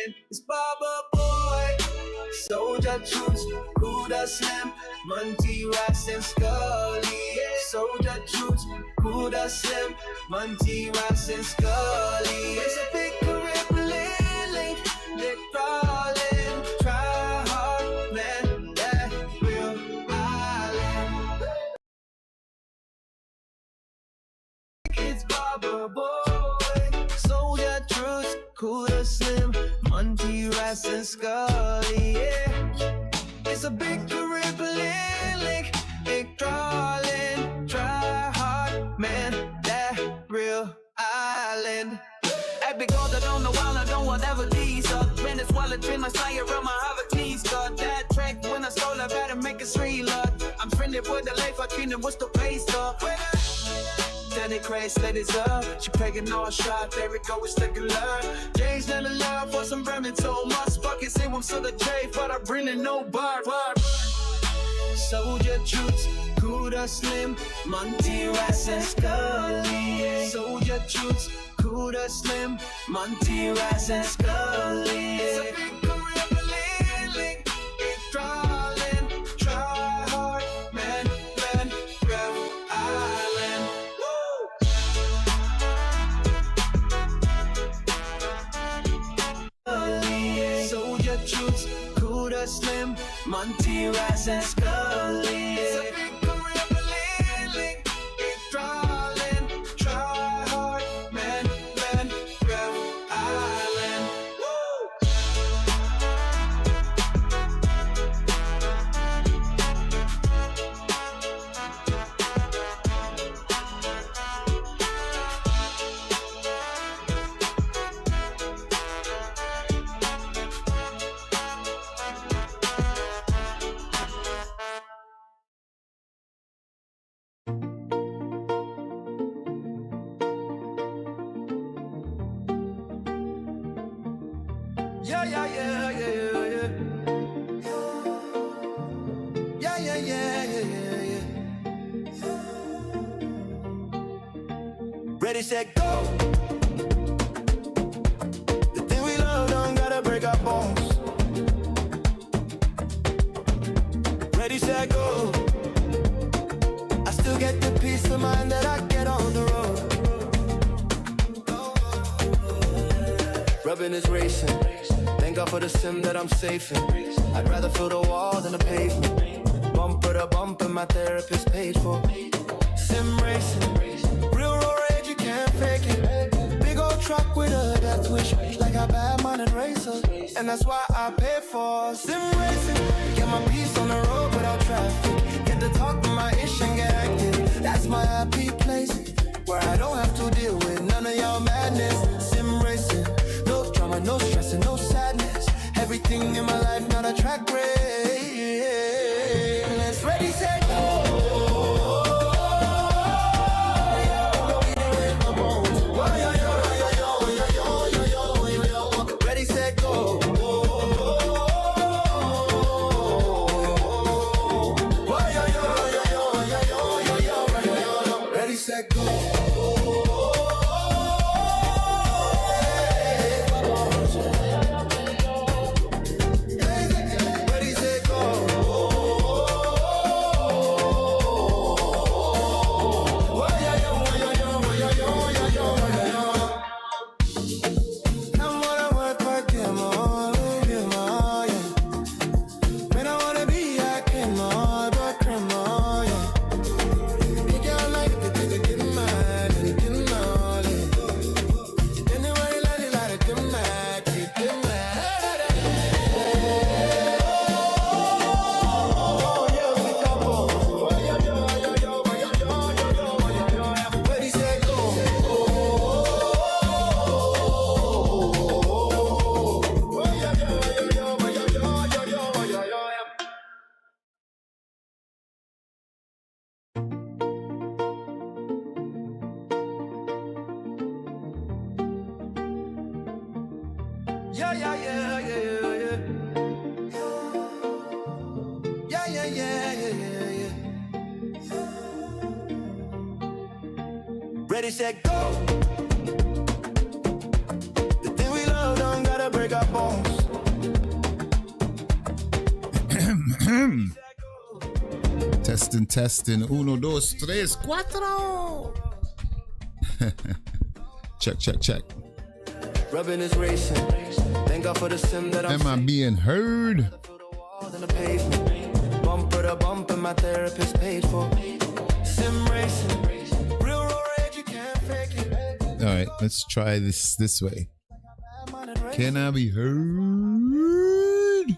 It's Baba Boy, Soldier Truth, Kuda Slim, Monty Rice and Scully. Soldier Truth, Kuda Slim, Monty Rice and Scully. It's a big Caribbean link, they're crawling. Try hard, man, that real island. It's Baba Boy, Soldier Truth, Kuda Slim, Monty Rice and Scully. Yeah, it's a big Caribbean link, they're crawling. Try hard, man, that real island. Epic gold, I don't know while I don't whatever these are. Venezuela, train my sire around my Havertys. Got that track when I stole, I better make a reload. I'm friendly with the life I treat, what's the place up? Then it crazy, let it up. She pegging all shot, there it go, it's like a love. Jay's not allowed for some Bremen, so much bucket. Say I'm so the J, but I bring in no bar. Soldier Truth, Kuda Slim, Monty Rice and Scully. Soldier Truth, Kuda Slim, Monty Rice and Scully. It's a big Caribbean link, it's crawling. Try hard, man, real island. Woo! Soldier Truth, Kuda Slim, Monty Rice and Scully. It's a big Caribbean link, it's crawling. Try hard, man, real island. Woo! Yeah. Ready, set, go. The thing we love don't gotta break our bones. Ready, set, go. I still get the peace of mind that I get on the road. Rubbing is racing. Thank God for the sim that I'm safe in. I'd rather feel the wall than the pavement. Bumper to bumper, my therapist paid for. Sim racing, real road rage, you can't fake it. Big old truck with a death wish, like a bad man and racer. And that's why I pay for sim racing. Get my peace on the road without traffic. Get to talk to my ish and get active. That's my happy place, where I don't have to deal with none of y'all madness. Sim racing, no drama, no stress and no sadness. Everything in my life, not a track race. Let's ready, set, go. Ready, set, go. Ready, set, go. Ready, set, go. The thing we love don't gotta break up. bones. Testing. Uno, dos, tres, cuatro. Check. Rubbing is racing. Thank God for the sim that I'm Am I being heard? Bumper to bumper, my therapist paid for. Sim racing. Real road rage, you can't fake it. All right, let's try this way. Can I be heard?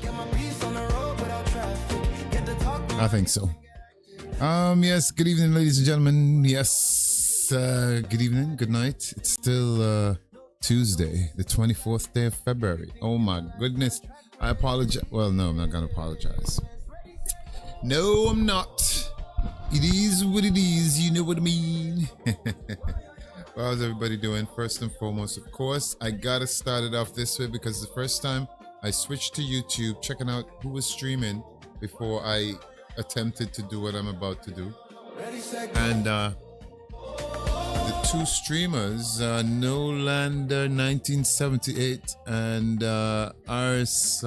Get my piece on the road without traffic. Get the talk. I think so. Yes, good evening, ladies and gentlemen. Yes, good evening, good night. It's still Tuesday, the 24th day of February. Oh my goodness. I apologize. Well, no, I'm not going to apologize. No, I'm not. It is what it is. You know what I mean? Well, how's everybody doing? First and foremost, of course, I got to start it off this way because the first time I switched to YouTube, checking out who was streaming before I attempted to do what I'm about to do. And the two streamers, Nolander 1978 and Ars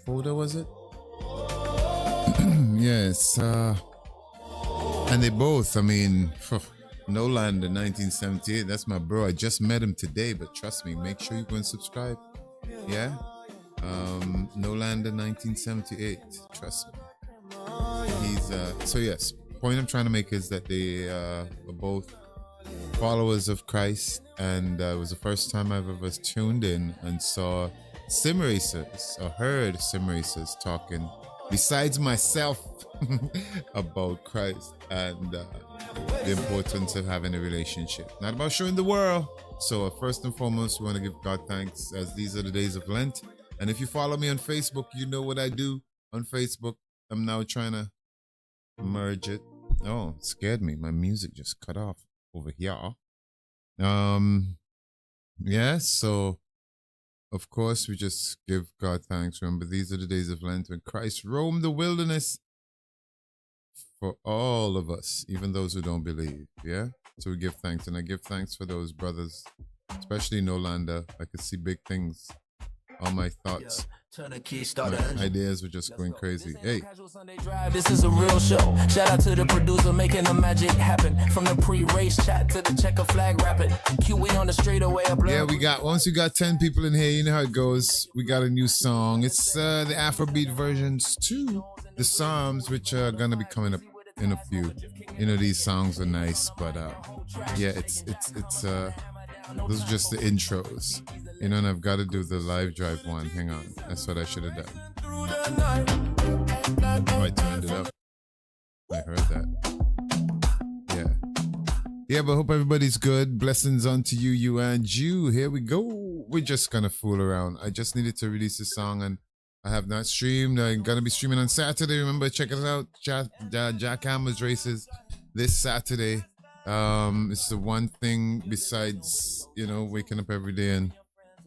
Photo, was it? Yes. And they both, I mean, Nolander 1978, that's my bro. I just met him today, but trust me, make sure you go and subscribe. Yeah? Nolander 1978, trust me. He's so yes, point I'm trying to make is that they were both followers of Christ, and it was the first time I've ever tuned in and saw sim racers or heard sim racers talking besides myself about Christ and the importance of having a relationship, not about showing the world. So first and foremost, we want to give God thanks, as these are the days of Lent. And if you follow me on Facebook, you know what I do on Facebook. I'm now trying to merge it. Oh, it scared me. My music just cut off over here. Yeah, so of course we just give God thanks. Remember, these are the days of Lent when Christ roamed the wilderness for all of us, even those who don't believe. Yeah, so we give thanks, and I give thanks for those brothers, especially Nolander. I could see big things. All my thoughts, my ideas were just going crazy. Hey, this is a real show. Shout out to the producer making the magic happen. From the pre-race chat to the checker flag rapping. QE on the straightaway up. Yeah, once we got 10 people in here, you know how it goes. We got a new song. It's the Afrobeat versions to the Psalms, which are gonna be coming up in a few. You know, these songs are nice, but yeah, it's those are just the intros. You know, and I've got to do the live drive one. Hang on. That's what I should have done. Oh, I turned it up. I heard that. Yeah, but hope everybody's good. Blessings unto you, you and you. Here we go. We're just going to fool around. I just needed to release a song, and I have not streamed. I'm going to be streaming on Saturday. Remember, check us out. Jack Hammer's races this Saturday. It's the one thing besides, you know, waking up every day and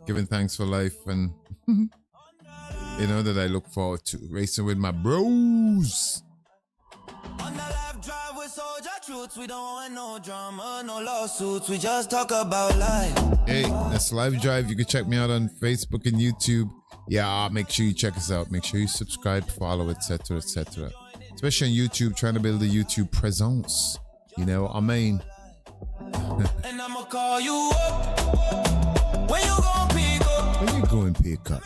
giving thanks for life, and you know, that I look forward to racing with my bros. On the live drive with soldier truths, we don't want no drama, no lawsuits, we just talk about life. Hey, that's live drive. You can check me out on Facebook and YouTube. Yeah, make sure you check us out. Make sure you subscribe, follow, etc., etc. Especially on YouTube, trying to build a YouTube presence. You know what I mean? And I'ma call you up when you gon' pick up. When you go and pick up.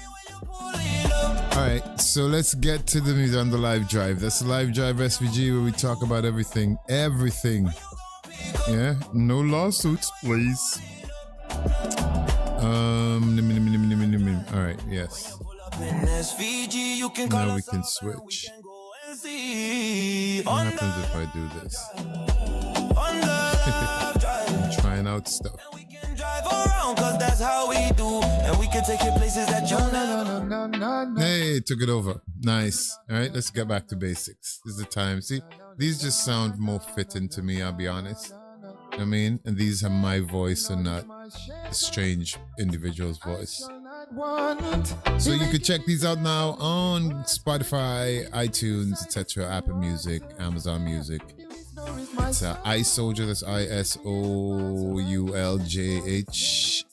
Alright, so let's get to the music on the live drive. That's the live drive SVG where we talk about everything. Everything. Yeah? No lawsuits, please. Alright, yes. Now we can switch. What happens if I do this? I'm trying out stuff. Hey, took it over. Nice. All right, let's get back to basics. This is the time. See, these just sound more fitting to me, I'll be honest. I mean, and these are my voice and not a strange individual's voice. So you can check these out now on Spotify, iTunes, etc., Apple Music, Amazon Music. It's iSoldier. That's ISOULJH.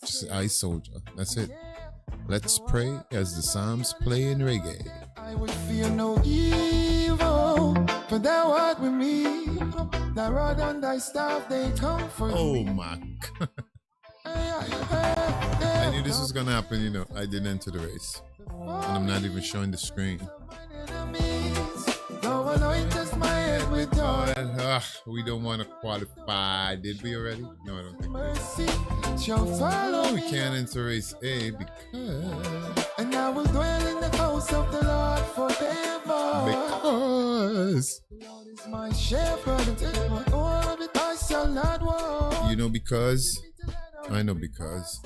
Just iSoldier. That's it. Let's pray as the Psalms play in reggae. I would fear no evil, for thou art with me. Thy rod and thy staff, they comfort Oh me. my God. I knew this was gonna happen, you know. I didn't enter the race. And I'm not even showing the screen. We don't want to qualify. Did we already? No, I don't think we did. We can't enter race A because... And I will dwell in the house of the Lord forever. Because... The Lord is my shepherd, and all of it I shall not want. You know because? I know because.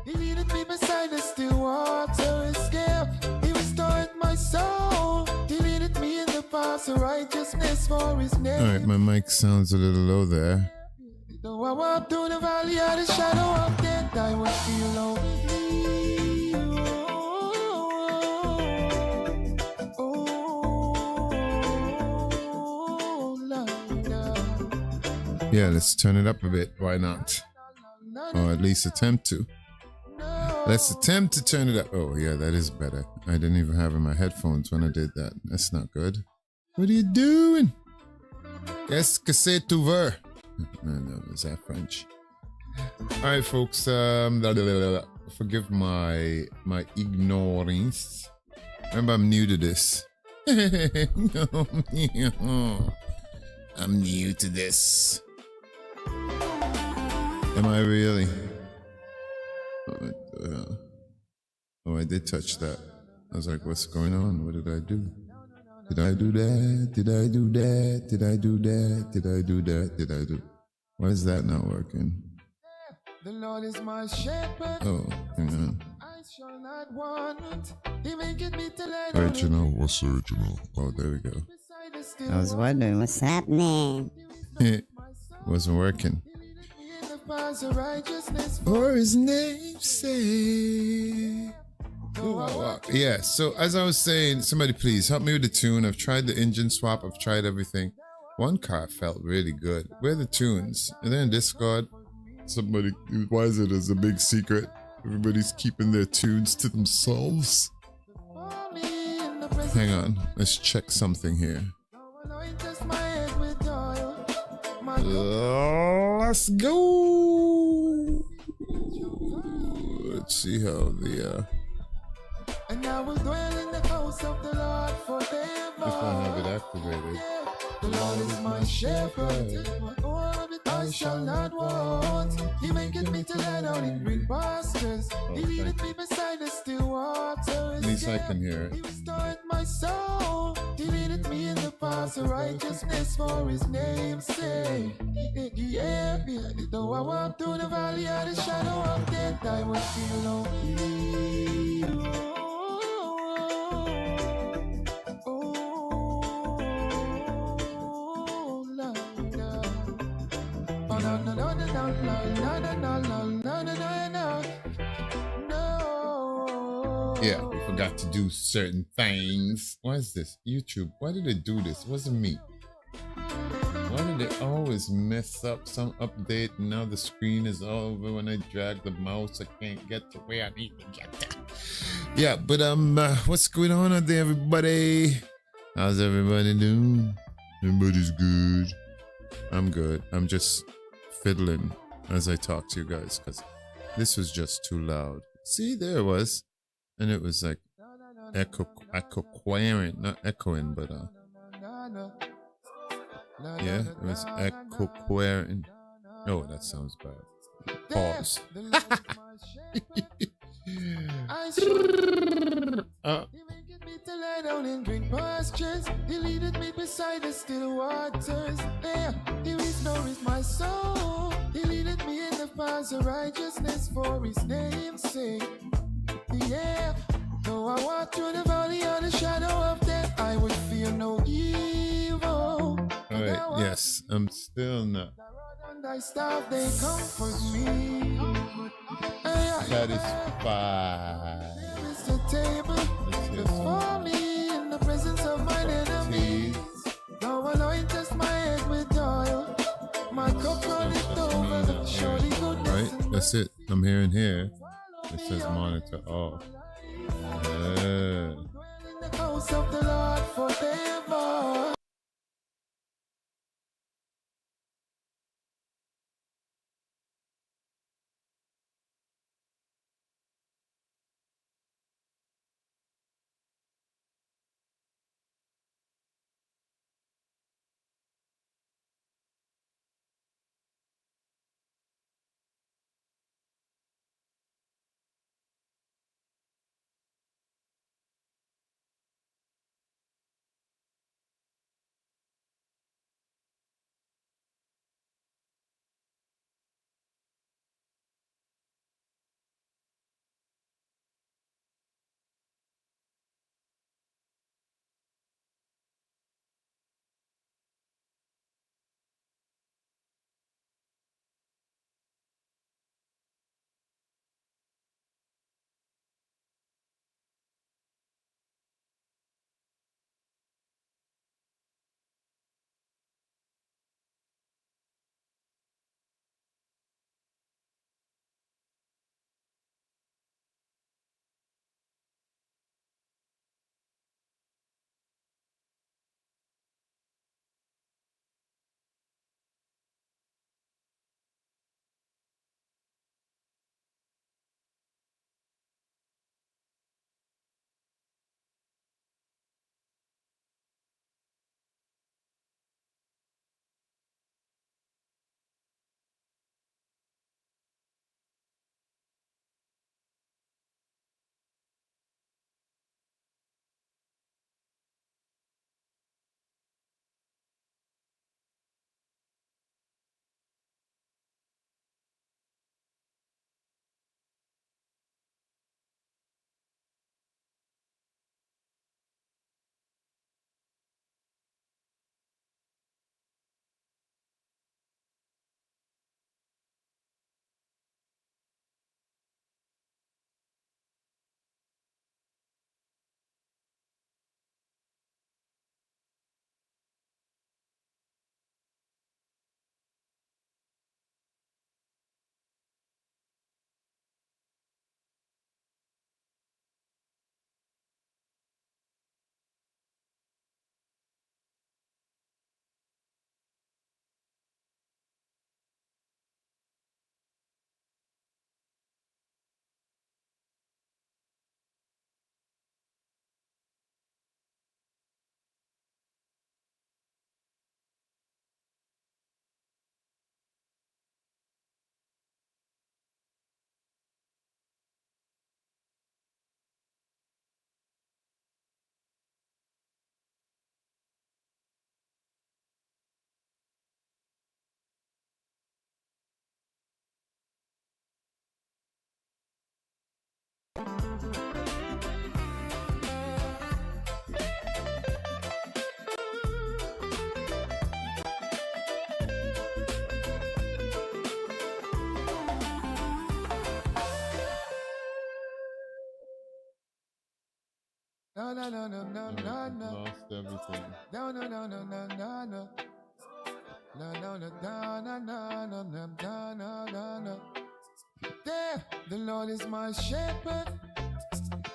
He leadeth me beside the still waters. Yeah, he restored my soul. He leadeth me in the paths of righteousness for his name. Alright, my mic sounds a little low there. Though I walk through the valley of the shadow of death, I will feel lonely. Yeah, let's turn it up a bit. Why not? Or at least attempt to. Let's attempt to turn it up. Oh, yeah, that is better. I didn't even have in my headphones when I did that. That's not good. What are you doing? Qu'est-ce que c'est tu veux? No, is that French? All right, folks. Forgive my ignorance. Remember, I'm new to this. I'm new to this. Am I really? Oh, I did touch that. I was like, what's going on? What did I do? Did I do that? Did I do that? Did I do that? Did I do that? Did I do? Why is that not working? The Lord is my shepherd. Oh, hang on. I shall not want. He maketh me to lie Original. What's original? Oh, there we go. beside the still I was wondering what's happening. It wasn't working. in the paths of righteousness. For his name's sake. Yeah, so as I was saying, somebody please help me with the tune. I've tried the engine swap, I've tried everything. One car felt really good. Where are the tunes? And then in Discord, somebody, why is it as a big secret? Everybody's keeping their tunes to themselves. Hang on, let's check something here. Let's go. Let's see how the And I will dwell in the house of the Lord forever. if I have it activated. The Lord is my shepherd, all of it I shall not want. He maketh me to lie down in green pastures. He leadeth me beside the still waters. At least I can hear He it. restored my soul. He leadeth me in the paths of righteousness for his name's sake. Yeah. Though I walk through the valley of the shadow of death, I will feel lonely. Yeah, we forgot to do certain things. Why is this? YouTube, why did they do this? It wasn't me. Why do they always mess up some update and now the screen is over when I drag the mouse? I can't get to where I need to get to. Yeah, but what's going on out there, everybody? How's everybody doing? Everybody's good. I'm good. I'm just fiddling as I talk to you guys because this was just too loud. See, there it was. And it was like echoing, not echoing, but yeah, it was echoing. Oh, that sounds bad. Pause. He maketh me to lie down in green pastures. He leadeth me beside the still waters. There, he restores my soul. He leadeth me in the paths of righteousness for his name's sake. Yeah, though I walk through the valley of the shadow of death, I would fear no evil. Alright, yes, I'm still not Thy rod and thy staff, they comfort me. satisfied. There is a table before me in the presence of mine enemies. Thou anointest my head with oil. My cup runneth over. Surely goodness Right, that's it. I'm hearing here. It says monitor off. house of the Lord forever. No, no, no, no, no, no, no. Lost everything. No, no, no, no, no, no, no. No, no, no, no, no, no, no, no, no, no, no, no. There, the Lord is my shepherd.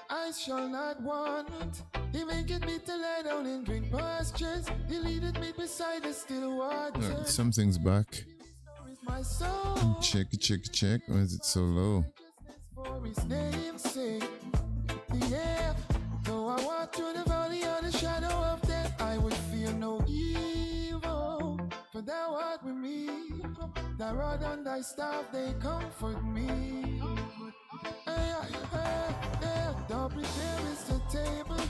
I shall not want. He maketh me to lie down in green pastures. He leadeth me beside the still waters. Alright, something's back. Restores my soul. Check. Why is it so low? For his name's sake. Yeah, though I walk through the valley of the shadow of death, I would fear no evil, for thou art with me. Thy rod and thy staff, they comfort me. Thou preparest a table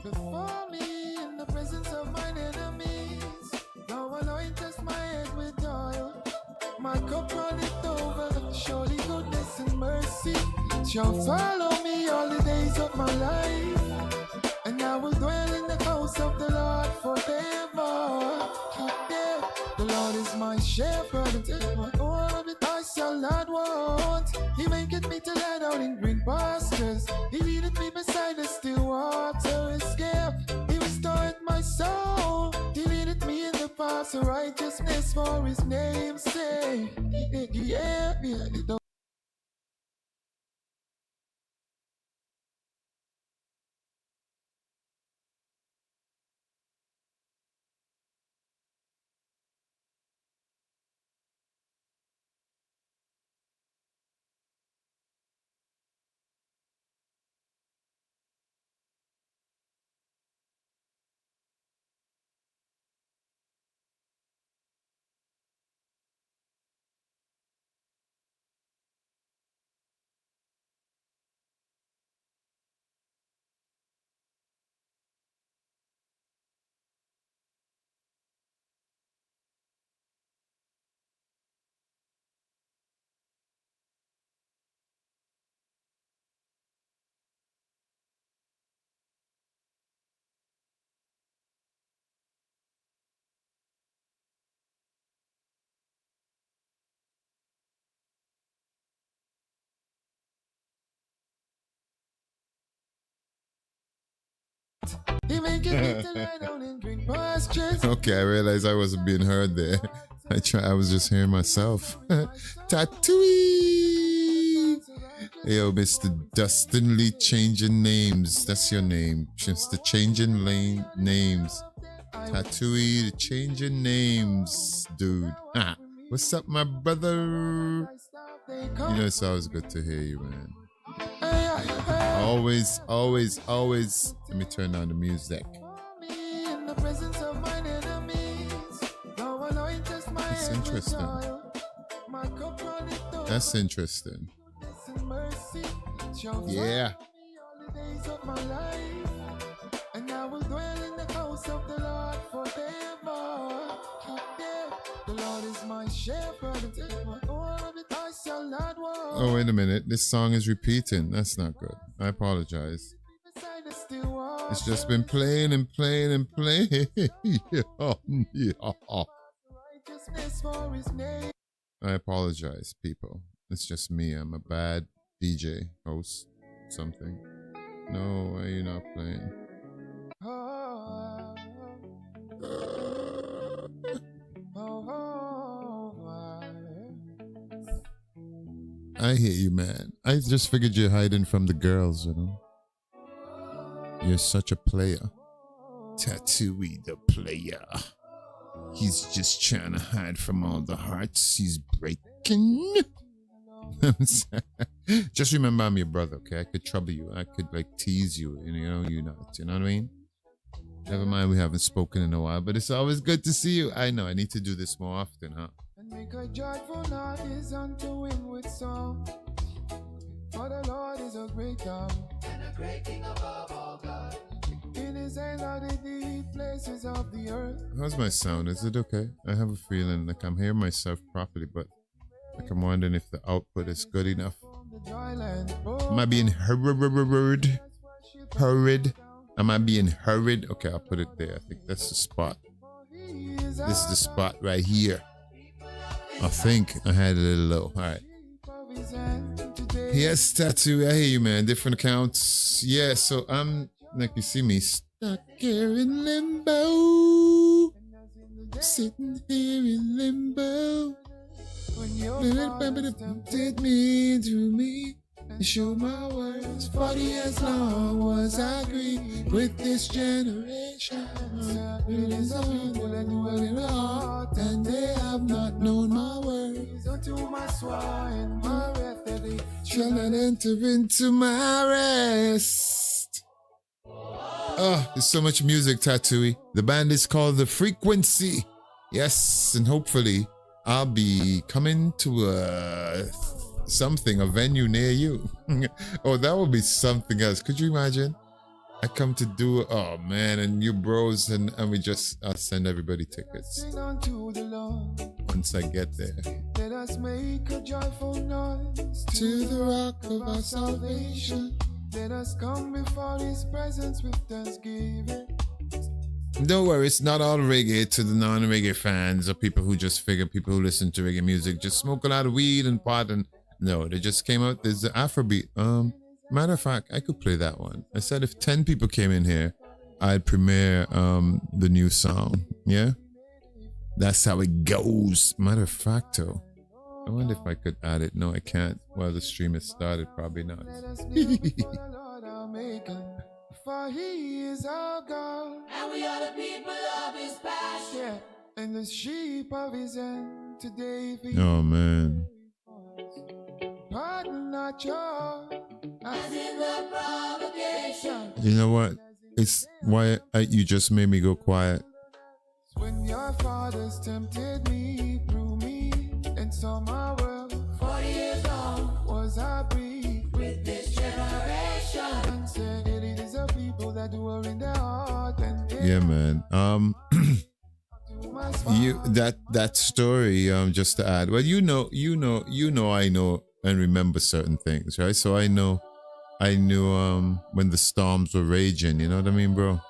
before me in the presence of mine enemies. Thou anointest my head with oil, my cup runneth over. Surely goodness and mercy shall follow me all the days of my life, and I will dwell in the house of the Lord forever. Yeah, the Lord is my shepherd, and all of it I shall not want. He maketh me to lie down in green pastures. He leadeth me beside the still waters. Yeah, he restored my soul. He leadeth me in the paths of righteousness for his name's sake. Yeah. Okay, I realized I wasn't being heard there. I was just hearing myself. Tattooey! Yo, Mr. Dustin Lee changing names. That's your name. Mr. Changing Lane names. Tattooey, the changing names, dude. What's up, my brother? You know, it's always good to hear you, man. Always, always, always. Let me turn down the music. That's interesting. That's interesting. Yeah. And I will dwell in the house of the Lord forever. The Lord is my shepherd. Oh, wait a minute. This song is repeating. That's not good. I apologize. It's just been playing and playing and playing. I apologize, people. It's just me. I'm a bad DJ, host, something. No, why are you not playing? I hear you, man. I just figured you're hiding from the girls, you know. You're such a player. Tattooey the player. He's just trying to hide from all the hearts he's breaking. Just remember I'm your brother, okay? I could trouble you. I could like tease you, and you know what I mean? Never mind, we haven't spoken in a while, but it's always good to see you. I know, I need to do this more often, huh? And make a joyful noise unto him with song. For the Lord is a great God, and a great King above all God. In his hands are the deep places of the earth. How's my sound? Is it okay? I have a feeling like I'm hearing myself properly, but like I'm wondering if the output is good enough. Am I being hurried? Hurried? Am I being hurried? Okay, I'll put it there. I think that's the spot. This is the spot right here. I think I had it a little low. All right. Yes, Tattoo. I hear you, man. Different accounts. Yeah, so I'm, like you see me, stuck here in limbo. Sitting here in limbo. Did me to me. Show my words. 40 years long was I agreed with this generation. It is a people that dwell in the heart, and they have not known my words. Unto my swine, my wrath, they shall not enter into my rest. Oh, there's so much music, Tattooey. The band is called The Frequency. Yes, and hopefully I'll be coming to a venue near you. Oh, that would be something else. Could you imagine? I come to do, oh man, and you bros, and I'll send everybody tickets once I get there. Let us make a joyful noise to the rock of our salvation. Let us come before his presence with thanksgiving. Don't worry, it's not all reggae to the non-reggae fans or people who just figure people who listen to reggae music just smoke a lot of weed and pot, and no, they just came out. There's the Afrobeat. Matter of fact, I could play that one. I said if 10 people came in here, I'd premiere the new song. Yeah? That's how it goes. Matter of fact, though, I wonder if I could add it. No, I can't. Well, the stream has started. Probably not. For he is our God, and we are the people of his pasture, yeah, and the sheep of his hand today. Oh man. Pardon not your, as in the provocation. You know what? It's why you just made me go quiet. When your fathers tempted me, through me, and saw my world 40 years long was I breathed with this generation, and said it is a people that dwell in their heart, and yeah, man. You that story, just to add, well, I know and remember certain things, right? So I knew when the storms were raging, you know what I mean, bro?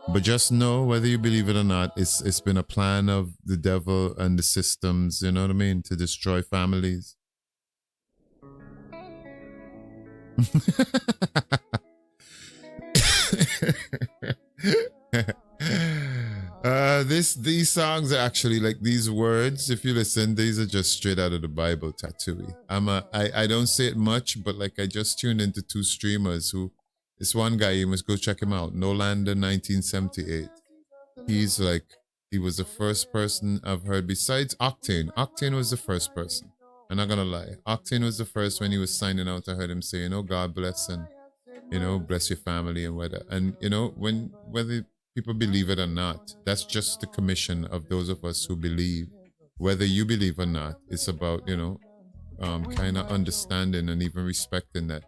But just know, whether you believe it or not, it's been a plan of the devil and the systems, you know what I mean, to destroy families. these songs are actually like these words. If you listen, these are just straight out of the Bible, Tattooey. I don't say it much, but like I just tuned into two streamers who, this one guy, you must go check him out. Nolander 1978. He's like, he was the first person I've heard besides Octane. Octane was the first person. I'm not gonna lie. Octane was the first when he was signing out. I heard him saying, "Oh, God bless and bless your family and whether." And whether people believe it or not, that's just the commission of those of us who believe. Whether you believe or not, it's about kind of understanding and even respecting that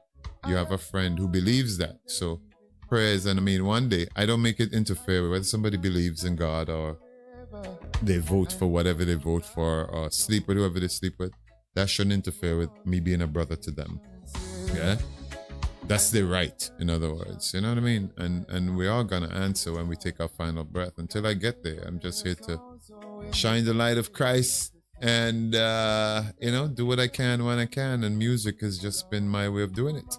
you have a friend who believes that. So prayers, and I mean, one day I don't make it interfere with whether somebody believes in God or they vote for whatever they vote for or sleep with whoever they sleep with. That shouldn't interfere with me being a brother to them. Yeah? That's their right, in other words. You know what I mean? And we're all gonna answer when we take our final breath. Until I get there, I'm just here to shine the light of Christ and do what I can when I can. And music has just been my way of doing it.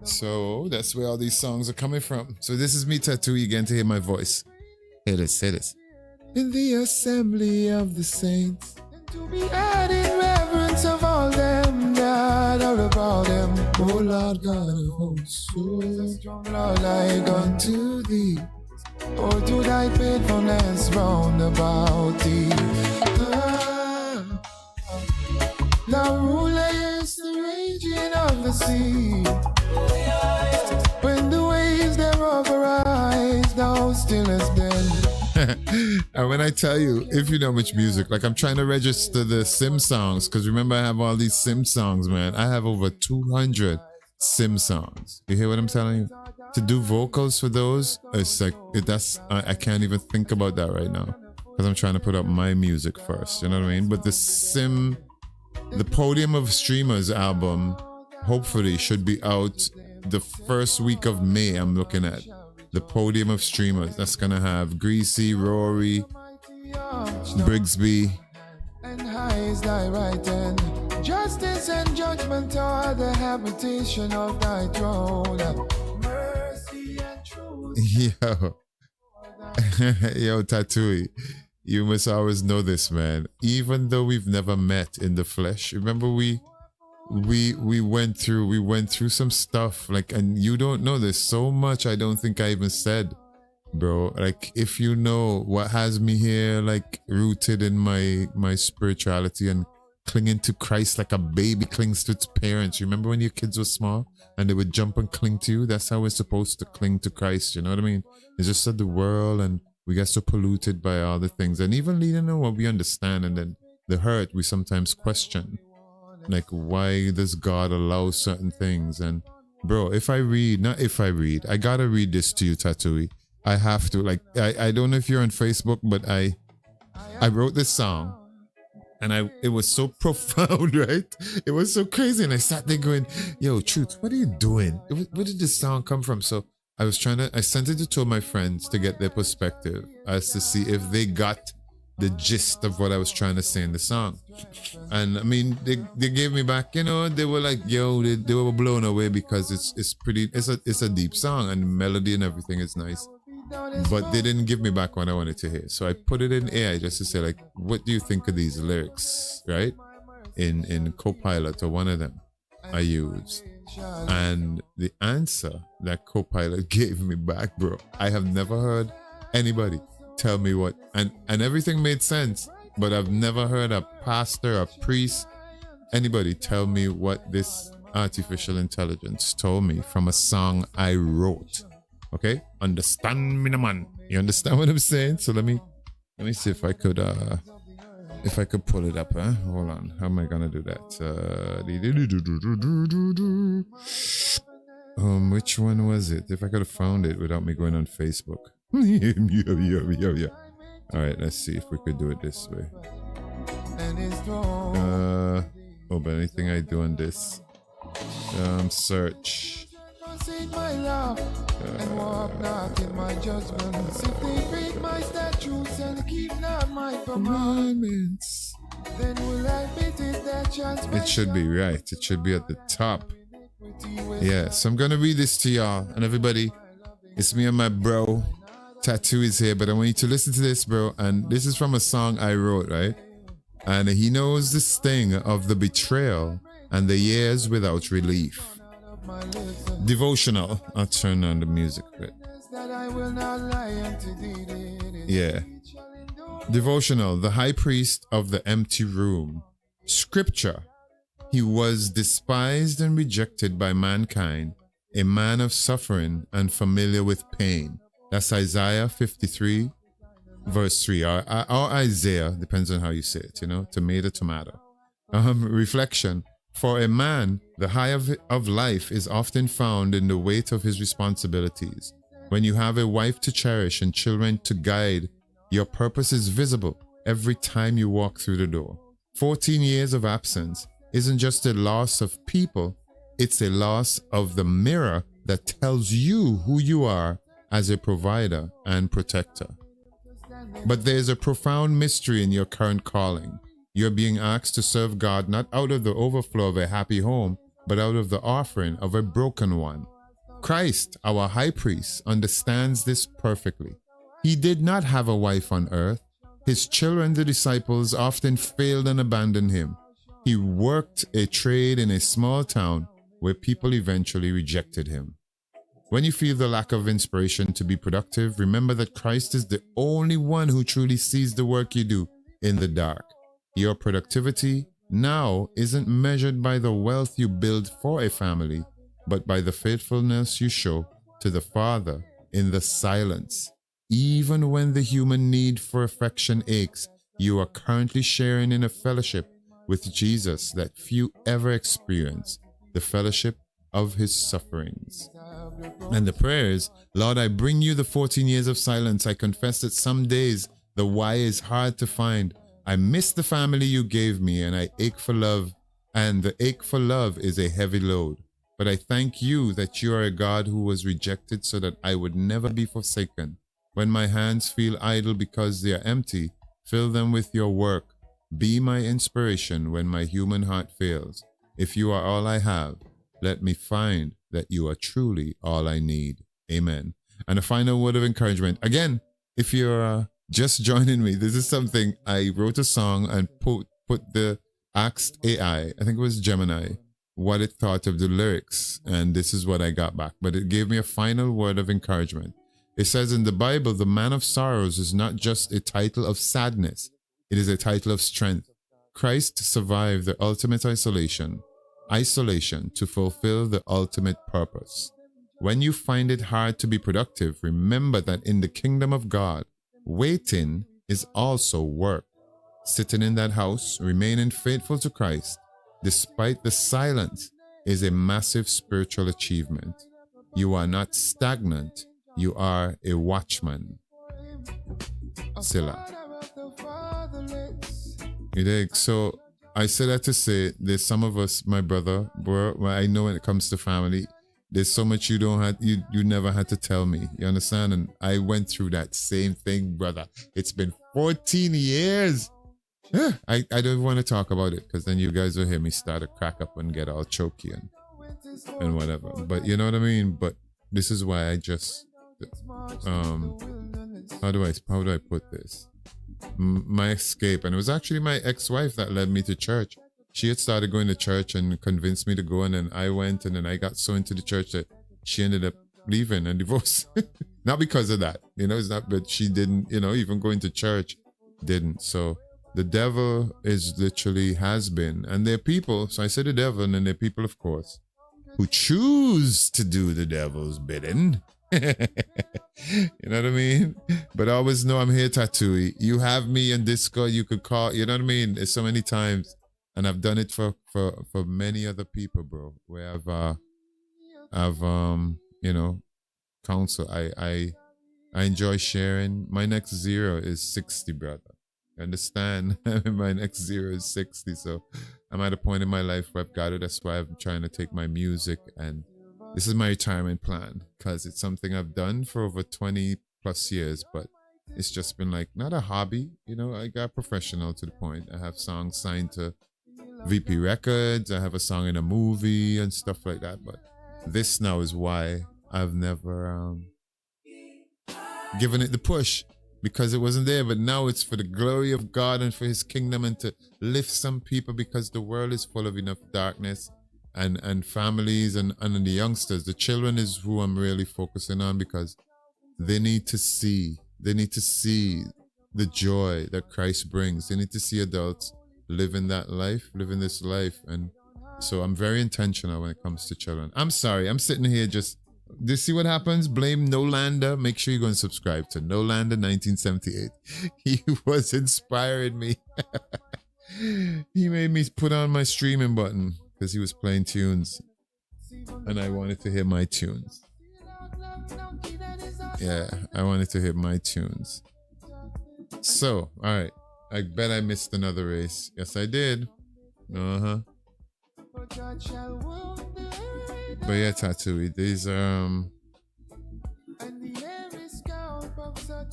So that's where all these songs are coming from. So this is me, Tattoo, again, to hear my voice. Hear this, hear this. In the assembly of the saints, to be added reverence of all them that are about them. O Lord God of hosts, so strong Lord like unto thee. Oh, to thy faithfulness round about thee. Thou rulest the raging of the sea. When the waves thereof arise, thou stillest them. And when I tell you, if you know much music, like I'm trying to register the Sim songs, because remember I have all these Sim songs, man. I have over 200 Sim songs. You hear what I'm telling you? To do vocals for those, it's like I can't even think about that right now because I'm trying to put up my music first. You know what I mean? But the Podium of Streamers album, hopefully, should be out the first week of May. I'm looking at the Podium of Streamers. That's gonna have Greasy, Rory, Brigsby. And high is thy right hand. Justice and judgment are the habitation of thy throne. Mercy and truth. Yo, Tattooey, you must always know this, man. Even though we've never met in the flesh, remember we went through some stuff, like, and you don't know, there's so much I don't think I even said, bro. Like, if you know what has me here, like rooted in my spirituality and clinging to Christ like a baby clings to its parents. You remember when your kids were small and they would jump and cling to you? That's how we're supposed to cling to Christ. You know what I mean? It's just that the world, and we get so polluted by all the things, and even leading on what we understand, and then the hurt we sometimes question. Like, why does God allow certain things? And bro, I gotta read this to you, Tattooey. I have to. Like, I don't know if you're on Facebook, but I wrote this song, and it was so profound, right? It was so crazy, and I sat there going, "Yo, Truth, what are you doing? Where did this song come from?" So I sent it to two of my friends to get their perspective as to see if they got the gist of what I was trying to say in the song. And I mean, they gave me back, they were like, yo, they were blown away because it's a deep song, and the melody and everything is nice. But they didn't give me back what I wanted to hear. So I put it in AI just to say, like, what do you think of these lyrics, right? In Copilot, or one of them I used. And the answer that Copilot gave me back, bro, I have never heard anybody tell me what, and everything made sense, but I've never heard a pastor, a priest, anybody tell me what this artificial intelligence told me from a song I wrote. Okay? Understand me, man. You understand what I'm saying? So let me see if I could pull it up, huh? Hold on. How am I gonna do that? Which one was it? If I could have found it without me going on Facebook. Yeah. All right, let's see if we could do it this way. But anything I do on this, search. It should be right. It should be at the top. Yeah, so I'm gonna read this to y'all and everybody. It's me and my bro, Tattoo is here, but I want you to listen to this, bro. And this is from a song I wrote, right? And he knows the sting of the betrayal and the years without relief. Devotional. I'll turn on the music a bit. Yeah. Devotional. The high priest of the empty room. Scripture. He was despised and rejected by mankind, a man of suffering and familiar with pain. That's Isaiah 53, verse 3. Or Isaiah, depends on how you say it, tomato. Reflection. For a man, the high of life is often found in the weight of his responsibilities. When you have a wife to cherish and children to guide, your purpose is visible every time you walk through the door. 14 years of absence isn't just a loss of people, it's a loss of the mirror that tells you who you are as a provider and protector. But there's a profound mystery in your current calling. You're being asked to serve God not out of the overflow of a happy home, but out of the offering of a broken one. Christ, our high priest, understands this perfectly. He did not have a wife on earth. His children, the disciples, often failed and abandoned him. He worked a trade in a small town where people eventually rejected him. When you feel the lack of inspiration to be productive, remember that Christ is the only one who truly sees the work you do in the dark. Your productivity now isn't measured by the wealth you build for a family, but by the faithfulness you show to the Father in the silence. Even when the human need for affection aches, you are currently sharing in a fellowship with Jesus that few ever experience, the fellowship of his sufferings. And the prayers, Lord, I bring you the 14 years of silence. I confess that some days the why is hard to find. I miss the family you gave me, and I ache for love, and the ache for love is a heavy load. But I thank you that you are a God who was rejected so that I would never be forsaken. When my hands feel idle because they are empty, fill them with your work. Be my inspiration when my human heart fails. If you are all I have, let me find that you are truly all I need. Amen. And a final word of encouragement. Again, if you're just joining me, this is something I wrote a song and put the asked AI, I think it was Gemini, what it thought of the lyrics. And this is what I got back. But it gave me a final word of encouragement. It says in the Bible, the man of sorrows is not just a title of sadness. It is a title of strength. Christ survived the ultimate isolation to fulfill the ultimate purpose. When you find it hard to be productive, remember that in the kingdom of God, waiting is also work. Sitting in that house, remaining faithful to Christ, despite the silence, is a massive spiritual achievement. You are not stagnant. You are a watchman. Silla. You dig? So I say that to say there's some of us, my brother, bro, I know when it comes to family, there's so much you never had to tell me. You understand? And I went through that same thing, brother. It's been 14 years. I don't want to talk about it because then you guys will hear me start to crack up and get all choky and whatever. But you know what I mean? But this is why I just how do I put this? My escape, and it was actually my ex-wife that led me to church. She had started going to church and convinced me to go, and then I went, and then I got so into the church that she ended up leaving and divorced. Not because of that, it's not, but she didn't, even going to church didn't. So the devil is literally has been, and there are people, so I say the devil, and then there are people, of course, who choose to do the devil's bidding. You know what I mean? But I always know I'm here, Tattooey. You have me in Discord, you could call, you know what I mean? It's so many times, and I've done it for many other people, bro, where I've counsel. I enjoy sharing. My next zero is 60, brother. You understand? My next zero is 60, so I'm at a point in my life where I've got it. That's why I'm trying to take my music, and this is my retirement plan, because it's something I've done for over 20 plus years, but it's just been like, not a hobby. I got professional to the point. I have songs signed to VP Records. I have a song in a movie and stuff like that. But this now is why I've never giving it the push because it wasn't there. But now it's for the glory of God and for his kingdom and to lift some people, because the world is full of enough darkness, and families and the youngsters. The children is who I'm really focusing on, because they need to see the joy that Christ brings. They need to see adults living this life. And so I'm very intentional when it comes to children. I'm sorry, I'm sitting here just, do you see what happens? Blame Nolander. Make sure you go and subscribe to Nolander 1978. He was inspiring me. He made me put on my streaming button because he was playing tunes and I wanted to hear my tunes. Yeah, I wanted to hear my tunes. So, all right. I bet I missed another race. Yes, I did. Uh-huh. But yeah, Tattooey, these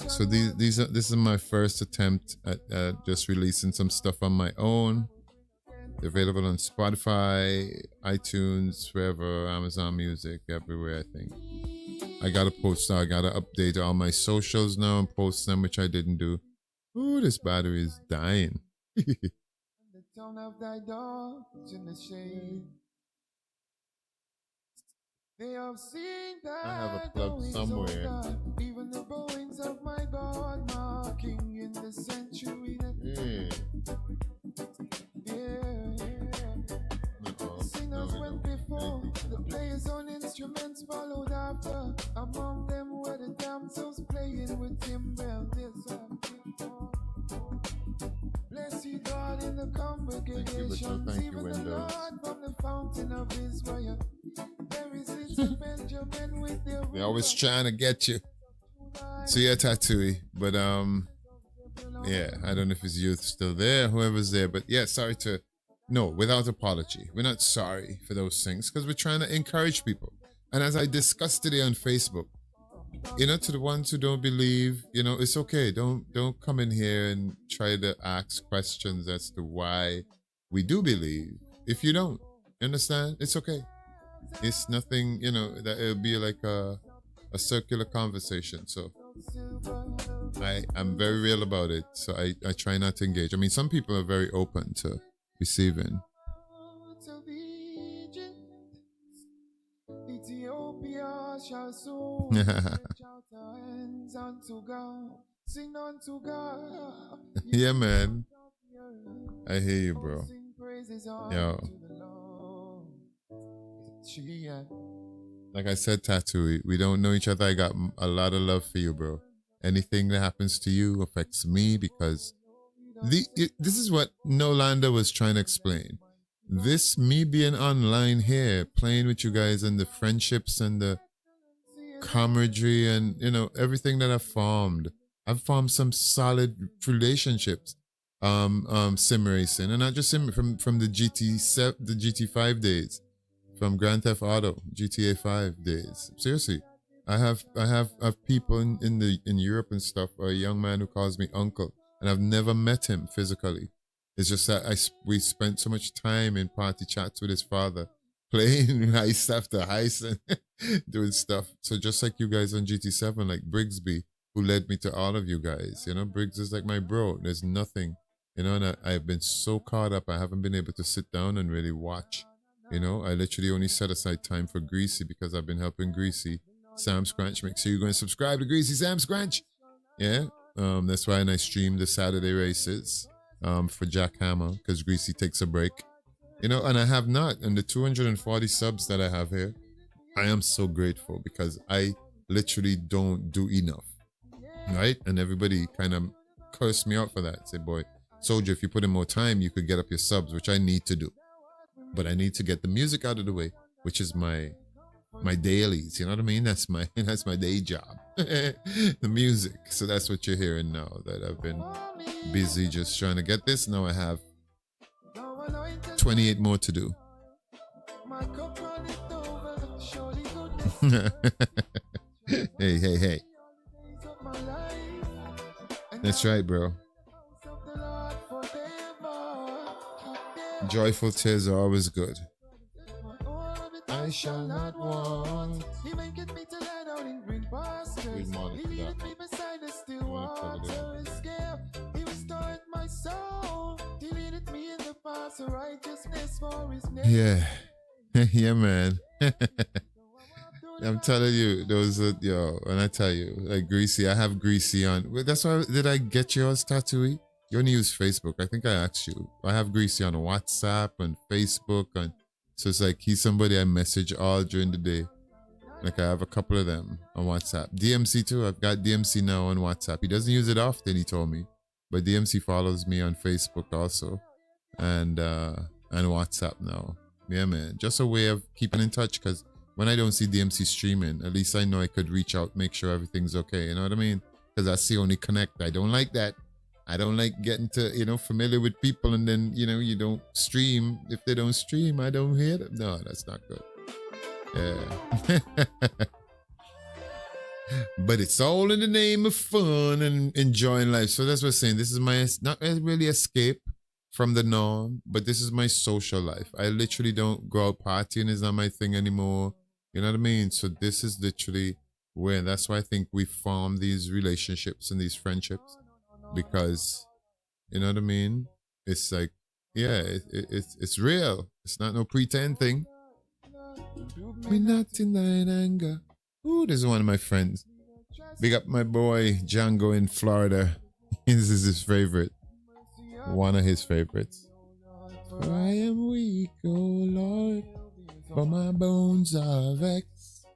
so this is my first attempt at just releasing some stuff on my own. They're available on Spotify, iTunes, wherever, Amazon Music, everywhere, I think. I gotta update all my socials now and post them, which I didn't do. Ooh, this battery is dying. I have a plug somewhere. Even the bones of my God marking in the century. Singers went before, the players on instruments followed after. Among them were the damsels playing with timbrel. Bless you, God, in the congregations, even the Lord from the fountain of Israel. There is little Benjamin with their. They're always trying to get you. So yeah, Tattooey, but yeah, I don't know if his youth still there, whoever's there, but yeah, without apology. We're not sorry for those things because we're trying to encourage people. And as I discussed today on Facebook, to the ones who don't believe, it's okay. Don't come in here and try to ask questions as to why we do believe. If you don't, understand? It's okay. It's nothing, that it'll be like a circular conversation. So I'm very real about it. So I try not to engage. I mean, some people are very open to receiving. Ethiopia shall soon sing unto God. Yeah, man. I hear you, bro. Yo. Like I said, Tattoo, we don't know each other. I got a lot of love for you, bro. Anything that happens to you affects me because this is what Nolander was trying to explain. This, me being online here, playing with you guys and the friendships and the camaraderie and, everything that I've formed. I've formed some solid relationships, sim racing, and not just sim from the GT5 days, from Grand Theft Auto, GTA 5 days. Seriously, I have people in Europe and stuff. A young man who calls me uncle, and I've never met him physically. It's just that we spent so much time in party chats with his father, playing heist after heist and doing stuff. So just like you guys on GT7, like Brigsby, who led me to all of you guys. Briggs is like my bro. There's nothing, and I've been so caught up. I haven't been able to sit down and really watch. I literally only set aside time for Greasy because I've been helping Greasy. Sam Scranch, make sure you go and subscribe to Greasy Sam Scranch. Yeah, that's why I stream the Saturday races. For Jack Hammer, because Greasy takes a break. And I have not. And the 240 subs that I have here, I am so grateful because I literally don't do enough. Right? And everybody kind of cursed me out for that. Say, boy, Soldier, if you put in more time, you could get up your subs, which I need to do. But I need to get the music out of the way, which is my dailies. You know what I mean? That's my day job. The music. So that's what you're hearing now, that I've been busy just trying to get this. Now I have 28 more to do. Hey. That's right, bro. Joyful tears are always good. I shall not want. He may get me to lie down in green pastures. We'll monitor He leadeth that. me beside the still I'm gonna plug it in. water. Escape. He restored my soul. He leadeth me in the paths of righteousness for his name. Yeah. Yeah, man. I'm telling you, those are, yo, when I tell you, like Greasy, I have Greasy on. Well, that's why, did I get yours, Tattooey? You only use Facebook. I think I asked you. I have Greasy on WhatsApp and Facebook. And so it's like he's somebody I message all during the day. Like I have a couple of them on WhatsApp. DMC too. I've got DMC now on WhatsApp. He doesn't use it often, he told me. But DMC follows me on Facebook also. And WhatsApp now. Yeah, man. Just a way of keeping in touch, because when I don't see DMC streaming, at least I know I could reach out, make sure everything's okay. You know what I mean? Because that's the only connect. I don't like that. I don't like getting to, familiar with people and then, you don't stream. If they don't stream, I don't hear them. No, that's not good. Yeah. But it's all in the name of fun and enjoying life. So that's what I'm saying. This is my, not really escape from the norm, but this is my social life. I literally don't go out partying. It's not my thing anymore. You know what I mean? So this is literally where, that's why I think we form these relationships and these friendships, because, you know what I mean? It's like, yeah, it's real. It's not no pretend thing. Me not in thine anger. Ooh, this is one of my friends. Big up my boy Django in Florida. This is his favorite. One of his favorites. For I am weak, O Lord, for my bones are vexed.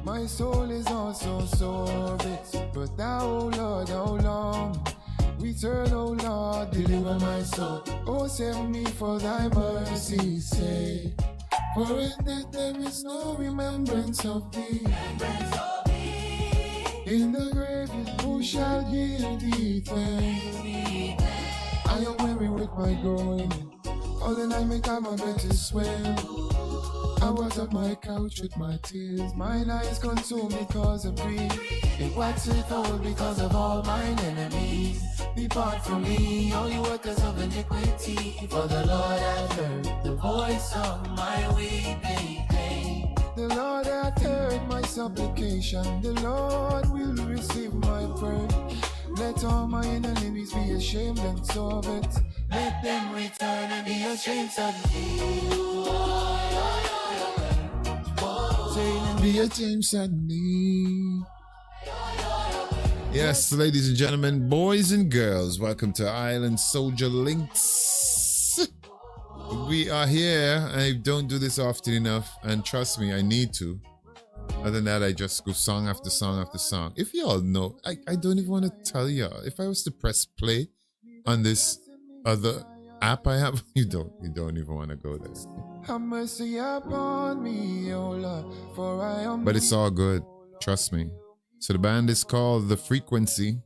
My soul is also sore vexed, but thou, O Lord, how long? Return, O Lord, deliver my soul. Oh, save me for thy mercy's sake. For in that there is no remembrance of thee. In the grave, who shall give thee thanks? I am weary with my going. All the night make I my bed to swell. I was on my couch with my tears. Mine eyes consumed because of grief. It waxeth old because of all mine enemies. Depart from me, all you workers of iniquity. For the Lord hath heard the voice of my weeping pain. The Lord hath heard my supplication. The Lord will receive my prayer. Let all my enemies be ashamed and sobbed. Let them return and be ashamed suddenly. Be ashamed suddenly. Yes, ladies and gentlemen, boys and girls, welcome to Island Soldier Links. We are here. I don't do this often enough, and trust me, I need to. Other than that, I just go song after song after song. If y'all know, I don't even want to tell y'all. If I was to press play on this other app I have, you don't even want to go there. Have mercy upon me, O Lord, for I am. But it's all good. Trust me. So the band is called The Frequency.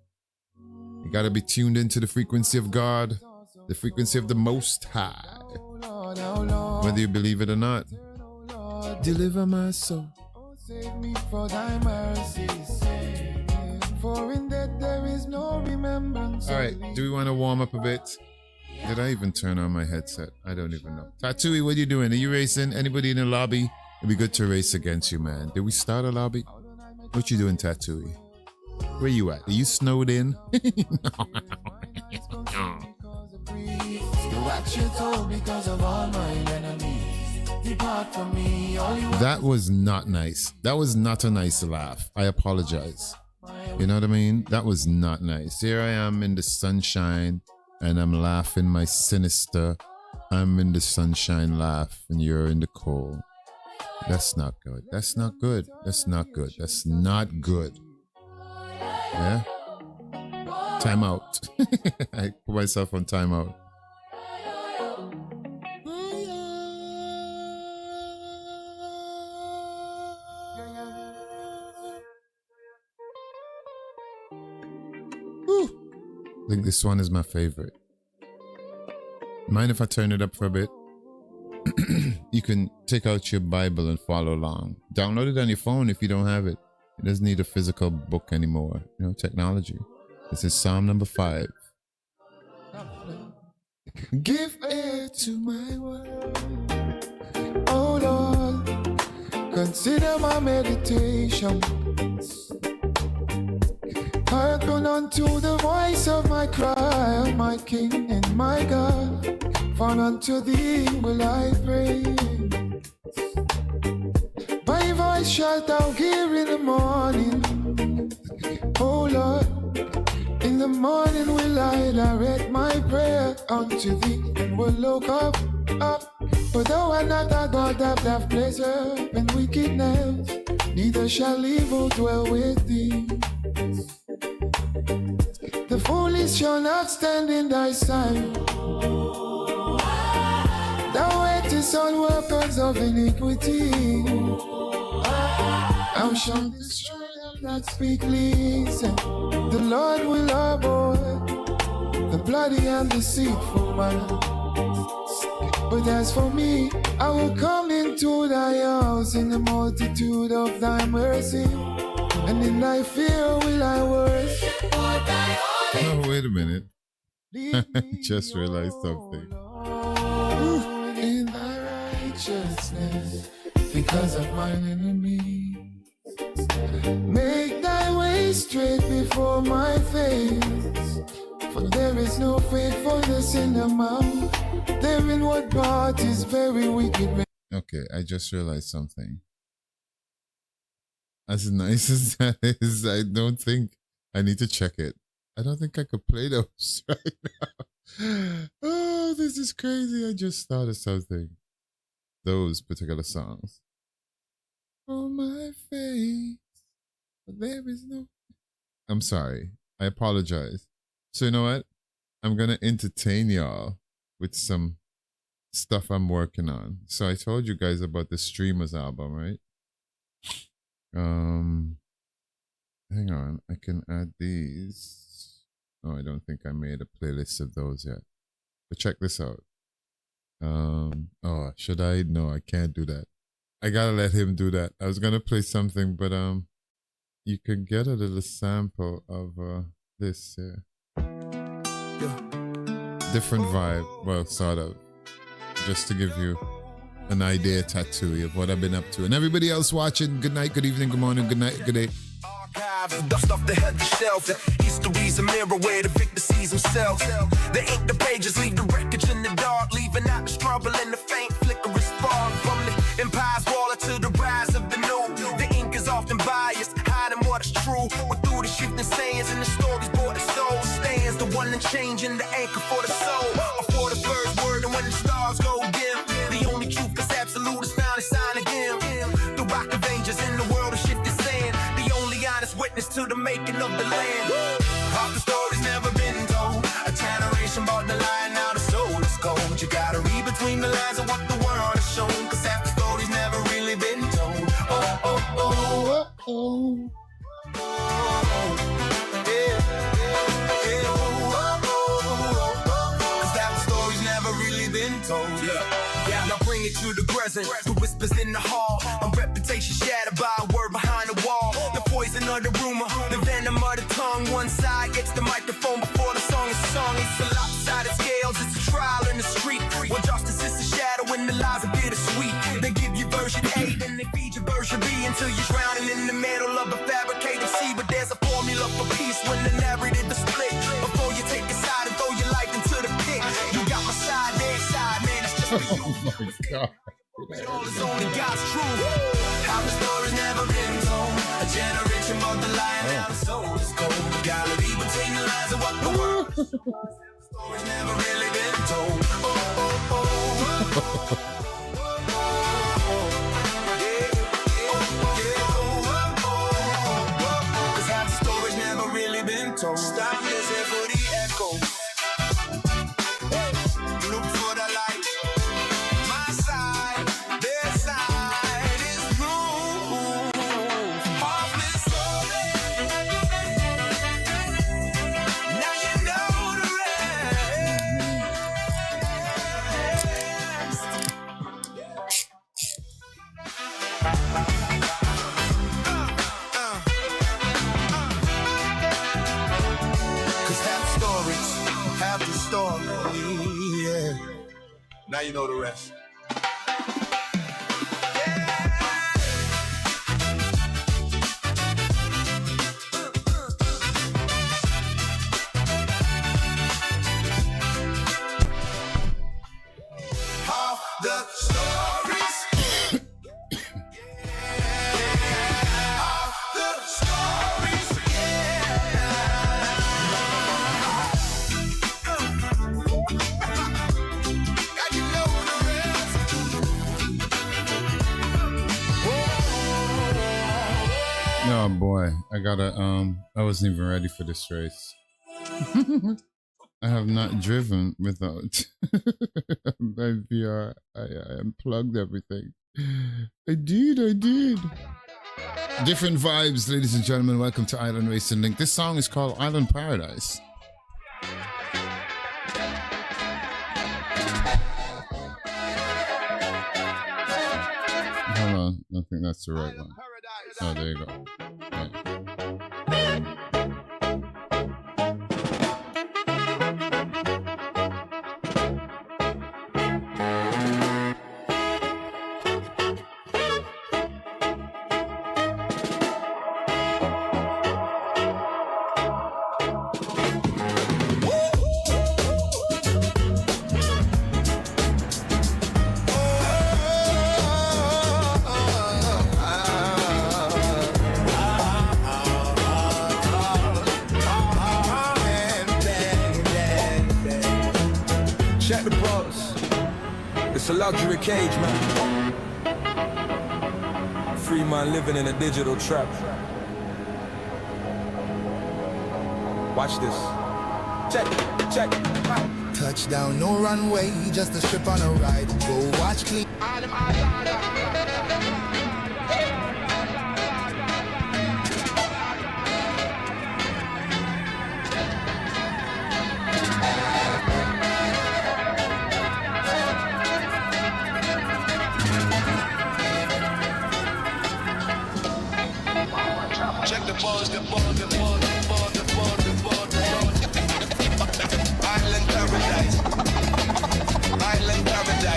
You gotta be tuned into the frequency of God, the frequency of the Most High. Whether you believe it or not. Deliver my soul. Save me for thy mercy's sake. For in that there is no remembrance. All right, do we want to warm up a bit? Did I even turn on my headset? I don't even know. Tattooey, what are you doing? Are you racing? Anybody in the lobby? It'd be good to race against you, man. Did we start a lobby? What you doing, Tattooey? Where you at? Are you snowed in? That was not nice. That was not a nice laugh. I apologize. You know what I mean? That was not nice. Here I am in the sunshine and I'm laughing my sinister. I'm in the sunshine laugh and you're in the cold. That's not good. That's not good. That's not good. That's not good. Yeah? Time out. I put myself on timeout. I think this one is my favorite. Mind if I turn it up for a bit? You can take out your Bible and follow along. Download it on your phone if you don't have it. It doesn't need a physical book anymore. You know, technology. This is Psalm number 5. Give ear to my word. consider my meditation. Hearken unto the voice of my cry, my King and my God. For unto thee will I pray. My voice shalt thou hear in the morning. Oh Lord, in the morning will I direct my prayer unto thee, and will look up. For thou art not a God that hath pleasure in wickedness, neither shall evil dwell with thee. The foolish shall not stand in thy sight. Thou hatest all workers of iniquity. Thou shalt destroy them that speak least. The Lord will abhor the bloody and deceitful man. But as for me, I will come into thy house in the multitude of thy mercy, and in thy fear will I worship. Oh, wait a minute. I just realized something. Lord, in thy righteousness, because of mine enemy. Make thy way straight before my face, for there is no faithfulness in the mouth. Therein what part is very wicked. Okay, I just realized something. As nice as that is, I don't think I need to check it. I don't think I could play those right now. Oh, this is crazy. I just thought of something. Those particular songs. On my face, but there is no... I'm sorry. I apologize. So you know what? I'm going to entertain y'all with some stuff I'm working on. So I told you guys about the Streamers album, right? Hang on. I can add these. Oh, I don't think I made a playlist of those yet. But check this out. Oh, should I? No, I can't do that. I gotta let him do that. I was gonna play something, but you can get a little sample of this. Different vibe. Well, sort of. Just to give you an idea, tattoo of what I've been up to. And everybody else watching, good night, good evening, good morning, good night, good day. Dust off the head, the shelf. History's a mirror where the victor sees himself. They ink the pages, leave the wreckage in the dark, leaving out the struggle and the faint flickering spark. From the empire's waller to the rise of the new, the ink is often biased, hiding what is true. But through the shifting sayings and the stories, boy, the soul stands, the one and changing the anchor for the soul. Or for the first word, and when the stars go dim, the only truth that's absolute is found inside of him. The rock of ages in the world of shifting sand, the only honest witness to the making of the land. Half the story's never been told. A generation bought the line, now the soul is cold. You gotta read between the lines of what the world has shown, cause half the story's never really been told. Oh, oh, oh, oh, oh. Yeah, yeah, oh, oh, oh, oh. Cause half the story's never really been told. Yeah, now bring it to the present. The whispers in the hall, a reputation shattered by a word behind the wall. The poison of the rumor, the venom of the tongue. One side gets the microphone before the song is sung. It's a lopsided scales, it's a trial in the street. Where justice is a shadow and the lies are bittersweet. They give you version A, then they feed you version B, until you're drowning in the middle of a fabricated sea. But there's a formula for peace when the narrative is split. Before you take a side and throw your life into the pit, you got my side, their side, man, it's just for you. Oh my God. It all is only God's truth. How the story's never been told. A generation bought the line, now the soul is cold. Gotta read between the lines of what the world is. The story's never really been told. Oh, oh, oh. Yeah, yeah, oh, oh, oh. Cause half the story's never really been told. Stop listening for the echo. Look for the light. My side, their side is proof of this story. Now you know the Cause half the story, yeah. Now you know the rest. Oh boy, I wasn't even ready for this race. I have not driven without my VR. I unplugged everything. I did. Different vibes, ladies and gentlemen. Welcome to Island Racing Link. This song is called Island Paradise. Hold on, I think that's the right one. Oh, there you go. Yeah. Check the bros. It's a luxury cage, man. Free man living in a digital trap. Watch this. Check. Touchdown, no runway, just a strip on a ride. Go watch clean. Check the balls, Island paradise. Island paradise.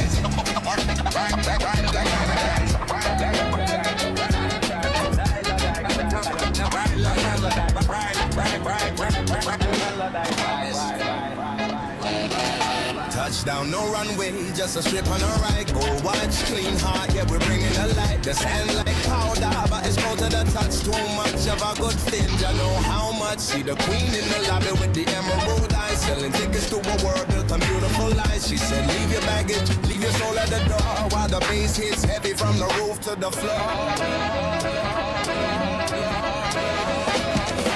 Touchdown, no runway, just a strip on a ride. Go watch clean heart, yeah, we're bringing the light. The sand like powder, but it's cold to the touch. Too much of a good thing, you know how much. See the queen in the lobby with the emerald eyes, selling tickets to a world built on beautiful lies. She said, leave your baggage, leave your soul at the door, while the bass hits heavy from the roof to the floor.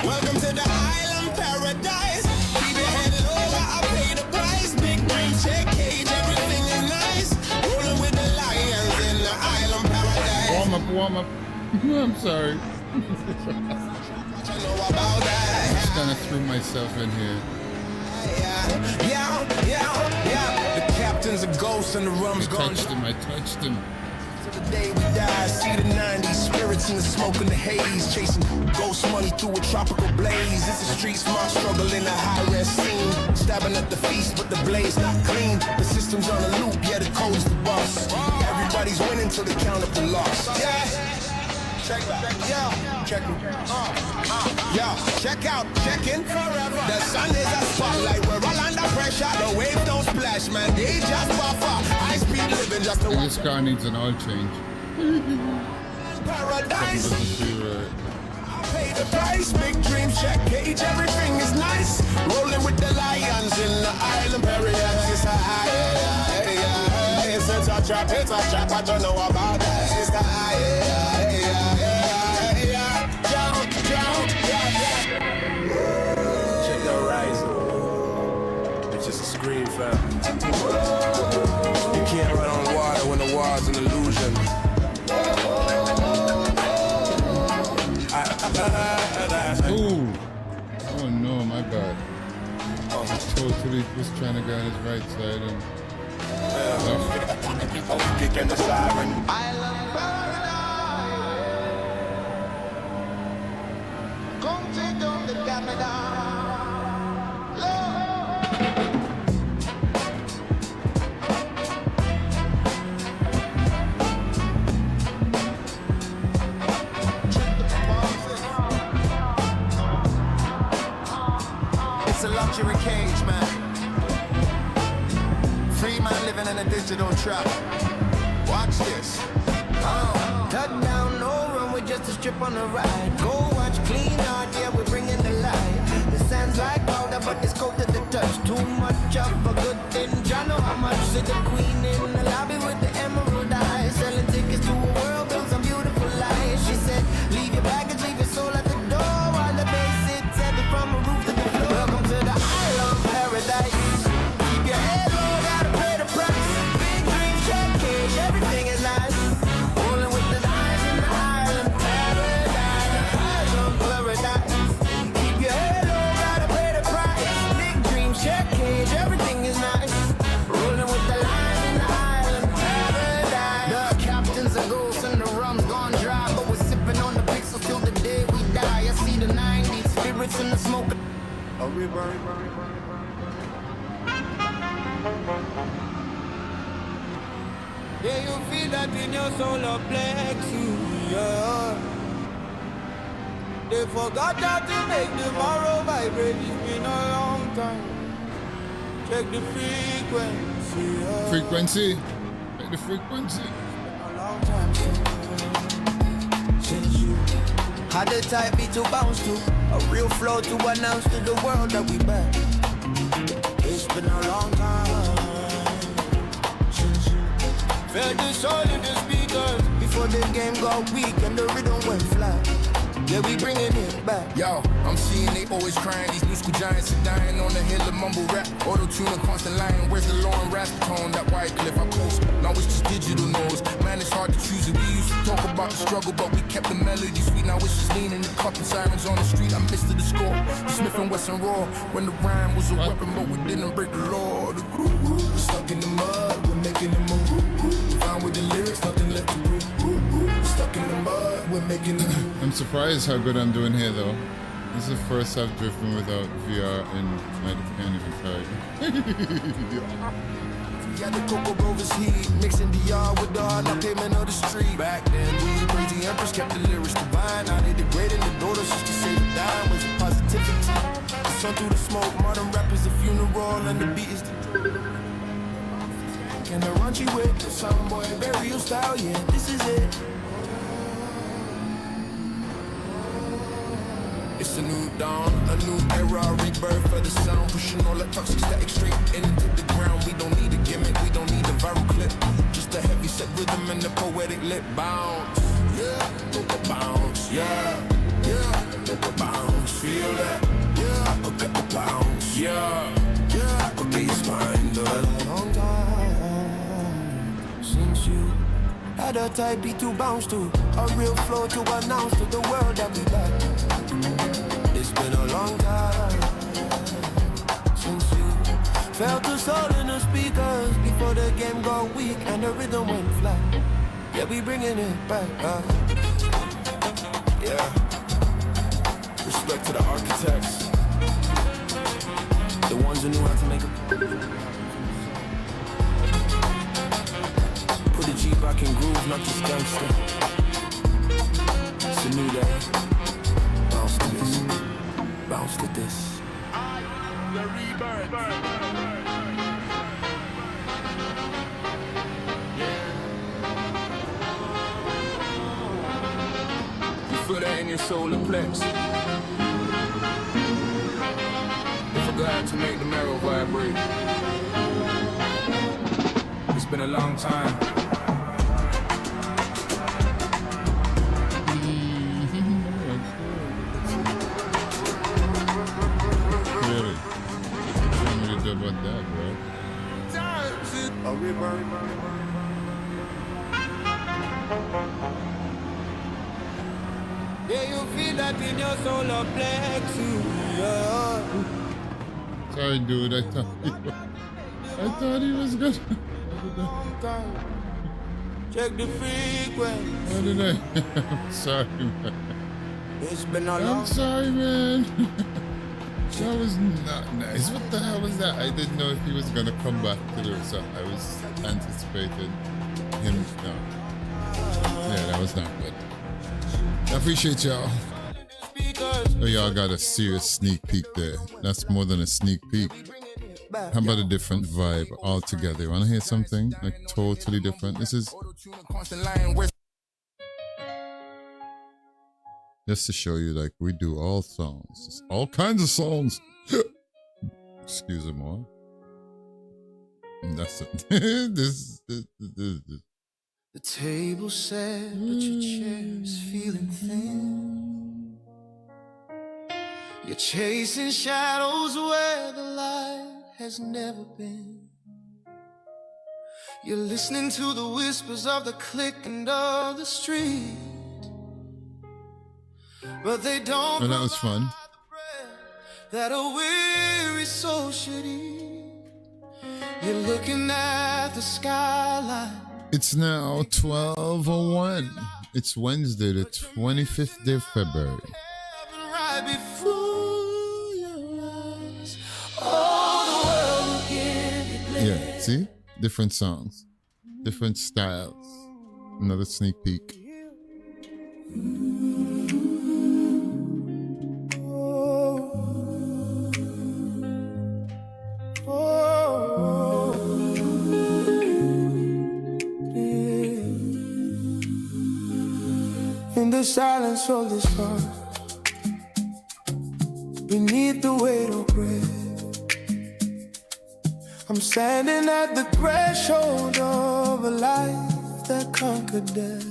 Welcome to the island paradise. Keep your head low, I pay the price. Big brain check cage, everything is nice. Rolling with the lions in the island paradise. Warm up. I'm sorry. You know about that? Just kind of threw myself in here. Yeah. The captain's a ghost and the rum's gone. I touched him. The day we die, see the 90s spirits in the smoke and the haze, chasing ghost money through a tropical blaze. It's a street smart struggle in a high-res scene, stabbing at the feast, but the blaze not clean. The system's on a loop, yeah, the code's the boss. Everybody's winning till they count up the loss. Yeah. Check out, check-in. The sun is a spotlight, we're all under pressure. The waves don't splash, man, they just buffer. High-speed living just to This car needs an oil change. paradise. Pay the price, big dreams, check cage, everything is nice. Rolling with the lions in the island paradise. It's a high, it's a trap, what you know about that? It's the high, Check the horizon. It's just a screen, fam. You can't run on water when the water's an illusion. Ooh. Oh no, my bad. Totally was trying to go on his right side and Kicking the siren. Island paradise. Come take down the camera. It's a luxury cage, man. Free man living in a digital trap. Watch this. Touchdown, no run, we're just a strip on the ride. Go watch clean art, yeah, we're bringing the light. The sand's like powder, but it's cold to the touch. Too much of a good thing, I know how much. See the queen in the lobby with the emerald eyes, selling tickets to a world, built some beautiful lies. She said, leave your baggage, leave your the ghost and the rum's gone dry, but we're sipping on the pixels till the day we die. I see the 90s spirits in the smoke. Yeah, you feel that in your solar plexus, yeah. They forgot that to make tomorrow vibrate. It's been a long time. Check the frequency, yeah. Frequency. Check the frequency. A long time since you had the type beat to bounce to, a real flow to announce to the world that we back. It's been a long time since you felt the soul in the speakers before the game got weak and the rhythm went flat. Yeah, we bringing it back. Yo, I'm seeing they always crying. These new school giants are dying on the hill of mumble rap. Auto-tune and constant lying. Where's the Lauren Rasp tone? That white cliff I post. Now it's just digital noise. Man, it's hard to choose it. We used to talk about the struggle, but we kept the melody sweet. Now it's just leaning the cup and sirens on the street. I missed the score. The Smith and Wesson Raw. When the rhyme was a weapon, but we didn't break the law. The groove, we're stuck in the mud. We're making the move. Fine with the lyrics, nothing left to prove. Stuck in the mud. We're making the move. I'm surprised how good I'm doing here though. This is the first I've driven without VR and I can't even try. We had the Coco Rovers heat, mixing the yard with the hard knock pavement of the street. Back then, we crazy empress kept the lyrics divine. Now they degrading the daughters just to say the dime was positivity. The sun through the smoke, modern rap is a funeral and the beat is the and the raunchy with the sound boy burial style, yeah, this is it. It's a new dawn, a new era, rebirth for the sound. Pushing all that toxic static straight into the ground. We don't need a gimmick, we don't need a viral clip. Just a heavy set rhythm and the poetic lip bounce. Yeah, look at bounce, yeah, yeah, look at bounce, feel that, yeah, look at the bounce, yeah, yeah, okay, it's fine, but a long time since you had a type beat to bounce to, a real flow to announce to the world that we back. It's been a long time since you felt the soul in the speakers before the game got weak and the rhythm went flat. Yeah, we bringing it back. Yeah. Respect to the architects, the ones who knew how to make it. Put the G back in groove, not just gangster. It's a new day. Bounce to this. Bounce to this. The rebirth. You feel that in your solar plex. You forgot to make the marrow vibrate. It's been a long time. About that, bro. A river. Yeah, you feel that in your solar plexus, yeah. Sorry, dude. I thought he was good. Check the frequency. How did I? I'm sorry, man. It's been a long I'm sorry, man. That was not nice. What the hell was that? I didn't know if he was gonna come back to the result. I was anticipating him. No. Yeah, that was not good. I appreciate y'all. Oh, y'all got a serious sneak peek there. That's more than a sneak peek. How about a different vibe altogether? You wanna hear something like totally different? This is just to show you, like, we do all songs, just all kinds of songs. Excuse me, more. That's it. This. The table set, but your chair is feeling thin. You're chasing shadows where the light has never been. You're listening to the whispers of the clicking of the street, but they don't. Oh, that was fun. That a weary soul should eat. You're looking at the skyline, It's now 12:01. It's Wednesday, the 25th day of February. Right before your eyes. All the world will give you Yeah, see? Different songs, different styles. Another sneak peek. In the silence of this heart, beneath the weight of breath, I'm standing at the threshold of a life that conquered death.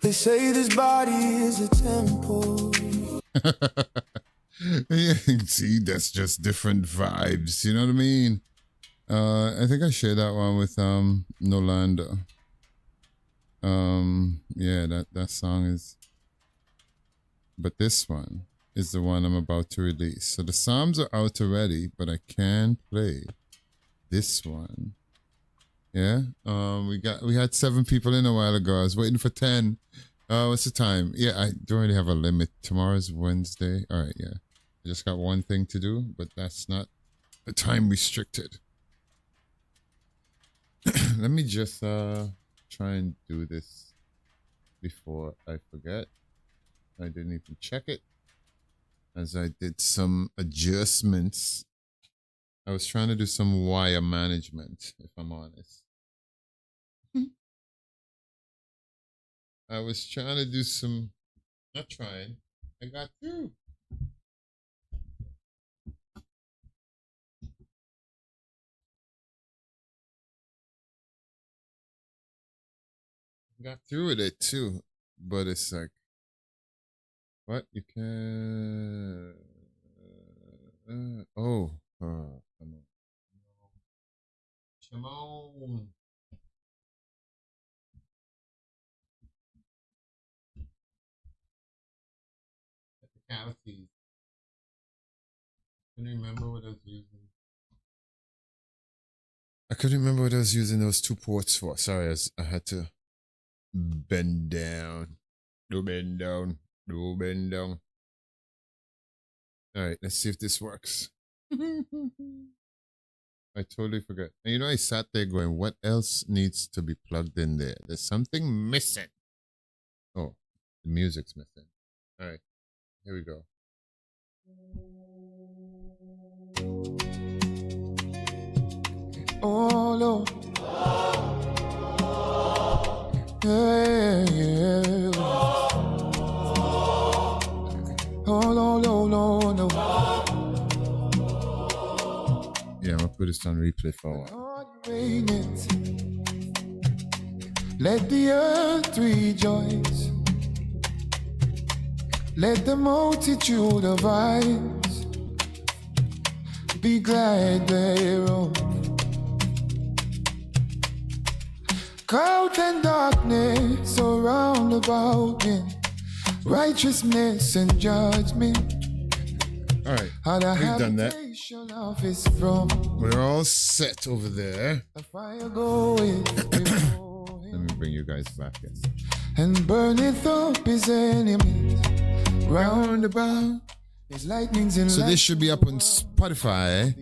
They say this body is a temple. Yeah, see, that's just different vibes. You know what I mean? I think I shared that one with Nolanda. Yeah, that song is. But this one is the one I'm about to release. So the Psalms are out already, but I can play this one. Yeah. We had 7 people in a while ago. I was waiting for 10. What's the time? Yeah, I don't really have a limit. Tomorrow's Wednesday. All right, yeah. I just got one thing to do, but that's not the time restricted. Let me just try and do this before I forget. I didn't even check it, as I did some adjustments. I was trying to do some wire management, if I'm honest. I was trying to do some, not trying, I got through. Got through with it too, but it's like, what? You can, come on. Come on. Technicalities. I couldn't remember what I was using. I couldn't remember what I was using those 2 ports for. Sorry, I had to bend down. No bend down. No bend down. All right, let's see if this works. I totally forgot. And you know, I sat there going, what else needs to be plugged in there? There's something missing. Oh, the music's missing. All right, here we go. Oh, Lord. Yeah, yeah. Oh, Lord, Lord, Lord, Lord. Yeah, I'm gonna put this on replay for a while. Lord, reign it. Let the earth rejoice. Let the multitude of eyes be glad thereof. Cloud and darkness surround about me. Righteousness and judgment. All right, we've done that. We're all set over there. The fire going before him. Let me bring you guys back in. And burneth up his enemies round about. His lightnings and So this should be up on Spotify.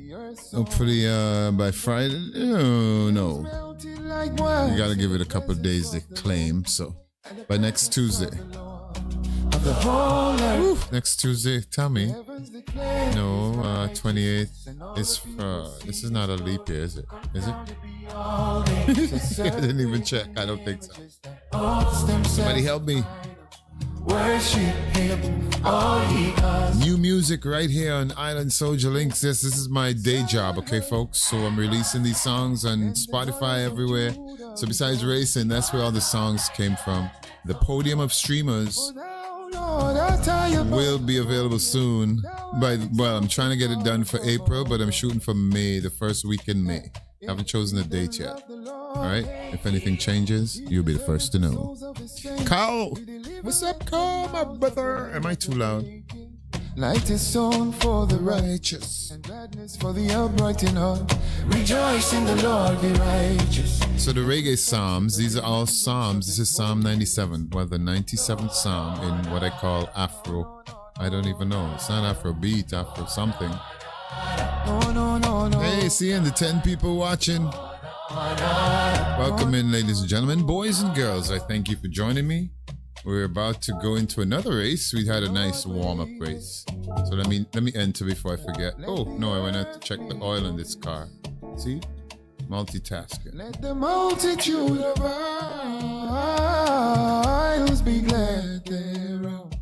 Hopefully by Friday. Oh, no. You gotta give it a couple of days to claim. So by next Tuesday. Woo, next Tuesday, tell me. No, 28th is this is not a leap year, is it? Is it? I didn't even check. I don't think so. Somebody help me. New music right here on Island Soldier Links. This is my day job, okay, folks? So I'm releasing these songs on Spotify everywhere. So besides racing, that's where all the songs came from. The Podium of Streamers will be available soon. Well, I'm trying to get it done for April, but I'm shooting for May, the first week in May. Haven't chosen a date yet. All right? If anything changes, you'll be the first to know. Carl! What's up, Carl, my brother? Am I too loud? Light is sown for the righteous, and gladness for the upright in heart. Rejoice in the Lord, be righteous. So the reggae psalms, these are all psalms. This is Psalm 97, well, the 97th psalm in what I call Afro. I don't even know. It's not Afro beat, Afro something. No. Hey, seeing the 10 people watching. Welcome in, ladies and gentlemen, boys and girls. I thank you for joining me. We're about to go into another race. We had a nice warm-up race. So let me enter before I forget. Oh, no, I went out to check the oil in this car. See? Multitasking. Let the multitude of isles be glad thereof.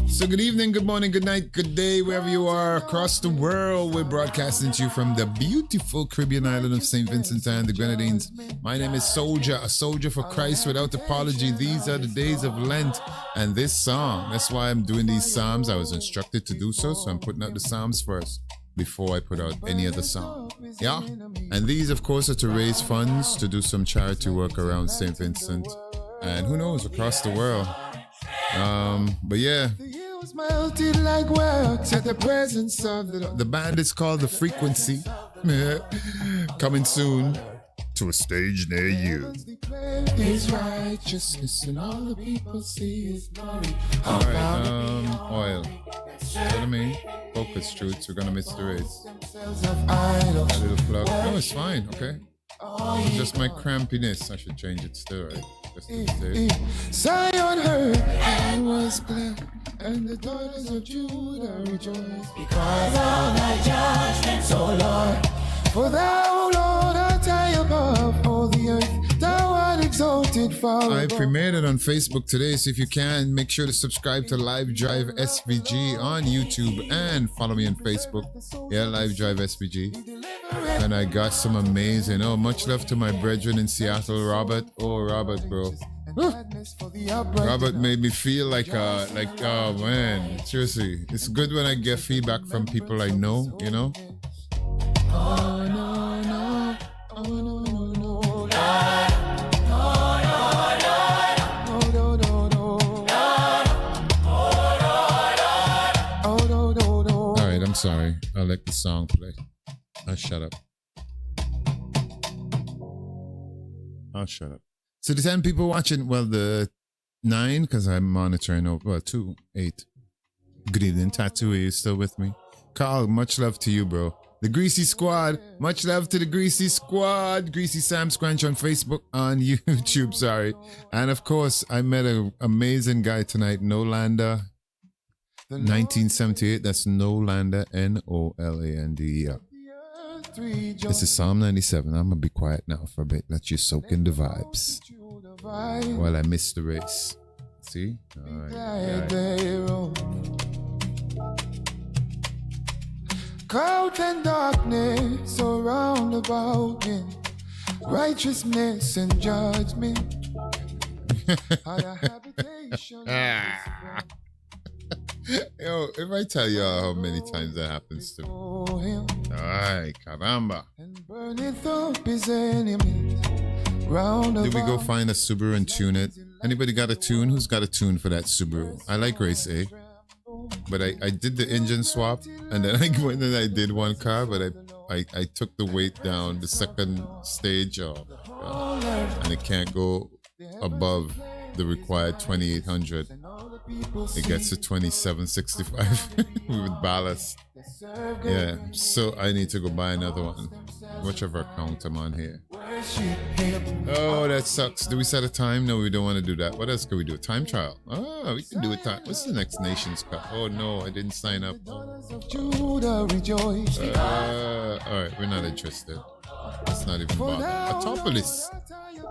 So good evening, good morning, good night, good day, wherever you are across the world. We're broadcasting to you from the beautiful Caribbean island of St. Vincent and the Grenadines. My name is Soldier, a soldier for Christ without apology. These are the days of Lent. And this song, that's why I'm doing these psalms. I was instructed to do so I'm putting out the psalms first before I put out any other song. Yeah? And these, of course, are to raise funds to do some charity work around St. Vincent. And who knows, across the world. But yeah. Melted like wax at the presence of the band is called The Frequency. Coming soon to a stage near you. His righteousness and all the people see his glory. Alright, oil. What I mean? Focus, Truths. We're gonna miss the race. A little plug. No, it's fine, okay? It's just my crampiness. I should change it still, right? Just to be safe. Zion heard and was glad, and the daughters of Judah rejoiced because of thy judgments, O Lord. For thou, Lord, art high above all the earth. Thou art exalted far I above. premiered it on Facebook today, so if you can, make sure to subscribe to Live Drive SVG on YouTube and follow me on Facebook. Yeah, Live Drive SVG. And I got some amazing. Oh, much love to my brethren in Seattle, Robert. Oh, Robert, bro. Robert made me feel like oh man, seriously, it's good when I get feedback from people I know, you know. Oh no, no, oh no, no, no, All right, I'm sorry. I'll let the song play. I'll shut up. So the 10 people watching, well, the 9, because I'm monitoring over, well, 2, 8. Good evening, Tattoo, are you still with me? Carl, much love to you, bro. The Greasy Squad, much love to the Greasy Squad. Greasy Sam Scrunch on Facebook, on YouTube, sorry. And of course, I met an amazing guy tonight, Nolanda. 1978, that's Nolanda, Nolanda. This is Psalm 97. I'm gonna be quiet now for a bit. Let you soak in the vibes while I miss the race. See? All right. Cloud and darkness around about him, righteousness and judgment. Higher habitation. Yo, if I tell y'all how many times that happens to me. Ay, caramba. And burneth up his enemies round Did we go about. find a Subaru and tune it? Anybody got a tune? Who's got a tune for that Subaru? I like Race A. But I did the engine swap, and then I went and I did one car, but I took the weight down, the second stage, and it can't go above the required 2800. It gets to 2765 with ballast. Yeah, so I need to go buy another one, whichever account I'm on here. Oh, that sucks. Do we set a time? No, we don't want to do that. What else can we do? Time trial. Oh, we can do a time. What's the next Nations Cup? Oh no, I didn't sign up. All right, we're not interested. It's not even bother. Atopolis.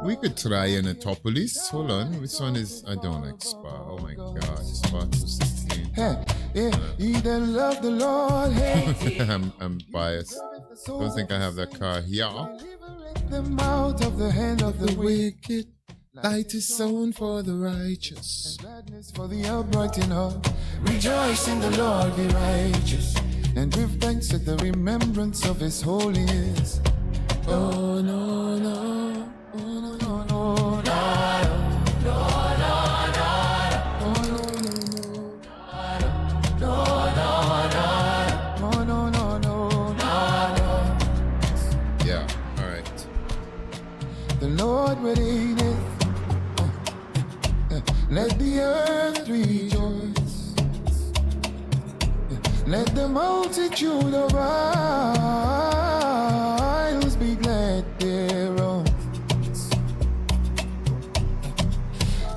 We could try an Atopolis. Hold on. Which one is... I don't like Spa. Oh my God. Spa 216. He that love the Lord, I'm biased. Don't think I have that car here. them out of the hand of the wicked. Light is sown for the righteous, and gladness for the upright in heart. Rejoice in the Lord, be righteous, and give thanks at the remembrance of his holiness. Oh no, no, oh no, no, no, no, no, no, no, Let the earth rejoice. Let the multitude of isles be glad thereon.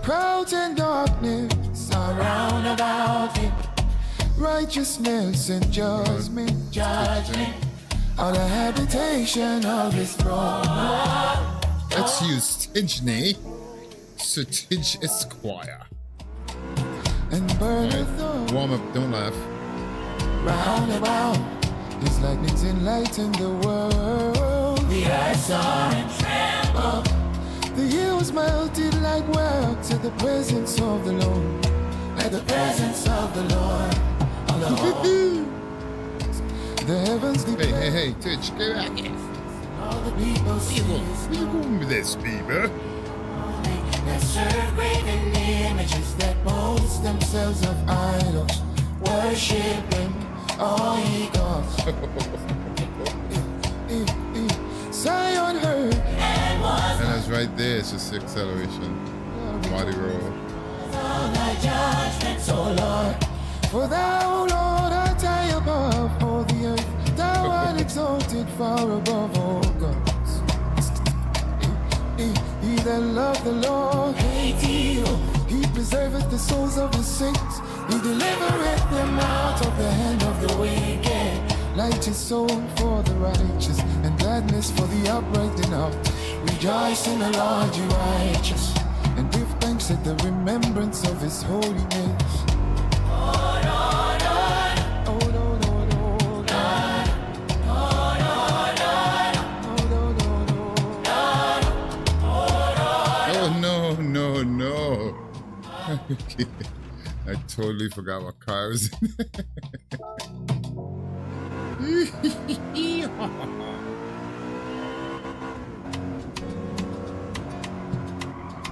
Crowds and darkness are round about him. Righteousness and judgment, judgment are the habitation of his throne. Let's use Tidney. Sutige Esquire. And burneth Right. Warm up, don't laugh. round about. His lightnings enlighten the world. The earth saw and trembled. The hills melted like wax at the presence of the Lord. At the presence of the Lord. The heavens Hey, declare. hey, hey, Tidge, get back here. All the people see his Where you going with this, Bieber? that serve graven images That boast themselves of idols. Worship him, all ye gods. Zion heard. and was And that's right there, it's just acceleration. Body roll. all thy judgments, O Lord. For thou, Lord, art high above all the earth. Thou art exalted far above all gods. He that loved the Lord, he preserveth the souls of his saints. He delivereth them out of the hand of the wicked. Light is sown for the righteous, and gladness for the upright in heart. Rejoice in the Lord, you righteous, and give thanks at the remembrance of his holiness. Oh, Lord, Lord. Oh, Lord, Lord, Lord. Oh, no, no. Okay. I totally forgot what car I was in.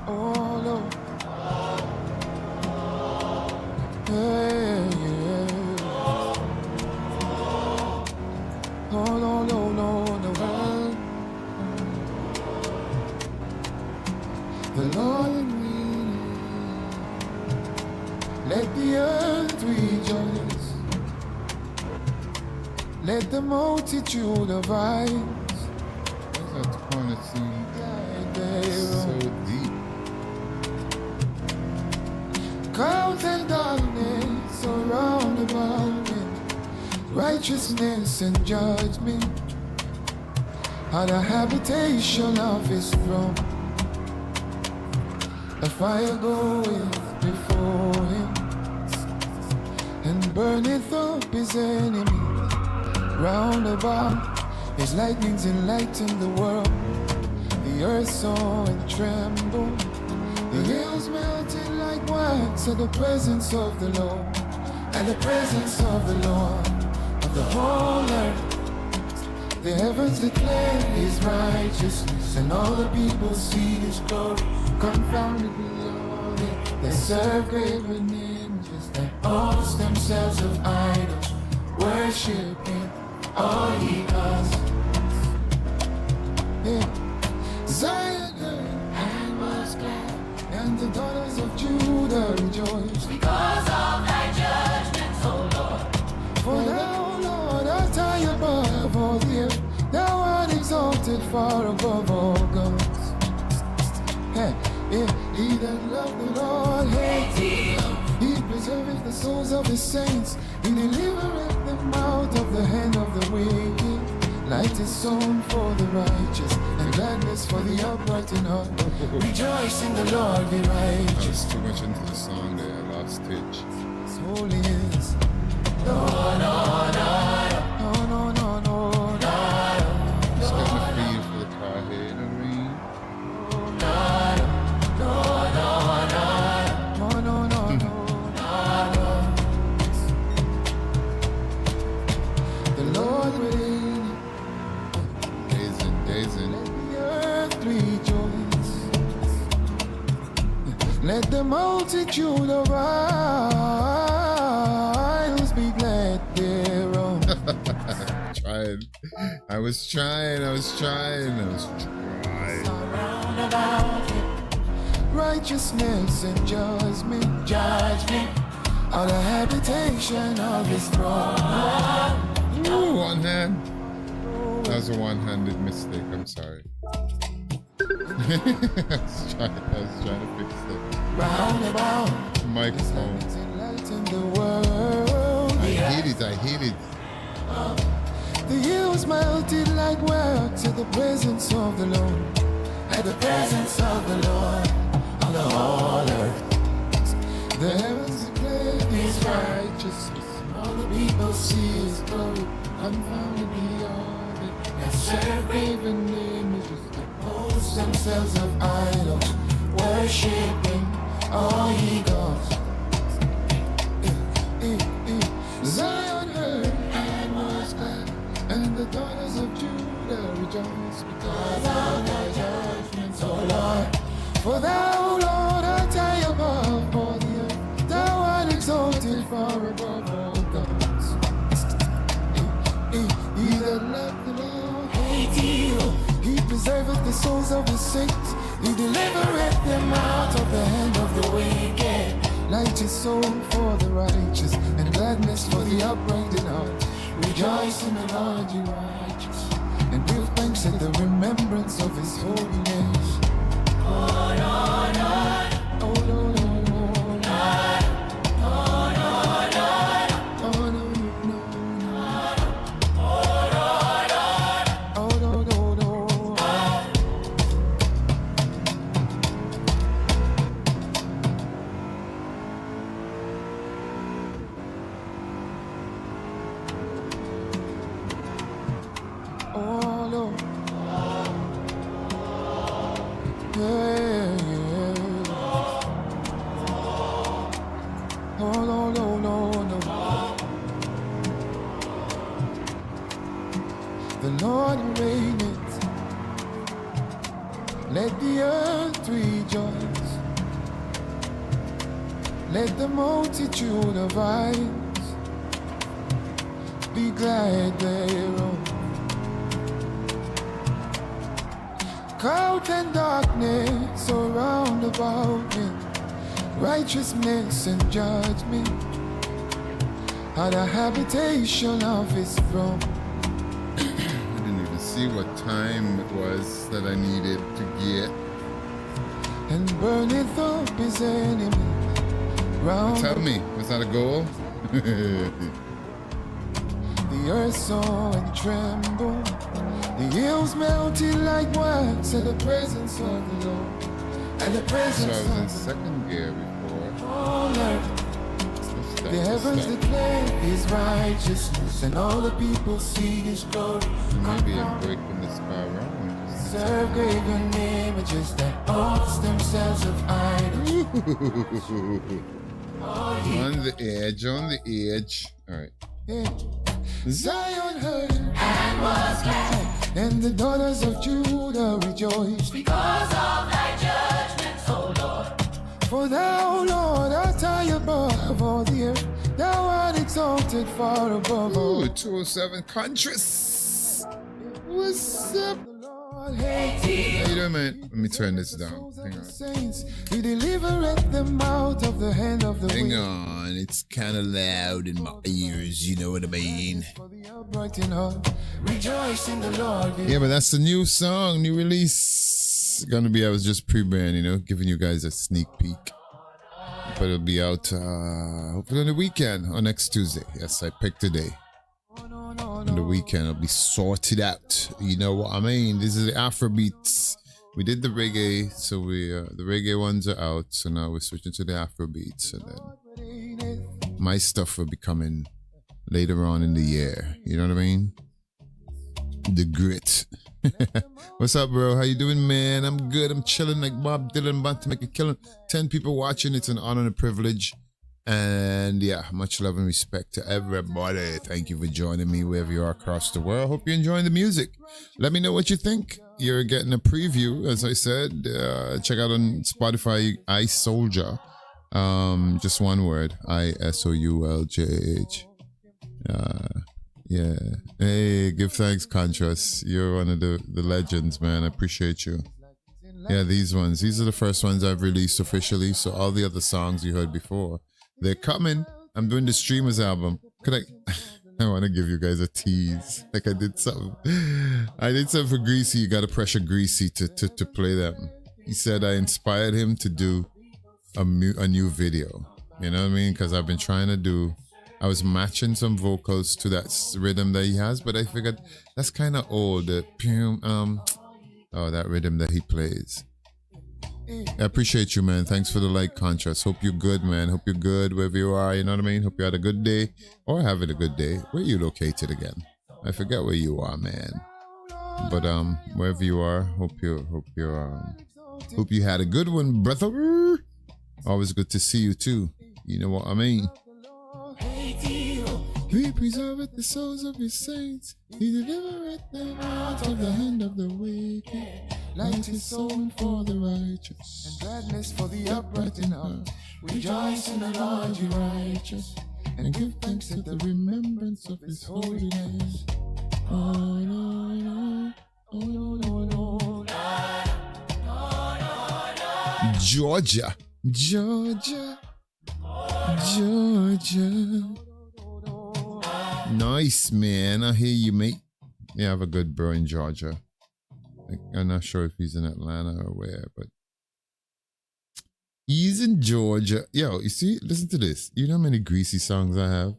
Oh, Lord. Hey, yeah. Oh, no, no, no, no. The Lord will. Let the earth rejoice. Let the multitude of eyes What's that corner scene? glide thereon. So deep. Clouds and darkness around about him. Righteousness and judgment are the habitation of his throne. A fire goeth before him and burneth up his enemy round about. His lightnings enlighten the world. The earth saw and trembled. The hills melted like wax at the presence of the Lord. At the presence of the Lord of the whole earth. The heavens declare his righteousness, and all the people see his glory. Confounded beyond it, they serve graven images that boast themselves of idols. Worship him, all ye gods. Yeah. Zion heard and was glad, and the daughters of Judah rejoiced. Because of thy judgments, O Lord. For thou, Lord, art high above all the earth. Thou art exalted far above all gods. Hey, yeah, he that loved the Lord, he preserveth the souls of his saints. He delivereth them out of the hand of the wicked. Light is sown for the righteous, and gladness for the upright in heart. Rejoice in the Lord, be I righteous. was too much into the song there. I lost Tidge. His holy is. No, no, no, no, no, no, no, no. Just getting a feel for the car here, you know what I mean? No, no, no, no. The Lord within, Gazing, gazing. let the earth rejoice. Let the multitude of isles be glad thereon. Trying. I was trying. Round about him, righteousness and judgment, are the habitation of his throne. Ooh, one hand. That was a one-handed mistake. I'm sorry. I was trying to fix it. Round about, Microphone. enlighten the world. I hate it. The hills melted like wax at the presence of the Lord. At the presence of the Lord, on the whole earth. The heavens declare his righteousness, and all the people see his glory. Unfounded beyond it, and serve graven images that pose themselves of idols, worshiping all ye gods. Zion heard and was glad, and the daughters of Judah rejoiced because of thy judgments, O Lord. For thou, Lord, art high above all the earth. Thou art exalted far above all gods. He that loved the Lord hate evil. He preserveth the souls of his saints. He delivereth them out of the hand of the wicked. Light is sown for the righteous, and gladness for the upright in heart. Rejoice in the Lord, you righteous, and give thanks at the remembrance of his holiness. Oh, Lord, Lord. Oh, Lord, Lord, Lord. Oh, Lord, Lord. Oh, Lord, Lord. Oh, Lord, Lord, Lord. Oh, Lord. Yeah, yeah. Oh, Lord, Lord, Lord, Lord. The Lord reigneth. Let the earth rejoice. Let the multitude of eyes be glad thereof. Cloud and darkness around about him, righteousness and judgment are the habitation of his throne. I didn't even see what time it was that I needed to get. And burneth up his enemy round. Tell me, was that a goal? The earth saw and trembled. The hills melted like wax at the presence of the Lord. At the So presence I was in of second gear before. all earth. Let's stop, The heavens let's declare his righteousness, and all the people see his glory. stop. Maybe I'm breaking this car wrong. Serve graven images that boast themselves of idols. On the edge, on the edge. All right. Yeah. Zion heard and was glad, and the daughters of Judah rejoiced because of thy judgments, O Lord. For thou, Lord, art high above all the earth. Thou art exalted far above all. Ooh, 207 Contras. What's up? The Lord hates How you doing, man? Let me turn this down. Hang on. saints. He delivereth them out of the hand of the Hang wicked. on. It's kind of loud in my ears. You know what I mean? For the upright in heart, rejoice in the Lord. Yeah, but that's the new song, new release. Gonna be, I was just pre-brand, you know, giving you guys a sneak peek. But it'll be out hopefully on the weekend or next Tuesday. Yes, I picked today. On the weekend, it'll be sorted out. You know what I mean? This is the Afro beats. We did the reggae, so we the reggae ones are out. So now we're switching to the Afro beats, and then my stuff will be coming later on in the year. You know what I mean? The grit. What's up, bro? How you doing, man? I'm good. I'm chilling like Bob Dylan, about to make a killing. 10 people watching. It's an honor and a privilege. And yeah, much love and respect to everybody. Thank you for joining me wherever you are across the world. Hope you're enjoying the music. Let me know what you think. You're getting a preview, as I said. Check out on Spotify, I Soldier. Just one word, ISOULJH. Yeah. Hey, give thanks, Contras. You're one of the legends, man. I appreciate you. Yeah, these ones. These are the first ones I've released officially. So all the other songs you heard before, they're coming. I'm doing the Streamers album. Could I? I want to give you guys a tease. Like I did something. I did something for Greasy. You got to pressure Greasy to play them. He said I inspired him to do a new video. You know what I mean? Because I've been trying to do. I was matching some vocals to that rhythm that he has, but I figured that's kind of old. That rhythm that he plays. I appreciate you, man. Thanks for the like, contrast. Hope you're good, man. Hope you're good wherever you are. You know what I mean? Hope you had a good day or having a good day. Where you located again? I forget where you are, man. But wherever you are, hope you had a good one, brother. Always good to see you too. You know what I mean? He preserveth the souls of his saints. He delivereth them out of the hand of the wicked. Light is sown for the righteous, And gladness for the upright in heart. Rejoice in the Lord, you righteous, and give thanks at the remembrance of his holiness. Oh, no, no, oh, no, no, no. Georgia. Nice, man. I hear you, mate. You have a good bro in Georgia. I'm not sure if he's in Atlanta or where, but he's in Georgia. Yo, you see? Listen to this. You know how many Greasy songs I have?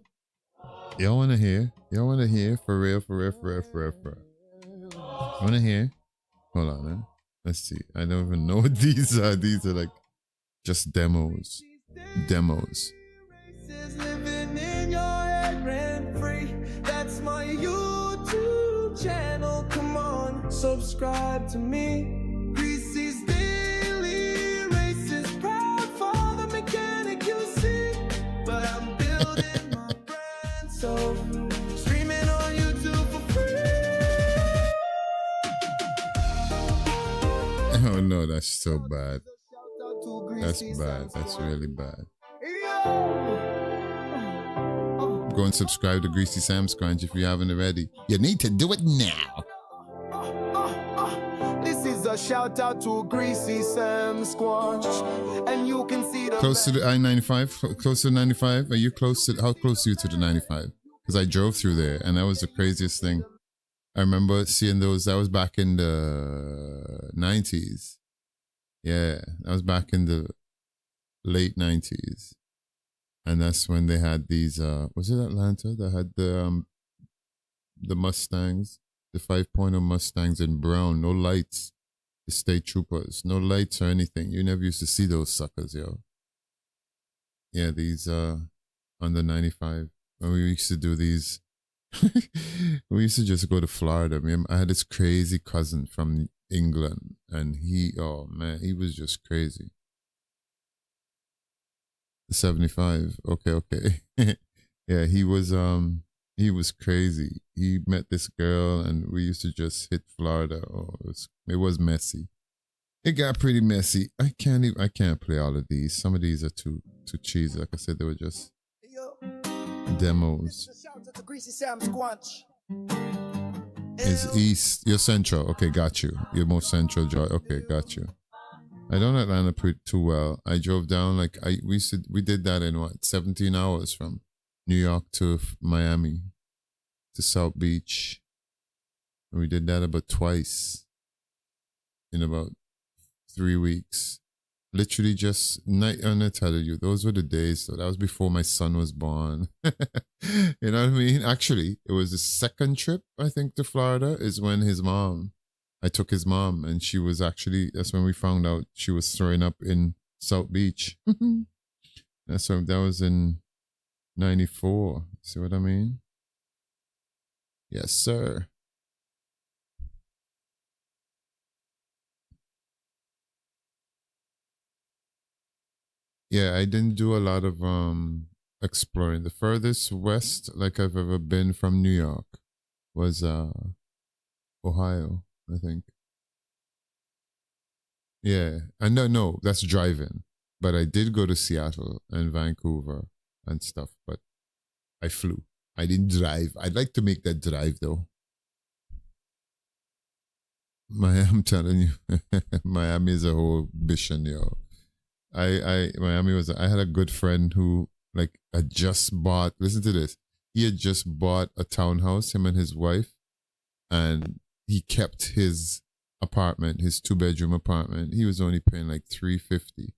Y'all want to hear? Y'all want to hear? For real. Want to hear? Hold on, man. Let's see. I don't even know what these are. These are like just demos. Races living in your head rent-free. That's my YouTube channel. Come on, subscribe to me. Greasy's Daily Races, proud for the mechanic you see. But I'm building my brand, so streaming on YouTube for free. Oh no, that's so bad. That's bad. That's really bad. Go and subscribe to Greasy Sam Scrunch if you haven't already. You need to do it now. This is a shout out to Greasy Sam Squanch, and you can see the Close to the I-95? Close to the 95? Are you close to, how close are you to the 95? Because I drove through there and that was the craziest thing. I remember seeing those, that was back in the 90s. Yeah, that was back in the late 90s. And that's when they had these, was it Atlanta that had the Mustangs, the 5.0 Mustangs in brown, no lights, the state troopers, no lights or anything. You never used to see those suckers, yo. Yeah, these, under 95. When we used to do these, we used to just go to Florida. I had this crazy cousin from England, and oh man, he was just crazy. 75. Okay. Yeah, he was crazy. He met this girl and we used to just hit Florida. Oh, it was messy. It got pretty messy. I can't play all of these. Some of these are too cheesy. Like I said, they were just demos. Is East. You're Central. Okay, got you. You're more Central. Okay, got you. I don't know Atlanta too well. I drove down we did that in 17 hours from New York to Miami to South Beach. And we did that about twice in about 3 weeks. Literally just I'm gonna tell you, those were the days. So that was before my son was born. You know what I mean? Actually, it was the second trip, I think, to Florida is when I took his mom, and she was that's when we found out she was throwing up in South Beach. That was in 94. See what I mean? Yes, sir. Yeah, I didn't do a lot of exploring. The furthest west like I've ever been from New York was Ohio, I think. Yeah. And no, that's driving. But I did go to Seattle and Vancouver and stuff, but I flew. I didn't drive. I'd like to make that drive though. I'm telling you, Miami is a whole mission, yo. I had a good friend who like had just bought, listen to this. He had just bought a townhouse, him and his wife, and he kept his apartment, his 2-bedroom apartment. He was only paying like $350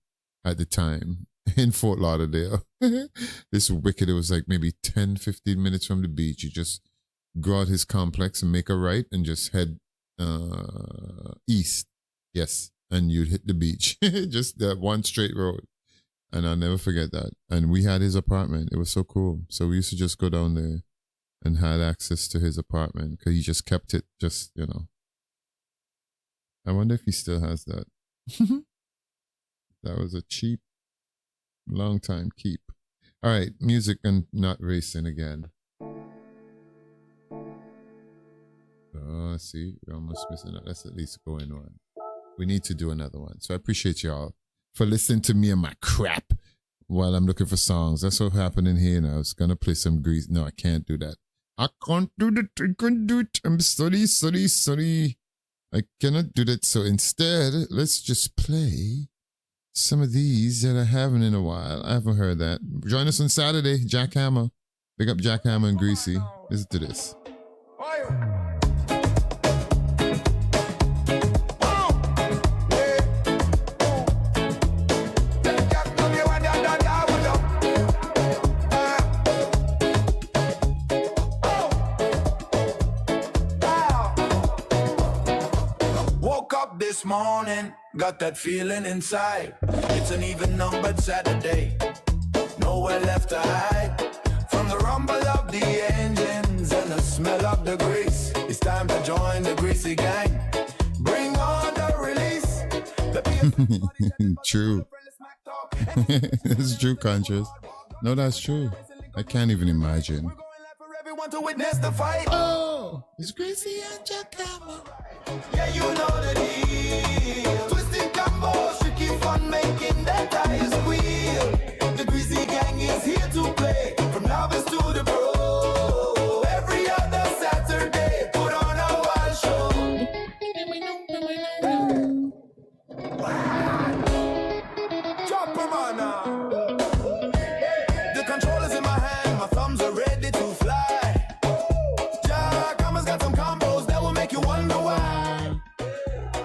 at the time in Fort Lauderdale. This wicked, it was like maybe 10-15 minutes from the beach. You just go out his complex and make a right and just head east. Yes. And you'd hit the beach. Just that one straight road. And I'll never forget that. And we had his apartment. It was so cool. So we used to just go down there and had access to his apartment because he just kept it just, you know. I wonder if he still has that. That was a cheap, long time keep. All right, music and not racing again. Oh, see, we're almost missing that. Let's at least go in one. We need to do another one. So I appreciate y'all for listening to me and my crap while I'm looking for songs. That's what's happening here now. I was going to play some Grease. No, I can't do that. I can't do that. I can't do it. I'm sorry. I cannot do that. So instead, let's just play some of these that I haven't in a while. I haven't heard that. Join us on Saturday, Jack Hammer. Big up Jack Hammer and Greasy. Listen to this. This morning, got that feeling inside. It's an even numbered Saturday. Nowhere left to hide from the rumble of the engines and the smell of the grease. It's time to join the greasy gang. Bring on the release. True. It's true, Conscious. No, that's true. I can't even imagine. Want to witness the fight. Oh, it's Greasy and Jack Hammer. Yeah, you know the deal. Twisting combos, tricky fun, making that tires squeal. The Greasy gang is here to play, from novice to the pro. Every other Saturday, put on a wild show. Jump on now. The controller's in my hand, my thumbs are ready to fly.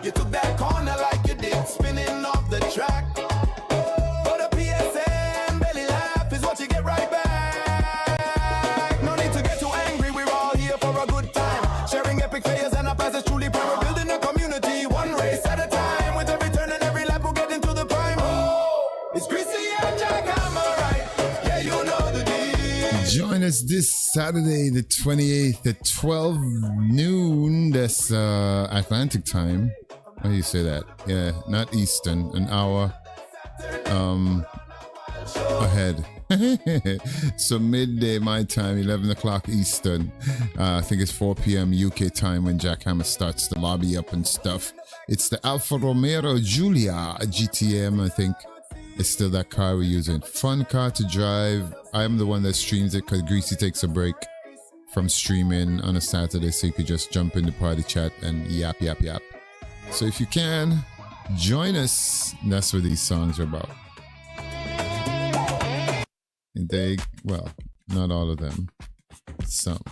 You took that corner like you did, spinning off the track. But a PSN belly laugh is what you get right back. No need to get too angry, we're all here for a good time. Sharing epic failures and our past is truly prime. We're building a community, one race at a time. With every turn and every lap, we'll get into the prime. Oh, it's Greasy and Jack Hammer, right? Yeah, you know the deal. Join us this Saturday, the 28th at 12 noon. That's Atlantic time. How do you say that? Yeah, not Eastern, an hour ahead. So midday my time, 11 o'clock Eastern. I think it's 4 p.m. UK time when Jack Hammer starts to lobby up and stuff. It's the Alfa Romeo Giulia GTM, I think. It's still that car we're using. Fun car to drive. I'm the one that streams it because Greasy takes a break from streaming on a Saturday, so you could just jump in the party chat and yap. So if you can, join us. That's what these songs are about. And they, well, not all of them. Some.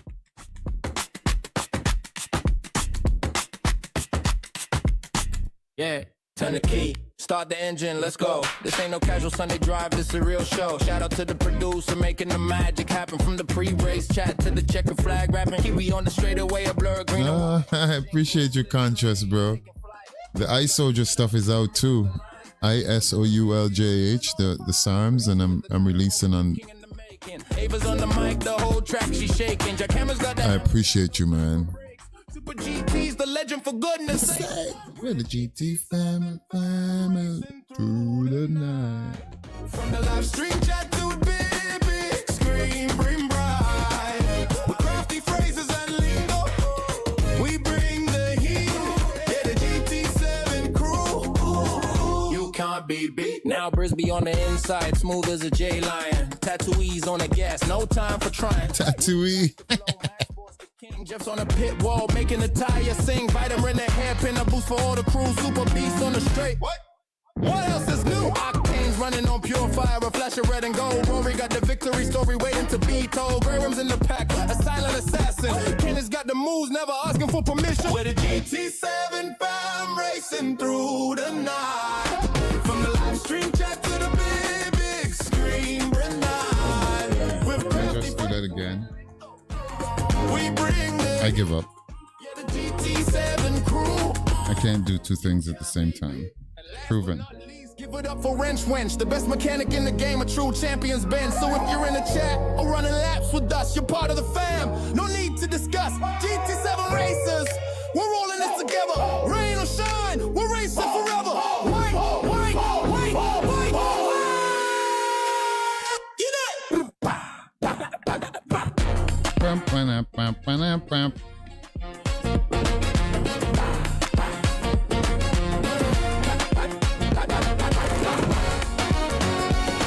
Yeah, turn the key, start the engine, let's go. This ain't no casual Sunday drive, this a real show. Shout out to the producer making the magic happen. From the pre-race chat to the checker flag rapping. Kiwi on the straightaway, a blur green. I appreciate your contrast, bro. The iSoldier stuff is out too. ISOULJH, the SARMs, and I'm releasing on. Ava's on the mic, the whole track she's shaking. Jack Hammer's got that. I appreciate you, man. Super GT's the legend, for goodness sake. We're the GT family through the night. From the live stream chat to baby scream, bring bright. With crafty phrases and lingo, we bring the heat. Yeah, the GT7 crew. You can't be beat. Now Brisbee on the inside, smooth as a J-Lion. Tattooees on the gas, no time for trying. Tattooee. Jeff's on a pit wall, making the tire sing. Vitamin a hairpin, a boost for all the crew. Super beast on the straight. What else is new? Octane's running on pure fire, a flash of red and gold. Rory got the victory story waiting to be told. Graham's in the pack, a silent assassin. Kenneth's got the moves, never asking for permission. With a GT7 fam racing through the night. From the live stream chat to the big screen, Brendai. With Can I just do that again? we bring the I give up. GT7 crew. I can't do two things at the same time. Proven. Give it up for Wrench Wench, the best mechanic in the game, a true champion's been. So if you're in the chat or running laps with us, you're part of the fam. No need to discuss. GT7 racers, we're all in this together. Rain or shine, we're racing forever. Wait.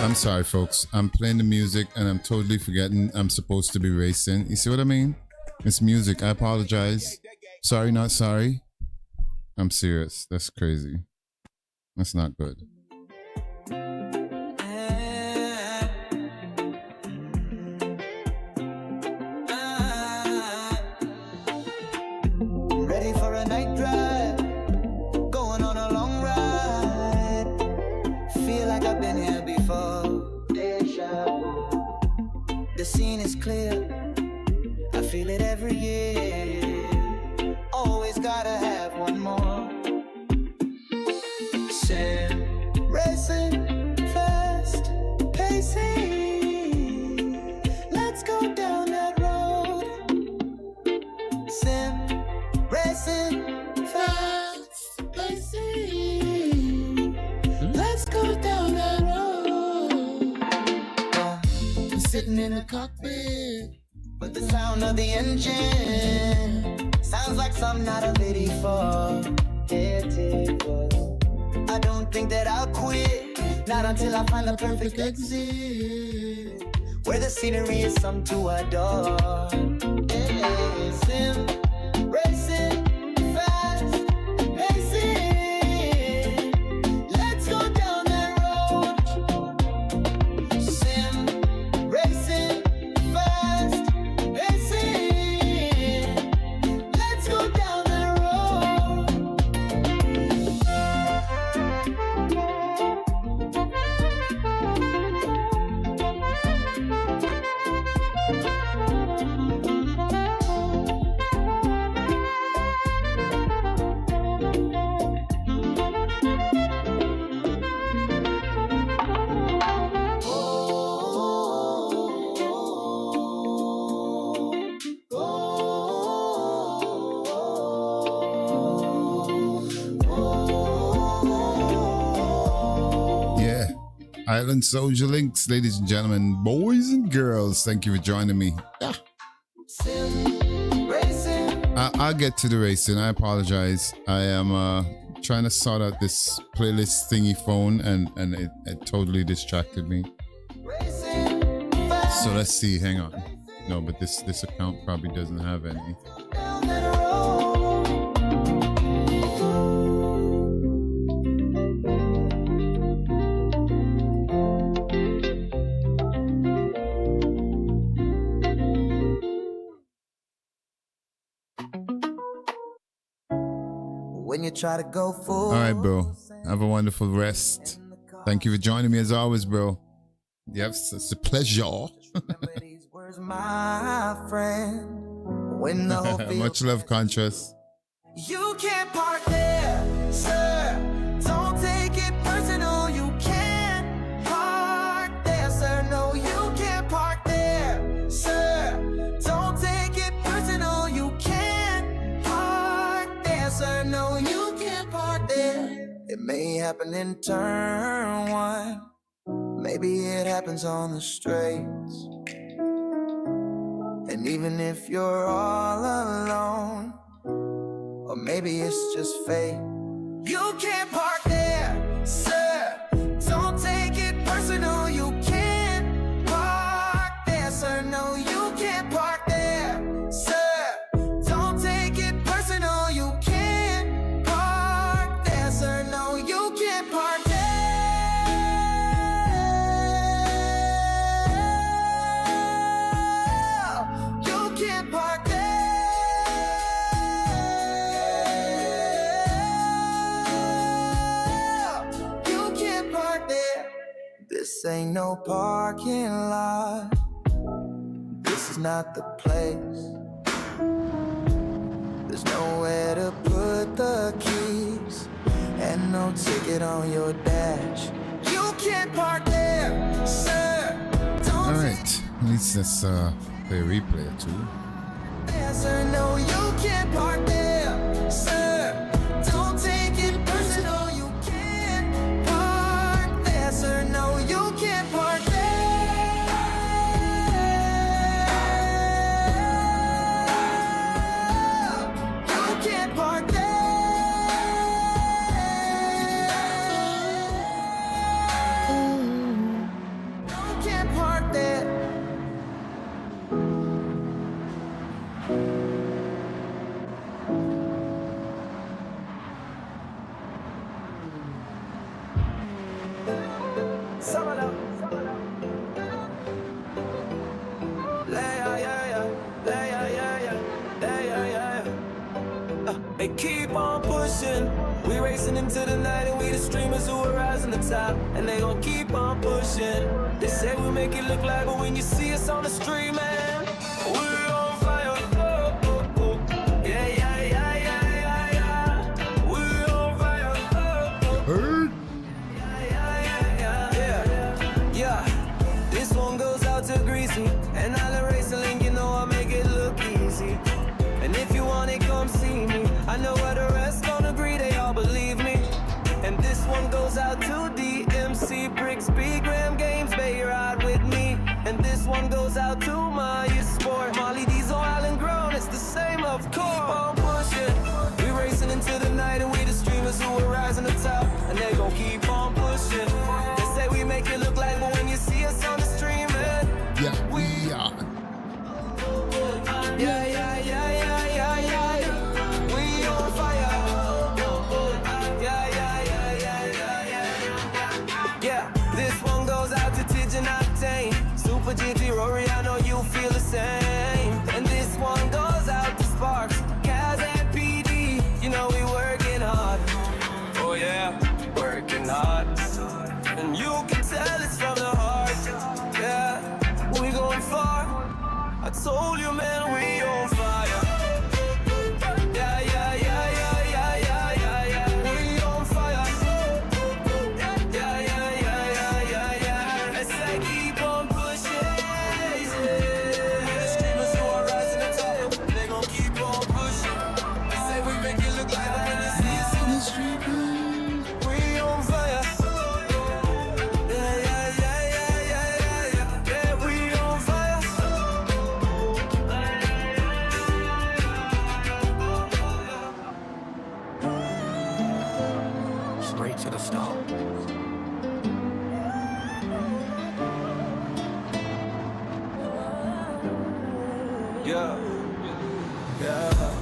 I'm sorry, folks. I'm playing the music and I'm totally forgetting I'm supposed to be racing. You see what I mean? It's music. I apologize. Sorry, not sorry. I'm serious. That's crazy. That's not good. Ready for a night drive, going on a long ride. Feel like I've been here before. Deja vu. The scene is clear. I feel it every year. Always gotta have one more. Sim racing fast, pacing. Let's go down that road. Sim racing fast, pacing. Let's go down that road. I'm sitting in the cockpit, but the sound of the engine sounds like something out of 84. I don't think that I'll quit, not until I find the perfect exit, where the scenery is something to adore. Yeah, sim racing fast, pacing. Let's go down that road. Sim racing fast, pacing. Let's go down that road. Yeah. Island Soldier Links, ladies and gentlemen, boys and girls, thank you for joining me. Sim racing. I'll get to the racing. I apologize. I am trying to sort out this playlist thingy phone and it totally distracted me. Racing fast So let's see. Hang on. No, but this account probably doesn't have any. down that road. When you try to go full. All right, bro. Have a wonderful rest. Thank you for joining me as always, bro. Yes, it's a pleasure. Remember these words, my friend. When the whole field Much love, Contrast. You can't park there, sir. Don't take it personal. You can't park there, sir. No, you can't park there, sir. Don't take it personal. You can't park there, sir. No, you can't park there. It may happen in turn one. Maybe it happens on the straights. And even if you're all alone, or maybe it's just fate. You can't park there, sir. Don't take it personal. You can't park there, sir. No, you can't park there, sir. This ain't no parking lot. This is not the place. There's nowhere to put the keys, and no ticket on your dash. You can't park there, sir. Don't Alright, at least let's play a replay or two. there, sir. No, you can't park there, sir. Don't take it personal. You can't park there, sir. No, you can't park there. You can't park there. You can't park there. They keep on pushing. We racing into the night and we the streamers who are rising the top. And they gon' keep on pushing. They say we make it look like, but when you see us on the street, man, we're on fire. Oh, oh, oh. Yeah, yeah, yeah, yeah, yeah, yeah. We're on fire. Oh, oh, oh. Yeah, this one goes out to Greasy and Island Racing, you know I make it look easy. And if you want it, come see me. I know what the rest don't agree, they all believe me. And this one goes out to DMC, Bricks, B, Graham Games, Bay, ride with me. And this one goes out to Maya Sport, Molly D's on Island Grown, it's the same of course. Keep on pushing, we racing into the night and we the streamers who are rising the top. And they gon' keep on pushing. They say we make it look like, but when you see us on the stream, man, Yeah, we are. yeah, yeah, yeah, yeah, yeah, yeah. We on fire. Yeah, yeah, yeah, yeah, yeah, yeah. Yeah, this one goes out to Tidge and Octane, Super GT Rory, I know you feel the same. And this one goes out to Sparks, Kaz and PD. You know we working hard. Oh yeah, working hard. And you can tell it's from the heart. Yeah, we going far. I told you, man, we on fire. Yeah, yeah, yeah, yeah, yeah, yeah, yeah, yeah. We on fire. Yeah, yeah, yeah, yeah, yeah, yeah. I say keep on pushing. The streamers who are rising to top, they gon' keep on pushing. They say we make it look like when you see us in the street, we on fire. Yeah, yeah, yeah, yeah, yeah, yeah, yeah. Yeah, we on fire. Straight to the start. Yeah, yeah.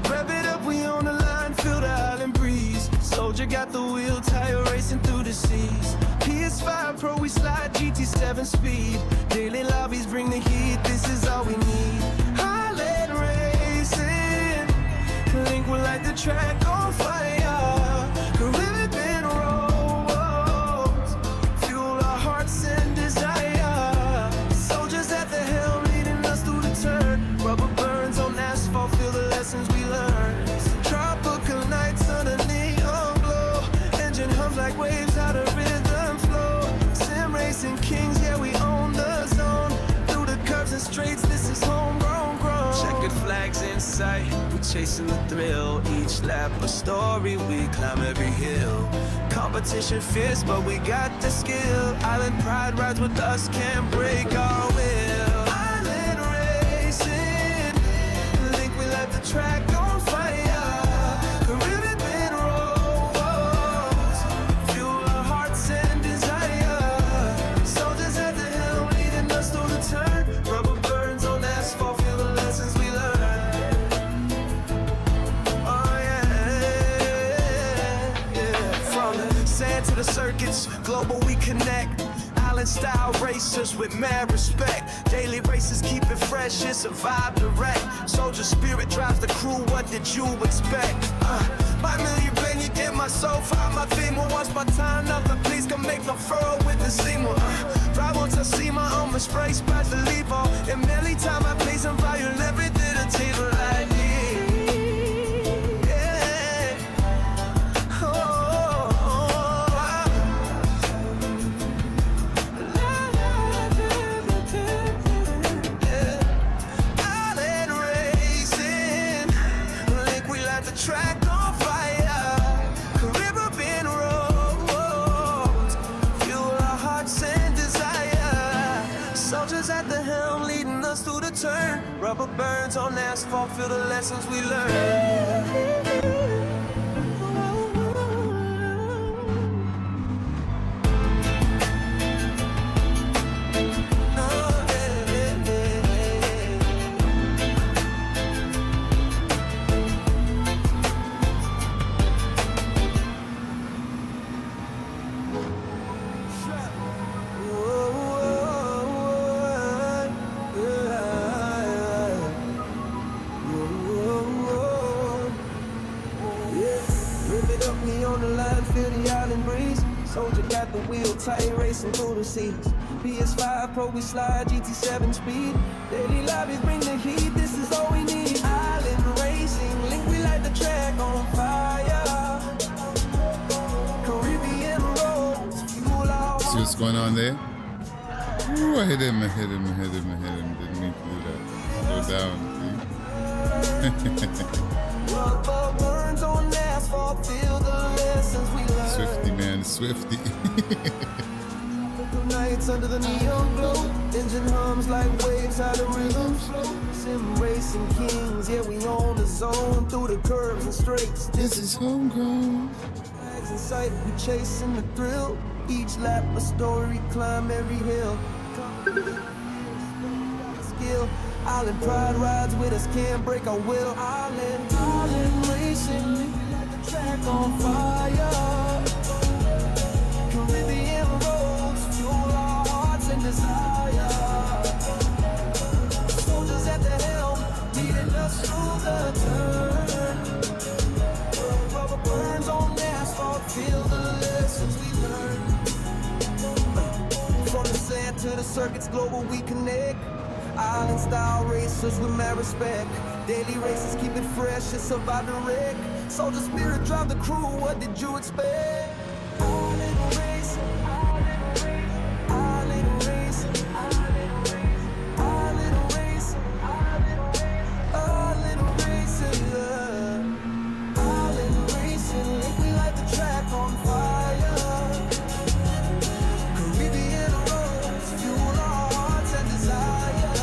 Rev it up, we on the line, feel the island breeze. Soldier got the wheel, tire racing through the seas. PS5 Pro, we slide GT7 speed. Daily lobbies bring the heat, this is all we need. Highland racing, link will light the track on fire. Caribbean roads, fuel our hearts and desire. Soldiers at the helm leading us through the turn. Rubber burns on asphalt, feel the lessons we learned. Tropical nights under neon glow. Engine hums like waves out of rhythm flow. Sim racing kings, yeah, we own the zone. Through the curves and straights, this is homegrown, grown. Checkered flags in sight, we chasing the thrill. Each lap a story, we climb every hill. Competition fierce, but we got the skill. Island pride rides with us, can't break our will. Island racing, link we let the track on fire. Caribbean roads, fuel our hearts and desire. Soldiers at the helm leading us through the turn. Rubber burns on asphalt, feel the lessons we learn. Oh yeah, yeah. From the sand to the circuits, global we connect. Island style racers with mad respect. Daily races keep it fresh, it's a vibe direct. Soldier spirit drives the crew, what did you expect? My million bang, you get my soul fire. My theme will once my time, nothing please come make no furrow with the seam. spray spots to leave on. And every time I play some fire, everything to table like yeah. Island racing, like we light the track on fire. Caribbean roads, fuel our hearts and desire. Soldiers at the helm leading us through the turn. Rubber burns on asphalt, feel the lessons we learn. Soldier got the wheel tight, racing through the seas. PS5 Pro, we slide, GT7 speed. Daily lobbies bring the heat, this is all we need. Island racing, link, we light the track on fire. Caribbean roads, fuel our See what's going on there? Ooh, I hit him. Didn't mean to do that. Go down, rubber burns on asphalt, feel the lessons we learn. Swifty, man, Swifty. Nights under the neon glow, engine hums like waves out of rhythm flow. Sim racing kings, yeah, we own the zone through the curves and straights. This is homegrown. Flags in sight, we chasing the thrill. Each lap a story, climb every hill. Skill, Island pride rides with us, can't break our will. Island racing, we light the track on fire. Caribbean roads, fuel our hearts and desire. Soldiers at the helm, leading us through the turn. Rubber burns on asphalt, feel the lessons we learn. From the sand to the circuits, global we connect. Island style racers with mad respect. Daily races keep it fresh, it's survive the wreck. Soldier spirit drive the crew, what did you expect? Island racing, island racing, island racing, island racing, island racing, island racing, link, we light the track on fire. Caribbean roads, fuel our hearts and desire.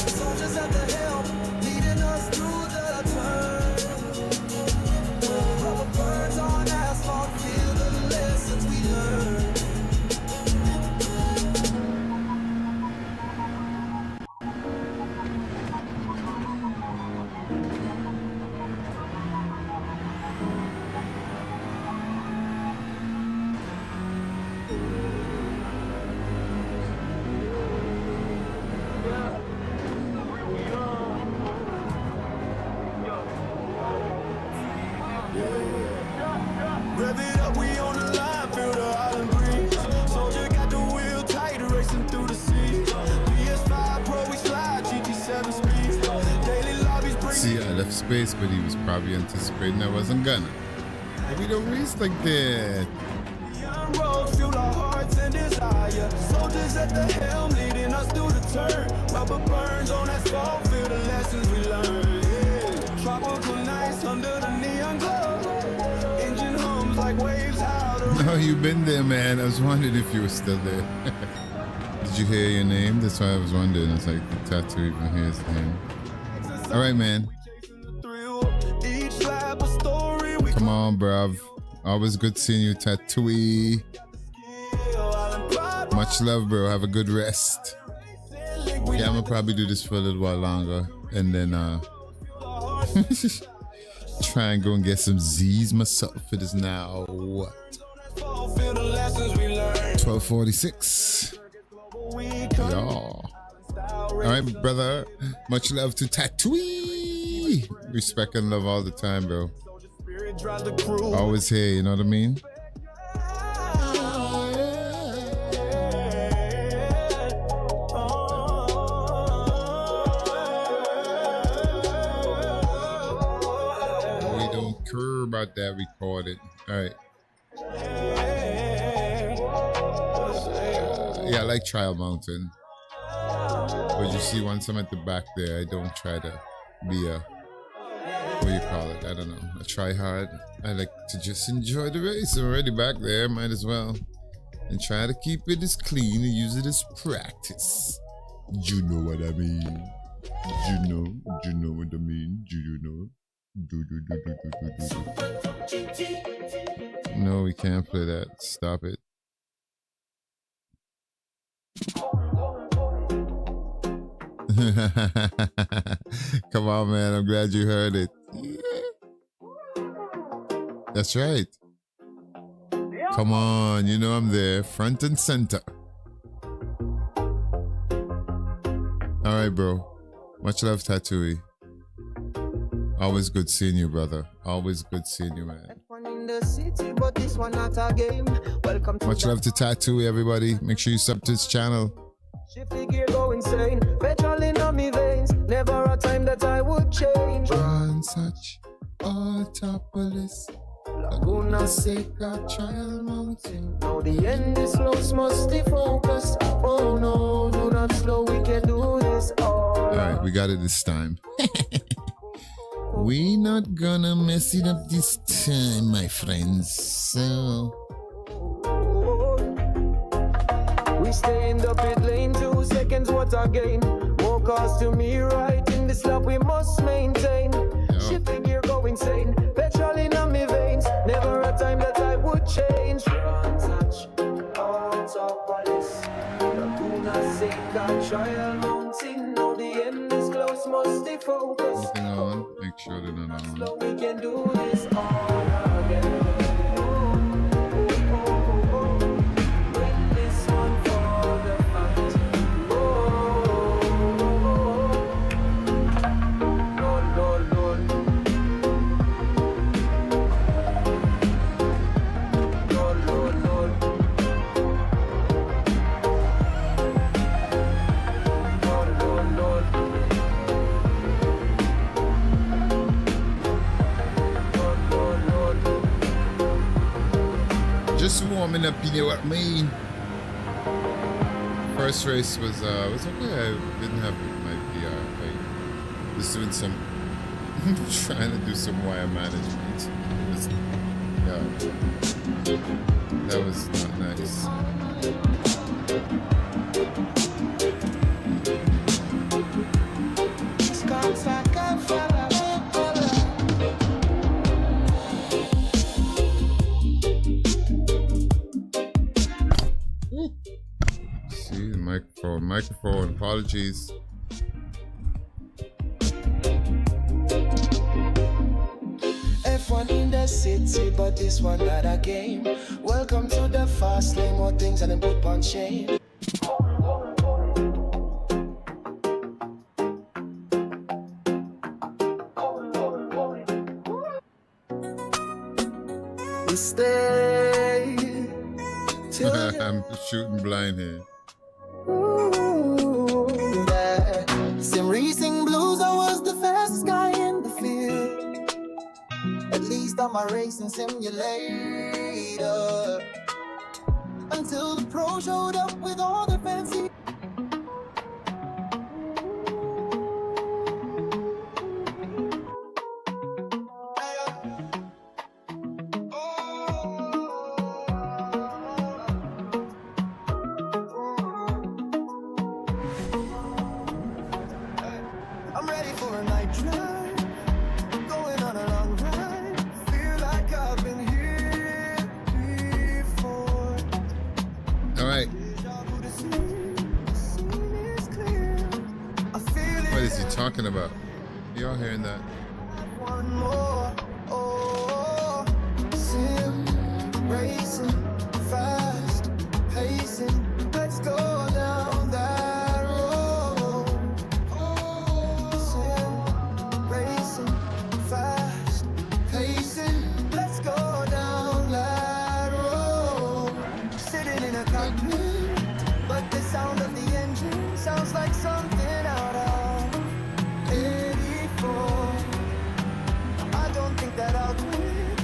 Soldiers at the helm, leading us through the turn. Rubber burns on asphalt, feel the lessons we learn. Rev it up, we on the line, feel the island breeze. Soldier got the wheel tight, racing through the sea. PS5 Pro, we slide, GT7 speed. Daily lobbies bring. See, I left space, but he was probably anticipating I wasn't gonna. But we don't race like that. Young roads, fuel our hearts and desire. Soldiers at the helm, leading us through the turn. Rubber burns on asphalt, feel the lessons we learn. Yeah. Tropical nights under the neon glow. Engine hums like waves out of. No, you've been there, man. I was wondering if you were still there. Did you hear your name? That's why I was wondering. It's like the tattoo even hears the name. All right, man. Each lap a story. We Come on, bruv. Always good seeing you, Tattooey. Much love, bro. Have a good rest. Yeah, I'm gonna probably do this for a little while longer, and then try and go and get some Z's myself. It is now what? 12:46. Y'all. All right, brother. Much love to Tattooey. Respect and love all the time, bro. Always here, you know what I mean? about that recorded. All right. Yeah, I like Trial Mountain. But you see, once I'm at the back there, I don't try to be a, what do you call it? I don't know. I try hard. I like to just enjoy the race. I'm already back there. Might as well. And try to keep it as clean and use it as practice. You know what I mean? You know what I mean? Do you know? Do. No, we can't play that. Stop it. Come on, man. I'm glad you heard it. Yeah. That's right. Come on. You know I'm there. Front and center. All right, bro. Much love, Tattooey. Always good seeing you, brother. Always good seeing you, man. Much love to Tattooey, everybody. Make sure you sub to his channel. Shifty gear go insane. Petrol in on me veins. Never a time that I would change. One such Autopolis. Laguna Seca, Trial Mountain. Now the end is close, must stay focused. Oh no, do not slow, we can do this. All right, we got it this time. We not gonna mess it up this time, my friends. So we stay in the pit lane, 2 seconds, what a gain. More cars to me, right in this lap we must maintain. Shifting gear go insane. Petrol in on me veins. Never a time that I would change. Run, touch, on top of this. Laguna Seca, Trial Mountain. Now the end is close, must stay focused. anything on? Make sure they're not on. So we can do this all again. Bring this one for the fight. Lord, Lord, Lord. Lord, Lord, Lord. Lord, Lord, Lord. Just warming up, you know what I mean? First race was okay. I didn't have my PR. I was doing some trying to do some wire management. That was not nice. See the microphone, apologies. F1 in the city, but this one not a game. Welcome to the fast lane, more things and then put on chain. We stay till I'm shooting blind here. Sim racing blues, I was the fastest guy in the field. At least I'm a racing simulator. Until the pro showed up with all their fancy. I'm ready for a night drive, going on a long ride. Feel like I've been here before. All right. What is he talking about? You all hearing that? One more, oh, sim racing, fast pacing. Let's go down that road. Sim racing, fast pacing. Let's go down that road. Sitting in a cockpit, but the sound of the engine sounds like something out of 84. I don't think that I'll quit.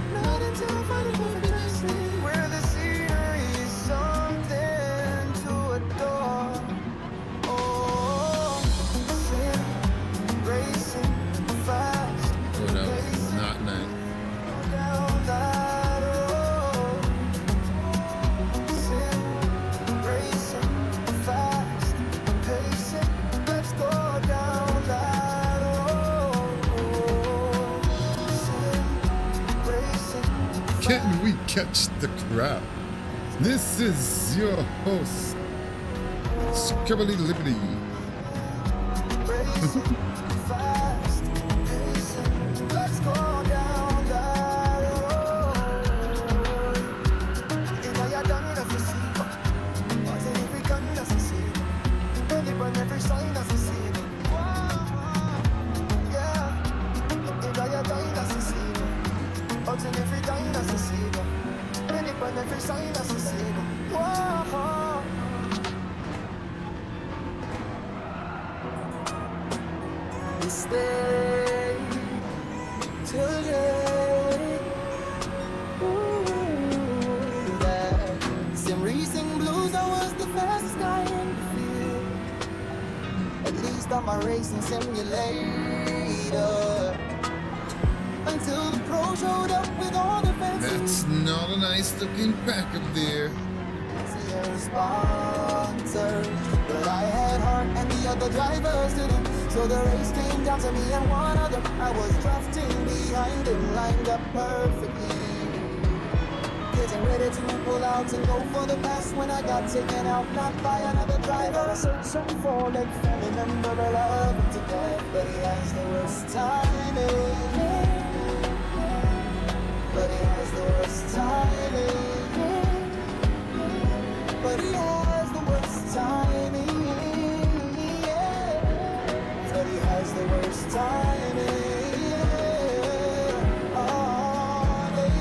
catch the crowd. This is your host, Skibberly Liberty. Fast, let's go down that road. If I had done it as a sequel, but every gun as a sequel, every burn, every sign as a sequel. Yeah, if I had died as a sequel, but every time as a sequel, every burn, every sign as a sequel. Whoa. Stay till late. Ooh, that same racing blues, I was the fastest guy in the field. At least I'm a racing simulator. Until the pro showed up with all the fancy That's not a nice looking pack up there. sponsor. But I had heart and the other drivers didn't. So the race came down to me and one other. I was drafting behind him, lined up perfectly, getting ready to pull out and go for the pass when I got taken out, not by another driver. I searched some four-leg family member, I love him to death, but he has the worst timing. But he has the worst timing. But he has the worst timing. But he has the worst timing. Oh,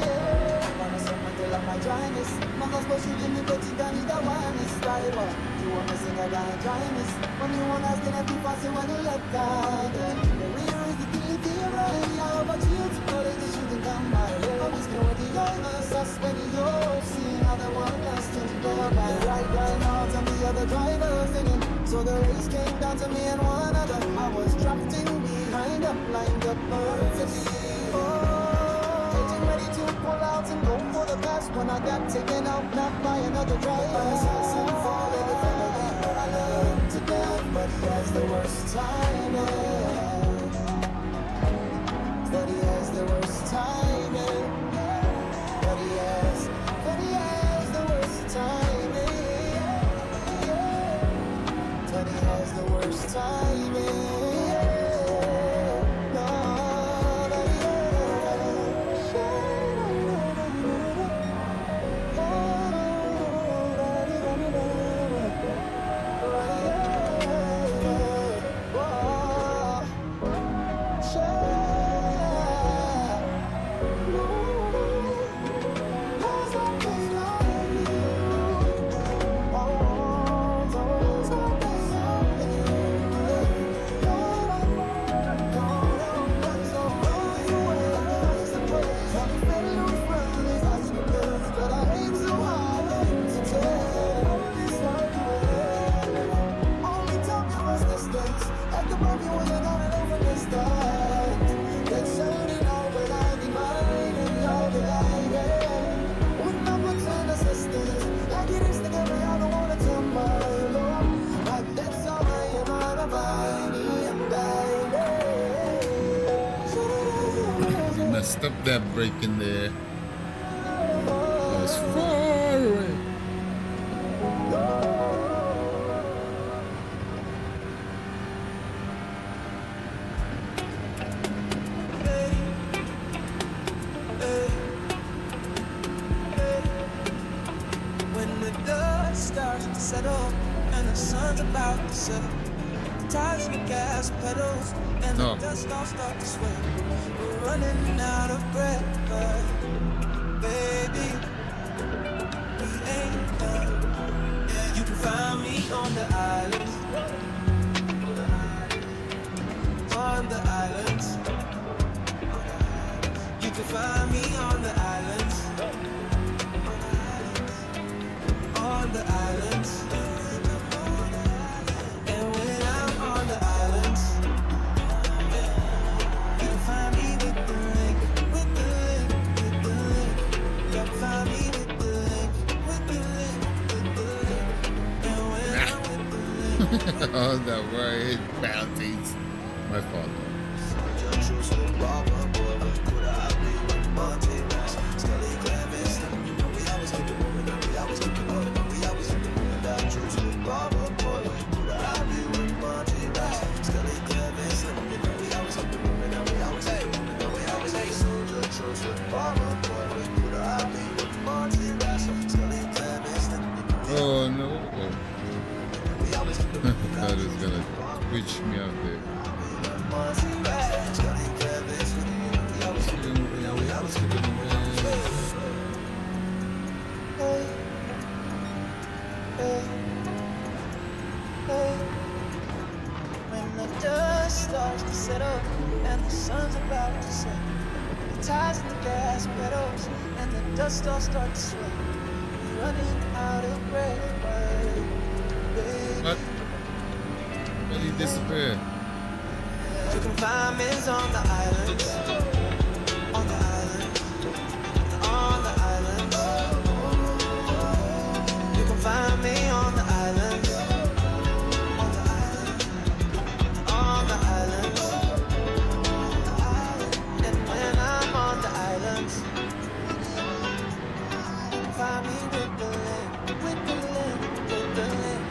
yeah. Wanna say my girl on my dryness. Mangas but she give me but you don't need a wireless driver. You wanna sing a guy dryness. When you wanna ask then people say when you let God. The real is the guilty right. Yeah, but you to know that you shouldn't come by. Always know the youngest suspect you're seeing how the one last to go by. The right guy out and the other drivers in it. So the race came down to me and one other. I was drafting behind up, lined up perfectly. Oh, getting ready to pull out and go for the pass when I got taken out, not by another driver. Assassin for the family, but I love him to death, but he has the worst timing. But he has the worst timing. But he has the worst timing. But he has the worst timing. Messed up that break in there. That was far away. When the dust starts to settle and the sun's about to set, tires and the gas pedals and the dust all start to sweat. We're running out of breath, but baby, we ain't done. You can find me on the island, on the islands. You can find me on the islands, on the islands. And when I'm on the islands, you can find me with the link, with the link, with the link. You can find me with the link, with the link, with the link. And when I'm with the link. Oh, that word bounties. My fault. Oh no. I thought it was gonna twitch me out there. When the dust starts to settle and the sun's about to set, the tires and the gas pedals and the dust all start to sway. You're running out of breath, baby. What? Why did he disappear? You can find me on the island, on the island, on the island. You can find me on the island, on the island, on the island. And when I'm on the island, you can find me with the link, with the link, with the link.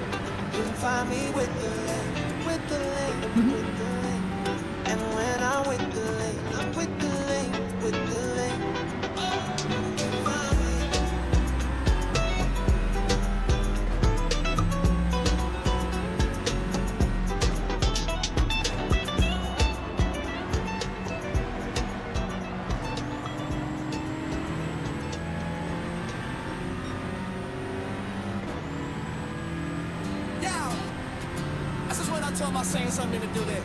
You can find me with the link, with the link, with the link. And when I'm with the link, I'm with the link, with the link. Yeah. This is when I told my saying something to do that.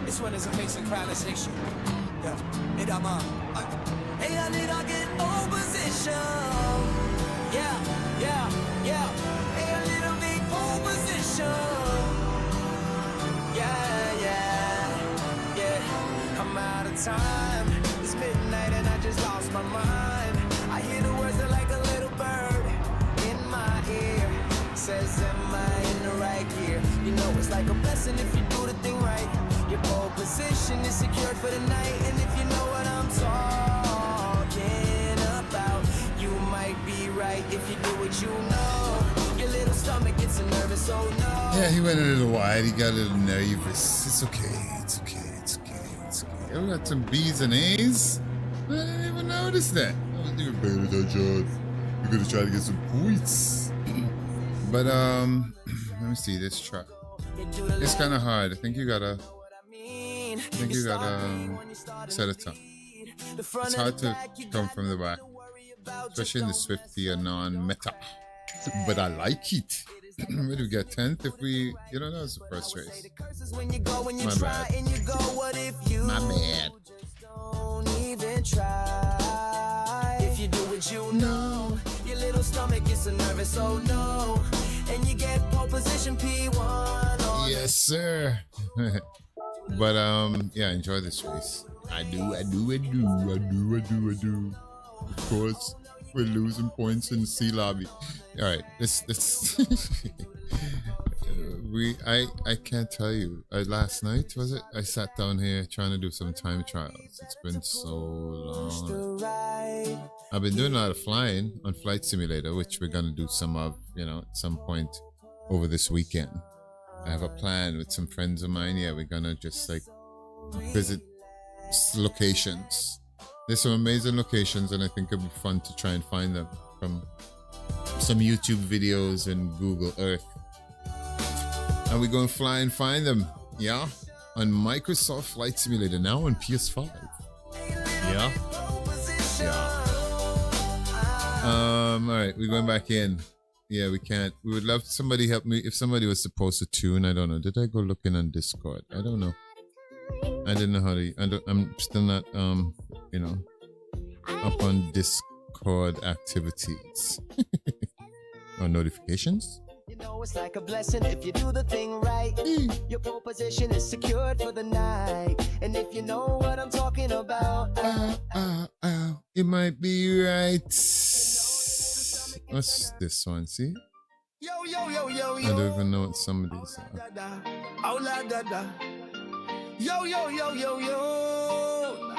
This one is a basic synchronization. Yeah. Hey, hey, I need to get opposition. Yeah, yeah, yeah. Hey, a little bit opposition. Yeah, yeah, yeah. I'm out of time. It's midnight and I just lost my mind. I hear the words that like a little bird in my ear. Says, am I in the right gear? You know it's like a blessing if you do the thing right. Your pole position is secured for the night. And if you know what I'm talking about, you might be right if you do what you know. Your little stomach gets nervous, oh no. Yeah, he went a little wide. He got a little nervous. It's okay. It's okay. It's okay. It's okay. I got some B's and A's. I didn't even notice that. I wasn't even paying attention. We're gonna try to get some points. But let me see this track. It's kind of hard. I think you gotta set it up. It's hard to come from the back, especially in the Swifty and non-meta. But I like it. Where do we get 10th if we? You know, that was the first race. My bad. My bad. If you do what you know, your little stomach gets nervous, oh no. And you get pole position P1 on. Yes, sir. But yeah, enjoy this race. I do. Of course, we're losing points in the C lobby. All right, this I can't tell you. Last night was it? I sat down here trying to do some time trials. It's been so long. I've been doing a lot of flying on Flight Simulator, which we're gonna do some of, you know, at some point over this weekend. I have a plan with some friends of mine. Yeah, we're gonna just like visit locations. There's some amazing locations, and I think it'll be fun to try and find them from some YouTube videos and Google Earth. And we're gonna fly and find them, yeah, on Microsoft Flight Simulator, now on PS5. Yeah. All right, we're going back in. Yeah, we can't. We would love somebody help me. If somebody was supposed to tune, I don't know. Did I go looking on Discord? I don't know. I didn't know how to. I'm still not you know, up on Discord activities or notifications. You know it's like a blessing if you do the thing right. Your pole position is secured for the night. And if you know what I'm talking about, it might be right. What's this one? See? Yo, yo, yo, yo, I yo. don't even know what some of these are. Oh, la, da, da. Yo, yo, yo, yo, yo.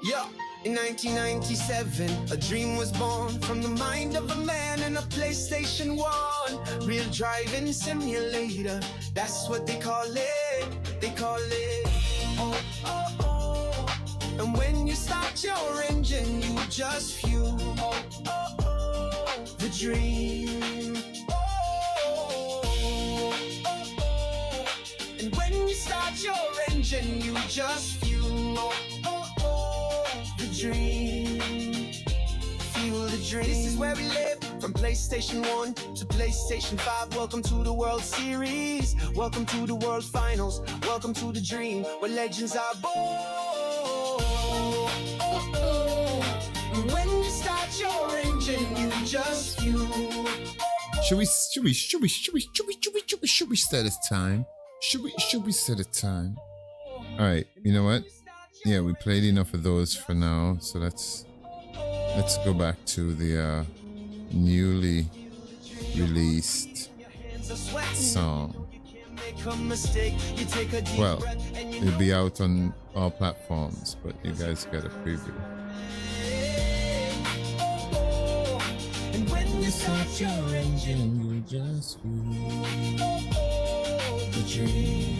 yeah. In 1997, a dream was born from the mind of a man in a PlayStation 1. Real driving simulator, that's what they call it. They call it. Oh, oh, oh. And when you start your engine, you just fuel. Oh, oh, oh. The dream and you just fuel the dream. Fuel the dream. This is where we live. From PlayStation 1 to PlayStation 5. Welcome to the World Series. Welcome to the World Finals. Welcome to the dream where legends are born. When you start your engine, you just fuel. Should we set a time? Should we set a time? All right, you know what? Yeah, we played enough of those for now. So let's go back to the newly released song. Well, it'll be out on all platforms, but you guys get a preview. And when you start your engine, You just the dream.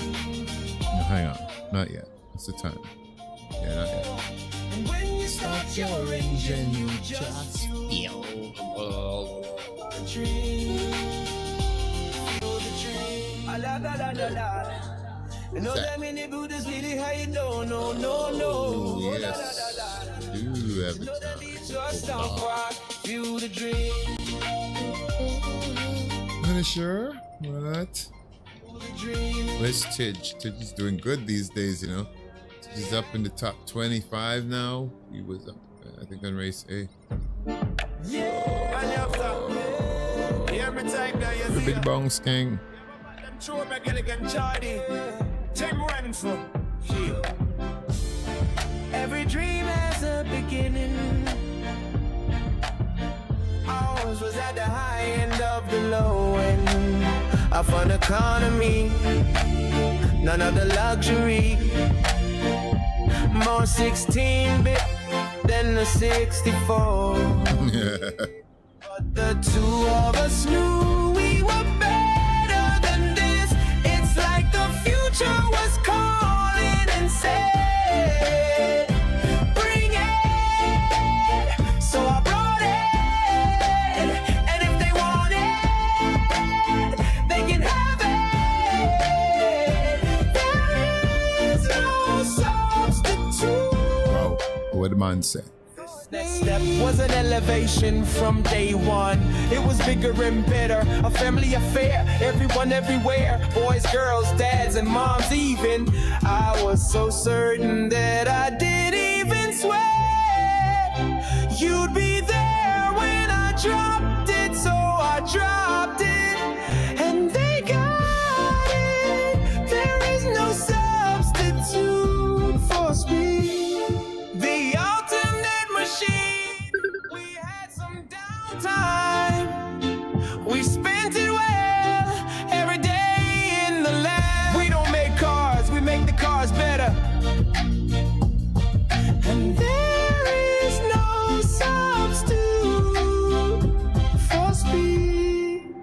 No, hang on, not yet. What's the time? Yeah, not yet. and when you start your engine, you just feel the dream. Feel the dream. La la la la la. You know that many Buddhas really how you don't know, no. Yes, do have a Know that time. it's just on rock. Feel the dream. Are you sure? What? Feel the dream. Where's Tidge? Tidge is doing good these days, you know. He's up in the top 25 now. He was up, I think, on race A. The Big Bounce King. Every dream has a beginning. Ours was at the high end of the low end. A fun economy, none of the luxury. More 16-bit than the 64. But the two of us knew we were better than this. It's like the future was calling and said, bring it. So I brought it. And if they want it, they can have it. There is no substitute. Wow, what the man say? Next step was an elevation from day one. It was bigger and better, a family affair. Everyone everywhere, boys, girls, dads, and moms even. I was so certain that I didn't even swear you'd be there when I dropped it. So I dropped it, and they got it. There is no substitute for speed. The ultimate machine. We had some downtime. We spent it well every day in the lab. We don't make cars, we make the cars better. And there is no substitute for speed.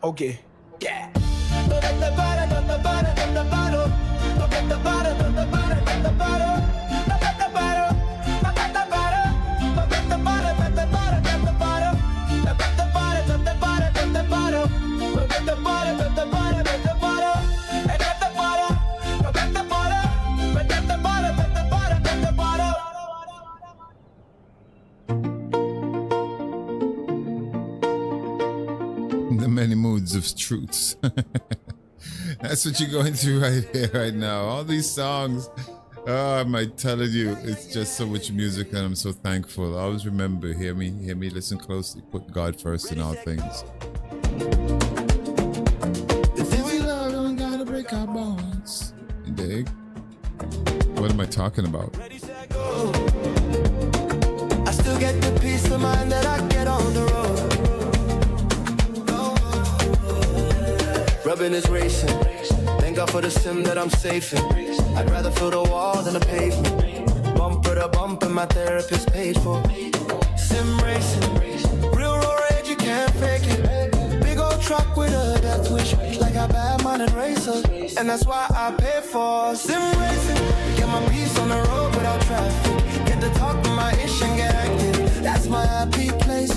Okay. Yeah. The many moods of truths. That's what you're going through right here, right now. All these songs. Oh, am I telling you, it's just so much music, and I'm so thankful. Always remember, hear me, listen closely, put God first in all things. If we love, don't gotta break our bones. You dig? What am I talking about? I still get the peace of mind that I get on the road. Rubbing is racing. Thank God for the sim that I'm safe in. I'd rather feel the wall than the pavement. Bumper to bumper, my therapist paid for. Sim racing. Real road rage, you can't fake it. Big old truck with a death wish. Like a bad minded racer. And that's why I pay for sim racing. Get my peace on the road without traffic. Get to talk to my ish and get active. That's my happy place.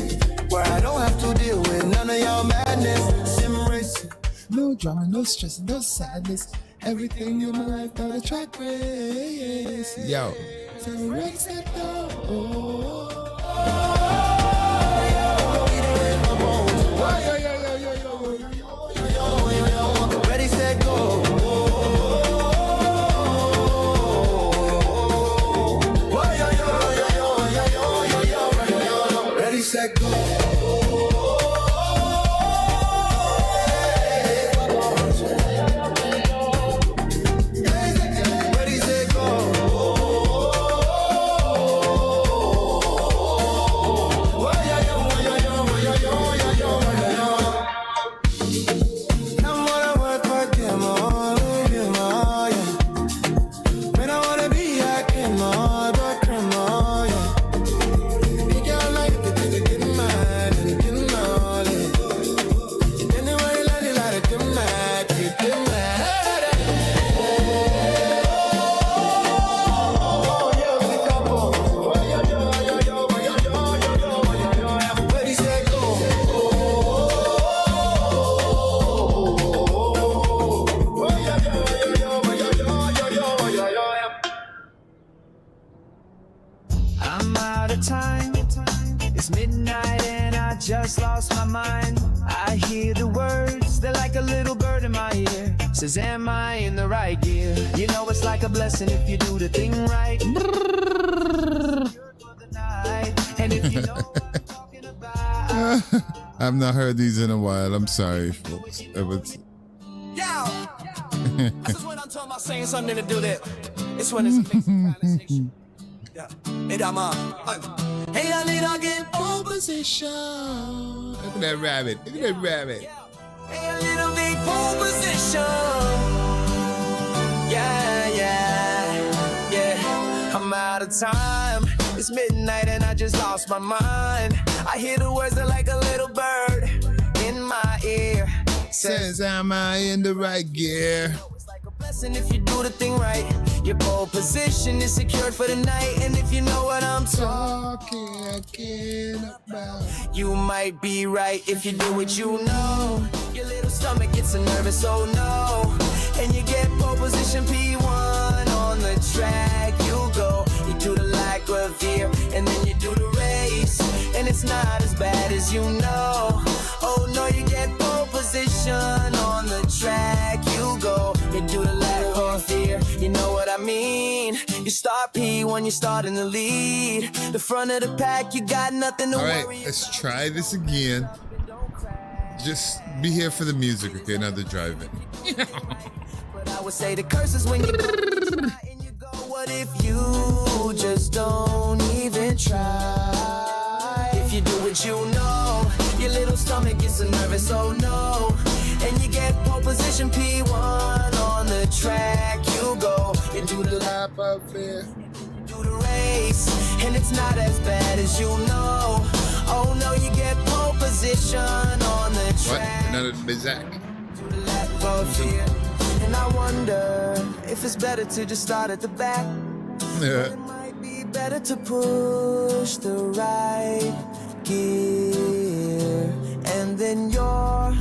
Where I don't have to deal with none of y'all madness. Sim racing. No drama, no stress, no sadness. Everything in my life got a track race. Yo. So ready, set, go. Ready, set, go. Ready, set, go. Ready, set, go. I'm gonna work for them all, yeah. When I wanna be, I can more, but come on, yeah. You can't like it, get mad, get mad, yeah. Anyway, let it get mad, get mad. Ready, set, go. I'm out of time. It's midnight and I just lost my mind. I hear the words, they're like a little bird in my ear. Says, am I in the right gear? You know it's like a blessing if you do the thing right. And if you know what I'm talking about. I've not heard these in a while. I'm sorry, folks. Yo! I just went on talking about saying something to do that. This one is a mix of conversation. Yeah. Hey, hey, I need to get opposition. Look at that rabbit. Look at that rabbit. Hey, a little bit pole position. Yeah. I'm out of time. It's midnight and I just lost my mind. I hear the words that like a little bird in my ear. Says, am I in the right gear? It's like a blessing if you do the thing right. Your pole position is secured for the night. And if you know what I'm Talking about. you might be right if you do what you know. Your little stomach gets so nervous, oh no. And you get pole position P1 on the track. You go, you do the like revere, and then you do the race. And it's not as bad as you know. Oh no, you get pole position on the track. You go, you do the like revere. You know what I mean? You start P1, you start in the lead. The front of the pack, you got nothing to All worry right, let's try this again. Just be here for the music, okay? Not the driving. But I would say the curses when you go and you go, what if you just don't even try? If you do what you know, your little stomach gets so nervous, oh no. And you get pole position P1 on the track. You go, you do the lap up there, do the race, and it's not as bad as you know. Oh no, you get pole position on the What? track. Another Bizak. Do the lap of fear. And I wonder if it's better to just start at the back. Yeah. It might be better to push the right gear, and then your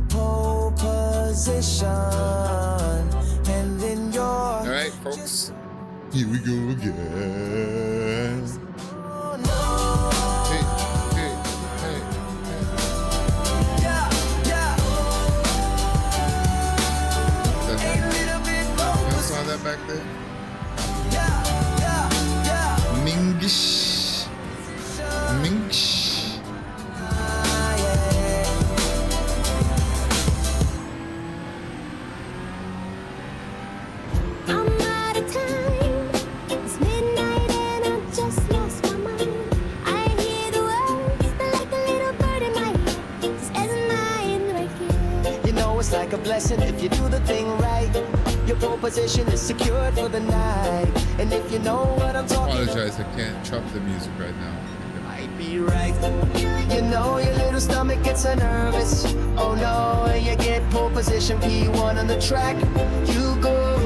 pole position, and then your All right, folks. Here we go again. oh, no. Hey, hey, hey. Yeah. A That- little bit You focused. saw that back there? Yeah. Mingish. Mingish. I'm out of time. It's midnight and I just lost my mind. I hear the words, they're like a little bird in my ear. Says, am I in the right gear? You know it's like a blessing if you do the thing right. Your pole position is secured for the night. And if you know what I'm talking about, Apologize, I can't chop the music right now. might be right. You know your little stomach gets so nervous. Oh no, and you get pole position P1 on the track. You go,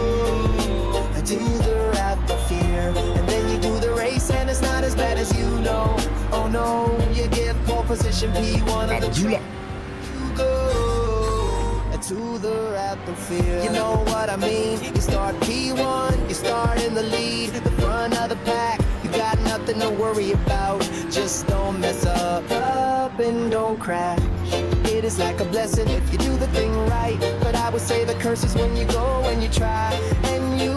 do the rap of fear, and then you do the race, and it's not as bad as you know. Oh no, you get pole position P1 on the track. You go, to the rapid field. You know what I mean? You start P1, you start in the lead, the front of the pack. You got nothing to worry about. Just don't mess up and don't crash. It is like a blessing if you do the thing right. But I would say the curse is when you go and you try and you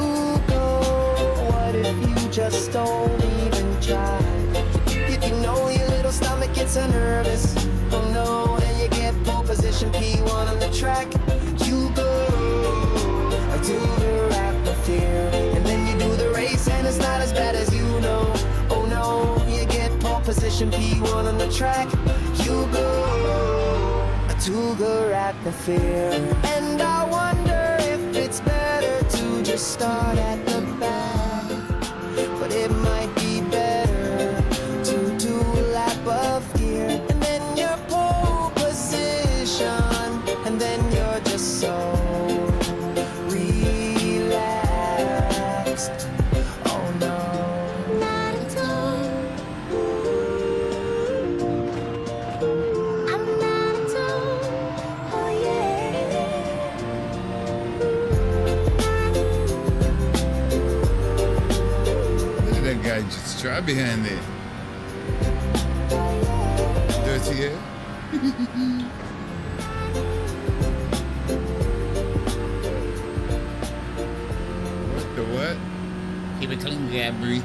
go. What if you just don't even try? You know your little stomach gets so nervous. Oh no, and you get pole position P1 on the track. You go to the rapid field, and then you do the race, and it's not as bad as you know. Oh no, you get pole position P1 on the track. You go to the rapid field, and I wonder if it's better to just start at the back. But it might be better to do a lap of gear, and then your pole position, and then you're just so relaxed. Oh no, Not at all. I'm not at all. Oh Look at that guy just try behind there. Dirty, yeah? What the what? Keep it clean, Gabri.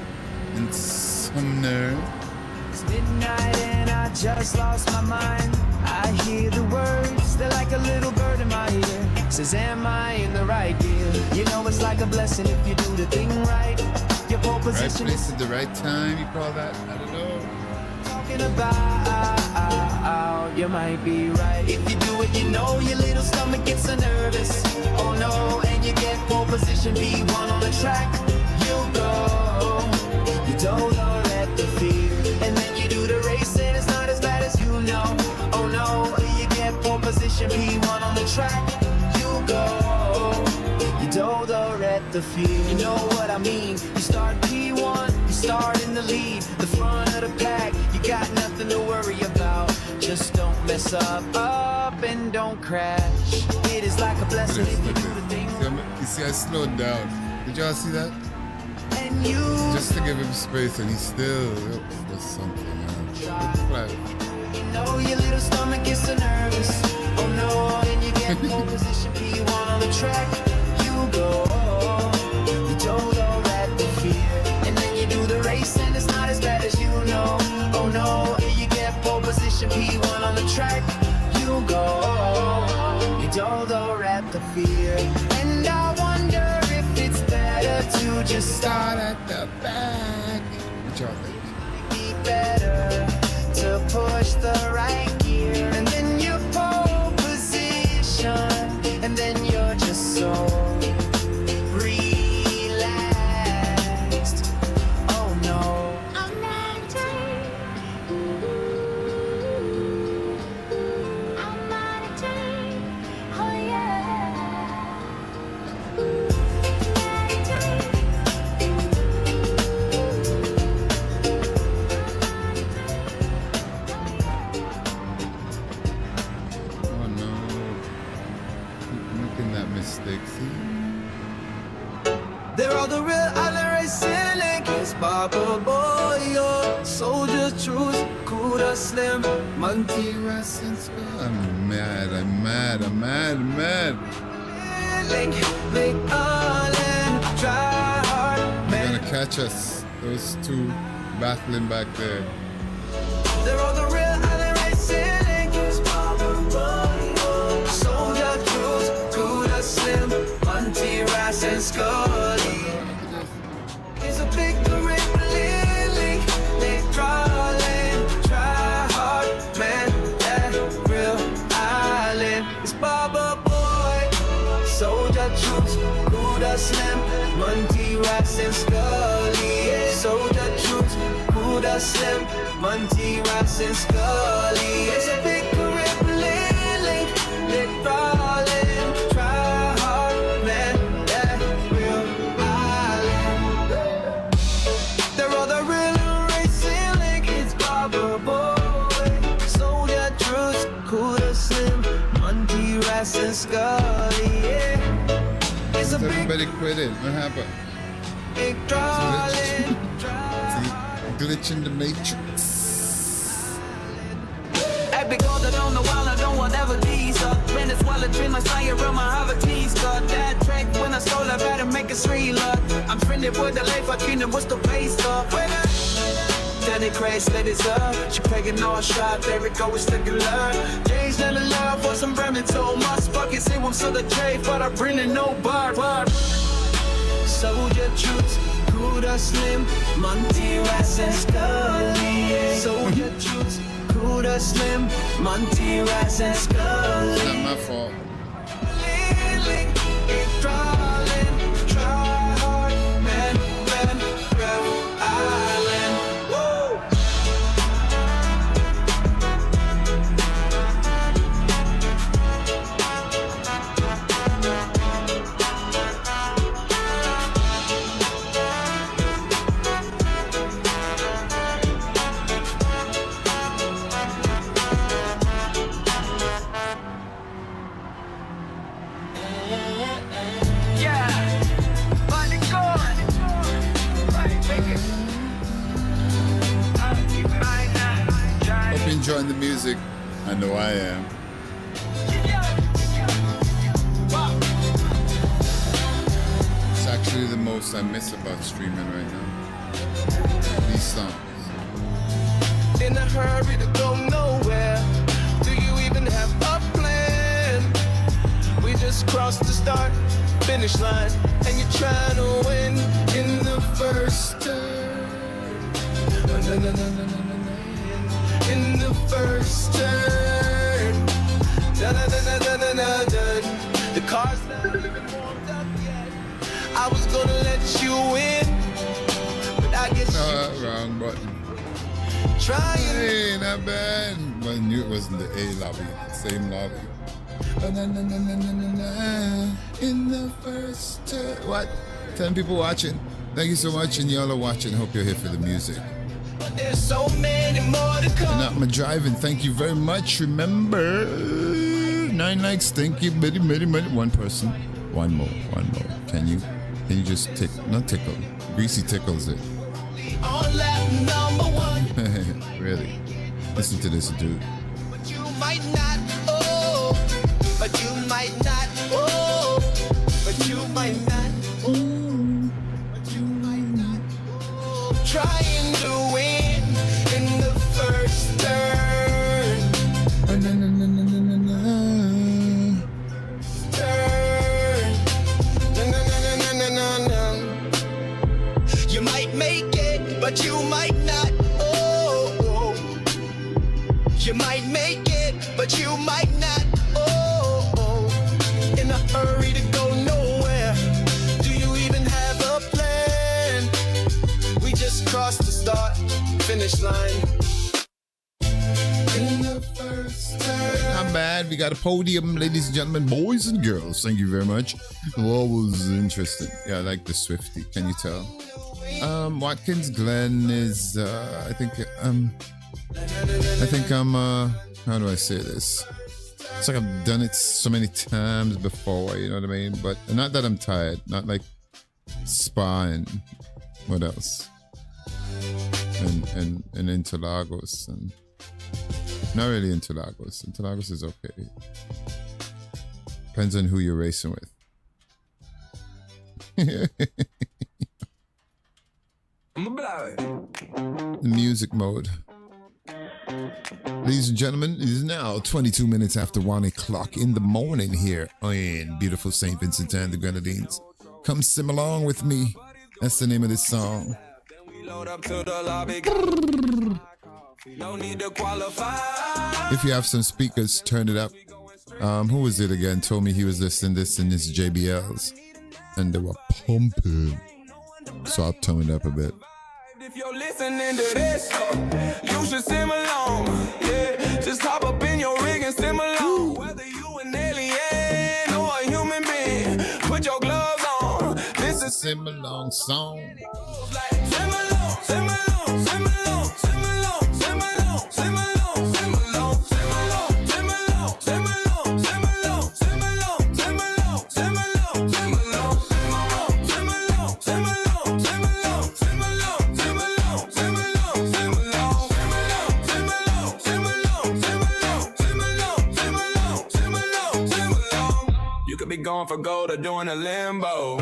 And Sumner. It's midnight and I just lost my mind. I hear the words, they're like a little bird in my ear. Says, am I in the right gear? You know it's like a blessing if you do the thing right. Your pole Right position place is at the right time, you call that? I don't know. talking about. You might be right. If you do it, you know your little stomach gets so nervous. Oh no, and you get pole position P1 on the track. You go, you don't let the fear, and then you do the race, and it's not as bad as you know. Oh no, you get pole position P1 on the track. You go, you don't let the fear. You know what I mean? You start P1, you start in the lead, the front of the pack. You got nothing to worry about. Just don't mess up and don't crash. It is like a blessing if you do the thing You see, I slowed down. Did y'all see that? and you Just to give him space, and he still was something else. Good flag. You know your little stomach gets so nervous. Oh no, and you get pole position P1 on the track. You go, you don't let the fear, and then you do the race, and it's not as bad as you know. Oh no, and you get pole position P1 on the track. You go, you don't let the fear, and I wonder if it's better to just start at the back. What y'all think? Be better to push the right gear, and then your pole position, and then you're just so relaxed. Oh no, I'm not at all. I'm not at all. Oh yeah. Not at all. Oh no. Keep making that mistake, see? they're all the real island racing Lakers. Baba Boy, Soldier Truth, Kuda Slim, Monty Russ and Skull. I'm mad, I'm mad, I'm mad, I'm mad. Link Island, try hard, They're man. gonna catch us. Those two battling back there. They're all the real island racing Lakers. Baba Boy, Soldier Truth, Kuda Slim, Monty Rice and Scully. It's a big Caribbean link. They crawling, try hard, man. That real island. It's Baba Boy, Soldier Truth, Kuda Slim, Monty Rice and Scully. Soldier Truth, Kuda Slim, Monty Rice and Scully. It's a big Caribbean link. They crawling, try hard, man. That real island. They're all the real racing link. It's Baba Boy, Soldier Truth, Kuda Slim, Monty Rice Rass and Scully, yeah. It's a big, Everybody quit it. What happened? big drawing. Glitch in the matrix. Epic all that on the wall, I don't want ever these up. Venezuela dream like fire on my Havertys cut. That track when I stole I better make a thriller. I'm friended with the life I dreamed what's the place up. Then it crash, let it up. She pegging all shot, there it go, it's the galore. Jay's not in love for some Bremen, so much bucket. Say I'm so the J, but I bring in no bar. Soldier Truth, Kuda Slim, Monty Rass and Scully, yeah. Soldier Truth, Kuda Slim, Monty Rass and Scully. Not my fault. Leaning, keep crawling, try hard, man, Island. Woo! Hope you're enjoying the music. I know I am. It's actually the most I miss about streaming right now. These songs. In a hurry to go nowhere. Do you even have a plan? We just crossed the start finish line, and you're trying to win in the first turn. In the first turn. The car's not even warmed up yet. I was gonna let you in, but I guess you Wrong button. trying. Hey, not bad. But I knew it wasn't the A lobby. Same lobby. In the first turn. What? 10 people watching. Thank you so much, and y'all are watching. Hope you're here for the music. There's so many more to come. And not my driving. Thank you very much. Remember, 9 likes. Thank you, many. One person. One more. Can you just not tickle? Greasy tickles it. On lap number one. Really? Listen to this, dude. But you might not, oh. But you might not, oh. But you might not, oh. But you might not, oh. Trying to win in the first turn. You might make it, but you might not, oh. You might make it, but you might not, oh. In a hurry to go nowhere. Do you even have a plan? We just crossed the start finish line. In the first turn. Not bad. We got a podium, ladies and gentlemen, boys and girls. Thank you very much. What was interesting? Yeah, I like the Swiftie. Can you tell? Watkins Glen is, I think I'm, how do I say this? It's like I've done it so many times before, you know what I mean? But not that I'm tired, not like Spa and what else? And Interlagos, and not really Interlagos. Interlagos is okay. Depends on who you're racing with. Music mode. Ladies and gentlemen, it is now 22 minutes after 1 o'clock in the morning here in beautiful St. Vincent and the Grenadines. Come sim along with me. That's the name of this song. If you have some speakers, turn it up. Who was it again? Told me he was listening this in his JBLs. And they were pumping. So I'll tone it up a bit. If you're listening to this, you should sim along. Yeah, just hop up in your rig and sim along. Whether you an alien or a human being, put your gloves on. This is Sim along song. sim along, sim along, sim along, sim along, sim along, sim along, sim along, sim along, sim along, sim along, sim along, sim You could be going for gold or doing a limbo.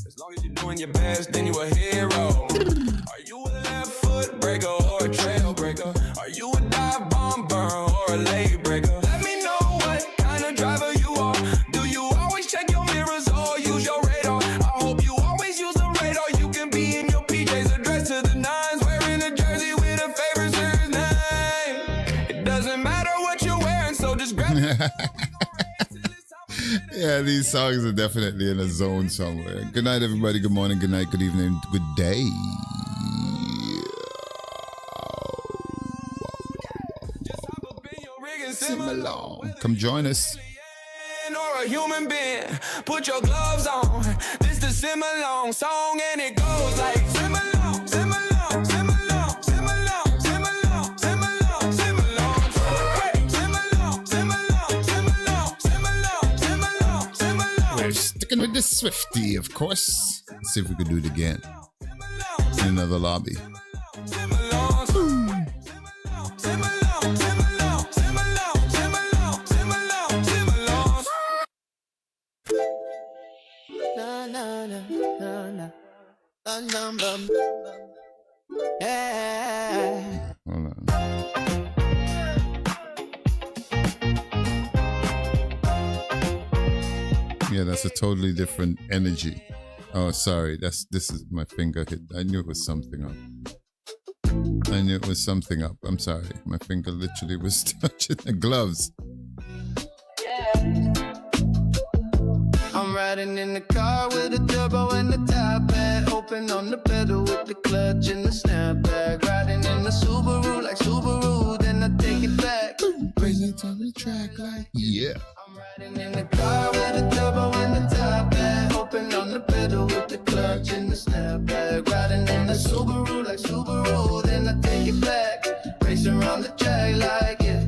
As long as you're doing your best, then you a hero. Are you a left foot breaker or a trail breaker? Are you a dive bomber or a late breaker? Let me know what kind of driver you are. Do you always check your mirrors or use your radar? I hope you always use the radar. You can be in your PJs or dressed to the nines, wearing a jersey with a favorite series name. It doesn't matter what you're wearing, so just grab it. Yeah, these songs are definitely in a zone somewhere. Good night, everybody. Good morning, good night, good evening, good day. Sing along. Come join us. Or a human being, put your gloves on. This the sing along song, and it goes like sing along, sing along, sing along, sing along, sing along, sing along, sing along, sing along, sing along, sing along, sing along, sing along, sing along. We're sticking with the Swifty, of course. Let's see if we can do it again in another lobby. Yeah. Hold on. Yeah, that's a totally different energy. Oh, sorry. This is my finger hit. I knew it was something up. I knew it was something up. I'm sorry. My finger literally was touching the gloves. I'm riding in the car with a turbo and the top hat, open on the pedal with the clutch and the snapback. Riding in the Subaru like Subaru, then I take it back. Raise it on the track like yeah. I'm riding in the car with a turbo and the top hat, open on the pedal with the clutch and the snapback. Riding in the Subaru like Subaru, then I take it back. Racing around the track like yeah.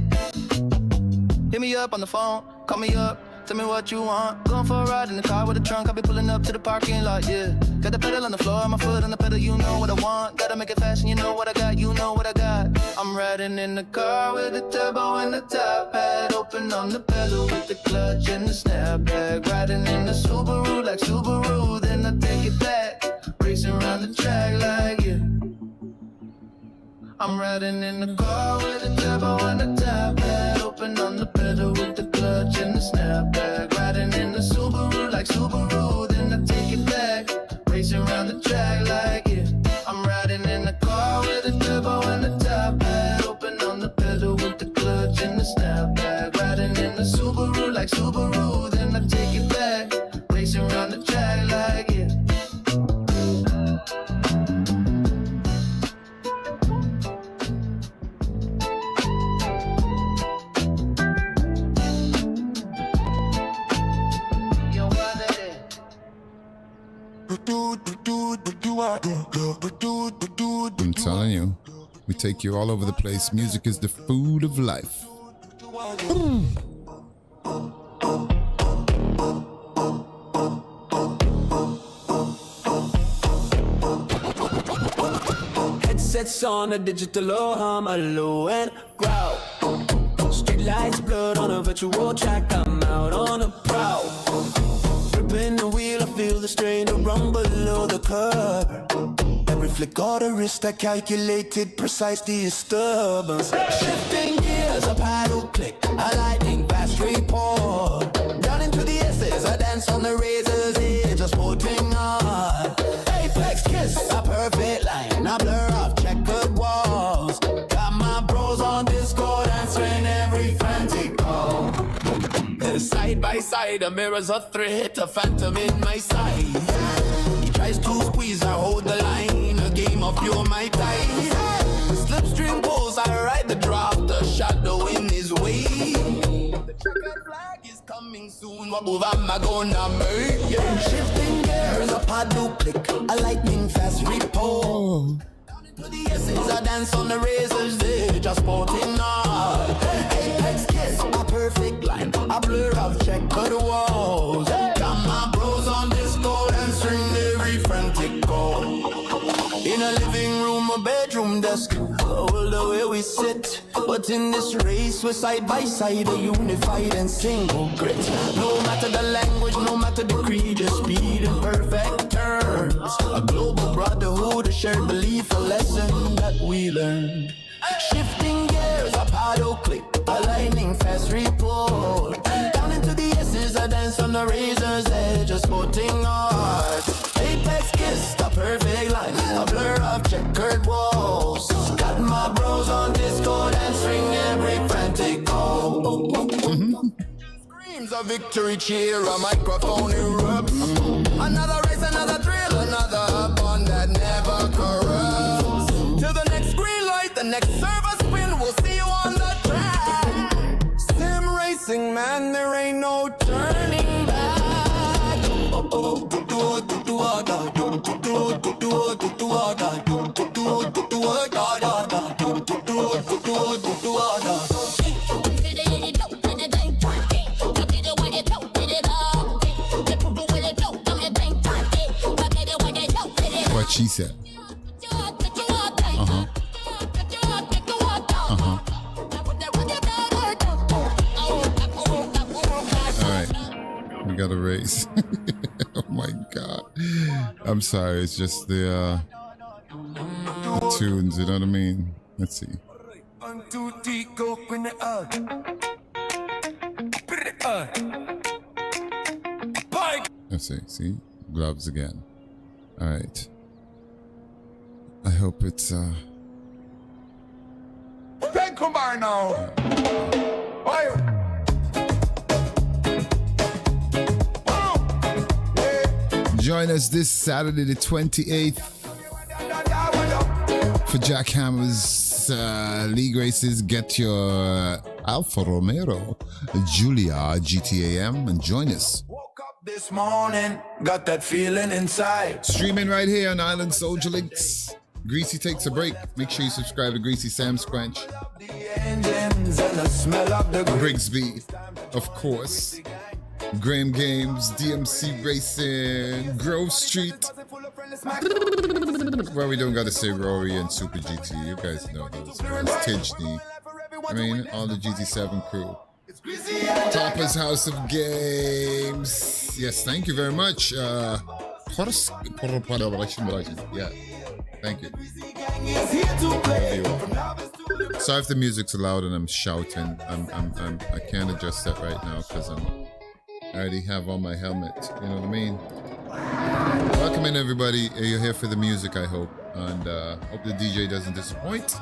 Hit me up on the phone, call me up. Tell me what you want. Going for a ride in the car with a trunk. I'll be pulling up to the parking lot, yeah. Got the pedal on the floor, my foot on the pedal, you know what I want. Gotta make it fast and you know what I got, you know what I got. I'm riding in the car with the turbo and the top hat, open on the pedal with the clutch and the snapback. Riding in the Subaru like Subaru, then I take it back. Racing around the track like, yeah. I'm riding in the car with the turbo and the top hat, open on the pedal with the clutch and the snapback. Riding in the Subaru like Subaru, then I take it back. Racing around the track like yeah. I'm riding in the car with the turbo and the top hat, open on the pedal with the clutch and the snapback. Riding in the Subaru like Subaru, then I take it back. Racing around the track like yeah. I'm telling you, we take you all over the place. Music is the food of life. Headsets on, a digital low hum, a low and growl. Street lights, blood on a virtual track. I'm out on a prowl. Gripping the wheel, I feel the strain to run below the curb. Every flick of the wrist, I calculated precise disturbance. Shifting gears, a paddle click, a lightning fast report. Down into the S's, I dance on the razor's edge, a sporting art. Apex kiss, a perfect line, a blur of checkered walls. Got my bros on Discord answering every frantic call. Side by side, a mirror's a threat, a phantom in my sight. He tries to squeeze, I hold the line, a game of pure my tide. Slipstream pulls, I ride the drop, the shadow in his way. The checkered flag is coming soon, what move am I gonna make? Yeah. Shifting gears, a paddle click, a lightning fast report. Down into the S's, I dance on the razor's edge, a sporting art. Apex kiss, a perfect line, a blur of checkered walls. Got my bros on Discord answering every frantic call. In a living room, a bedroom desk, all the way we sit. But in this race, we're side by side, a unified and single grit. No matter the language. shared belief, a lesson that we learned. Shifting gears, a paddle click, aligning fast report. Down into the S's, I dance on the razor's edge, just sporting art. Apex kiss, a perfect line, a blur of checkered walls. Got my bros on Discord answering every frantic call. Screams of victory cheer, a microphone erupts. Another race, another thrill, another bond that never corrupts. Till the next green light, the next server spin, we'll see you on the track. Sim racing, man, there ain't no turning back. What she said. All right, we got a race. Oh my God, I'm sorry. It's just the tunes. You know what I mean? Let's see. Let's see. See, gloves again. All right. I hope it's Ben, come by now. Join us this Saturday, the 28th, for Jack Hammer's league races. Get your Alfa Romeo Giulia GTAM and join us. Woke up this morning, got that feeling inside. Streaming right here on Island Soldier Links. Greasy takes a break. Make sure you subscribe to Greasy Sam Squanch. The engines and the smell of the Brigsby, of course. Graham Games, DMC Racing, Grove Street. Well, we don't gotta say Rory and Super GT. You guys know those guys. Tidgny. I mean, all the GT7 crew. Topper's House of Games. Yes, thank you very much. Yeah, thank you. Sorry if the music's loud and I'm shouting. I can't adjust that right now because I already have on my helmet. You know what I mean? Welcome in, everybody. You're here for the music, I hope. And hope the DJ doesn't disappoint.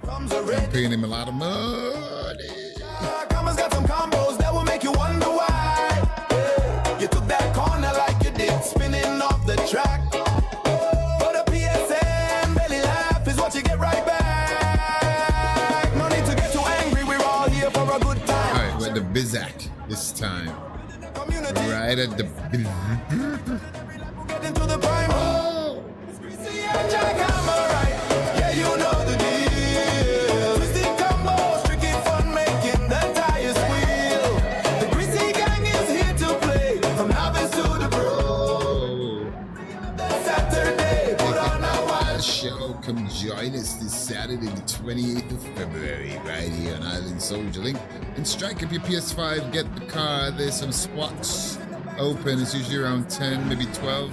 I'm paying him a lot of money. Commas got some combos that will make you wonder why. You took that corner like you did, spinning off the track. But a PSN belly laugh is what you get right back. No need to get too angry, we're all here for a good time. Alright, we're at the Bizak this time. Right at the Get into the prime. Oh. Jack Hammer, right? Yeah, you know the deal. Twisty combos, tricky fun, making the tires squeal. The Greasy gang is here to play, from novice to the pro. Saturday, put on a wild show. Come join us this Saturday, the 28th of February, right here on Island Soldier Link. And strike up your PS5, get the car. There's some spots open. It's usually around 10, maybe 12.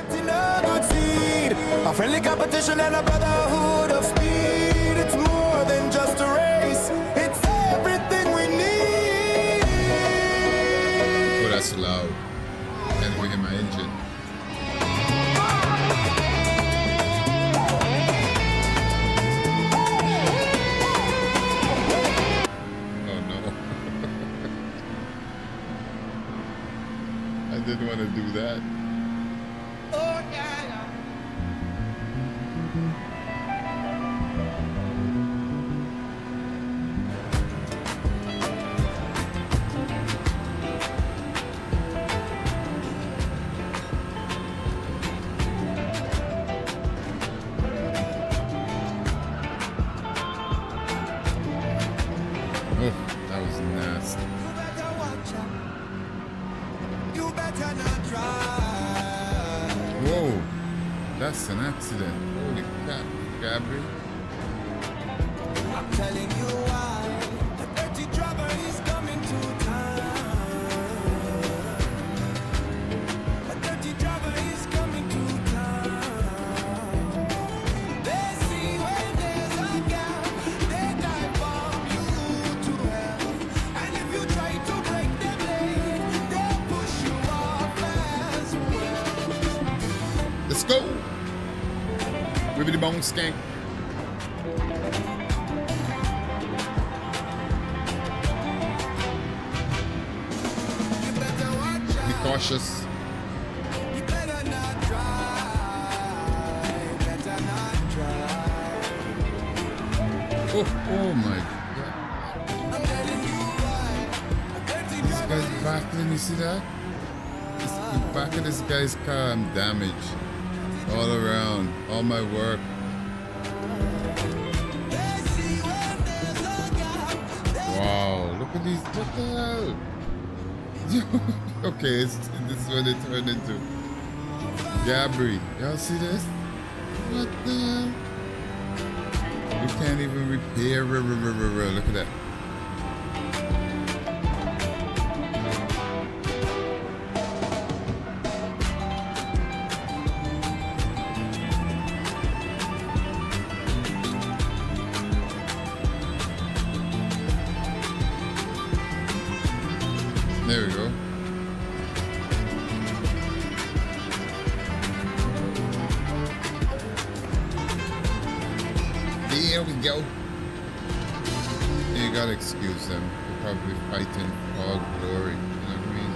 A friendly competition and a brotherhood of speed. It's more than just a race. It's everything we need. Oh, that's loud. Can't even hear my engine. Oh no. I didn't want to do that. Whoa, that's an accident. Holy crap, Gabri. I'm telling you why. The dirty driver is coming to town. The dirty driver is coming to town. Let's go. Ribbity bong skank. Be cautious. You better not drive. Better not drive. Oh my God. I'm telling you why. This guy's battling, you see that? The back of this guy's car, I'm damaged. All around. All my work. Wow, look at these. What the hell? Okay, this is what it turned into. Gabri. Y'all see this? What the hell? You can't even repair. Look at that. There we go. There we go. You gotta excuse them. They're probably fighting for all glory. You know what I mean?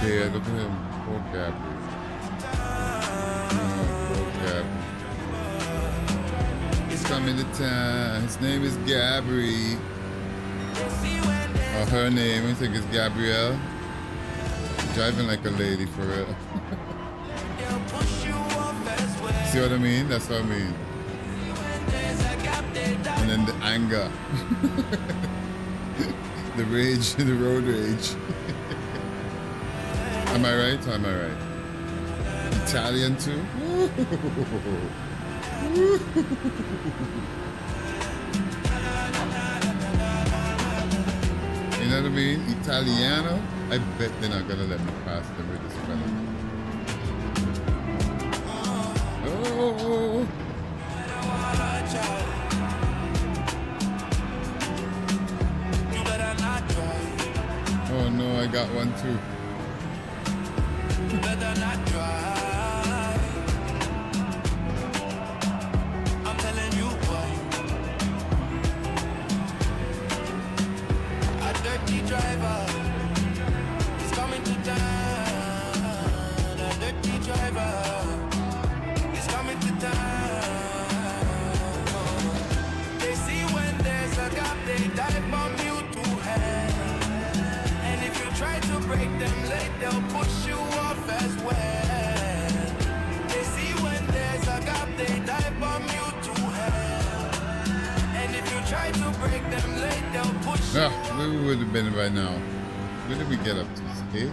Yeah, look at him. Poor Gabby. Poor Gabby. He's coming to town. His name is Gabri. Or her name, I think it's Gabrielle. Driving like a lady for real. See what I mean? That's what I mean. And then the anger. The rage, the road rage. Am I right? Am I right? Italian too? You know what I mean? Italiano? I bet they're not gonna let me pass them with this fella. Oh. Oh no, I got one too. Better not drive. I'm telling you why. A dirty driver is coming to town. A dirty driver is coming to town. They see when there's a gap, they dive bomb you to hell. And if you try to break them late, they'll push you off as well. They see when there's a gap, they dive bomb you to hell. And if you try to break them late, they'll push you Ah, where we would have been by now. Where did we get up to? 8?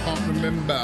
Can't remember.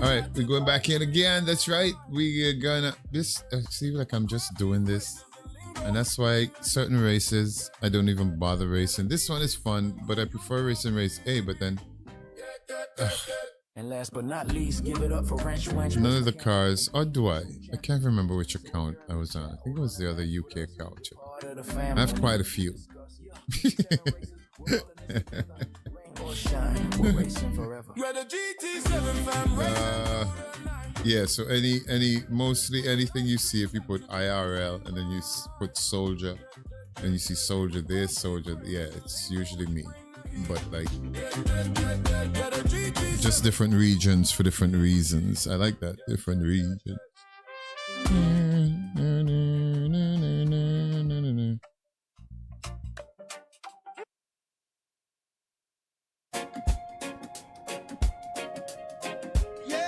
All right, we're going back in again. That's right. We are gonna this. See, like I'm just doing this, and that's why certain races I don't even bother racing. This one is fun, but I prefer racing race A. But then And last but not least, give it up for Wrench Wench. none of the cars, or do I? I can't remember which account I was on. I think it was the other UK account. I have quite a few. Yeah, so mostly anything you see, if you put IRL and then you put soldier and you see soldier there, soldier, yeah, it's usually me. But like, just different regions for different reasons. I like that, different regions.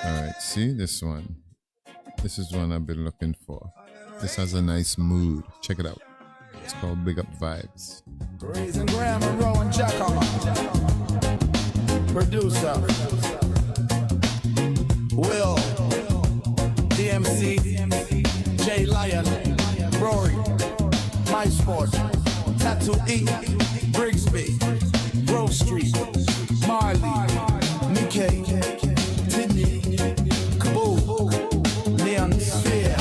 Alright, see this one. This is one I've been looking for. This has a nice mood. Check it out. It's called Big Up Vibes. Raising Graham and Rowan Jacob. Producer. Will. DMC. J Lion. Rory. My Sport. Tattoo E. Brigsby. Grove Street. Marley. Nikkei. Tidney. Kaboo. Neon Sphere.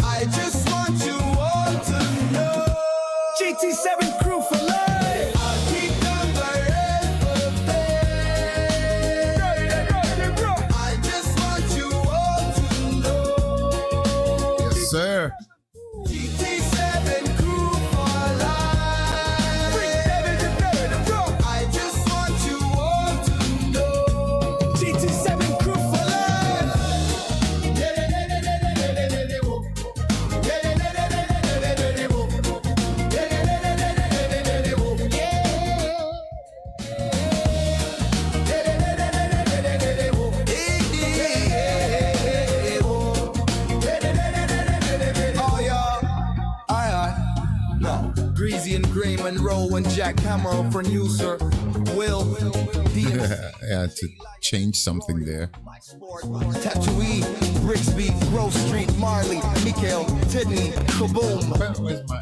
I just want you all to know. GT7 crew for life. I'll keep them forever. I just want you all to know. Yes, sir. GT7 crew for life. I just want you all to know. GT7 crew for life. Oh yeah, aye. No, Greasy and Gray Monroe and Jack Cameron producer. Will, I had to change something there. Tattooee, Brigsby, Grove Street, Marley, Mikael, Tidney, Kaboom. Where's my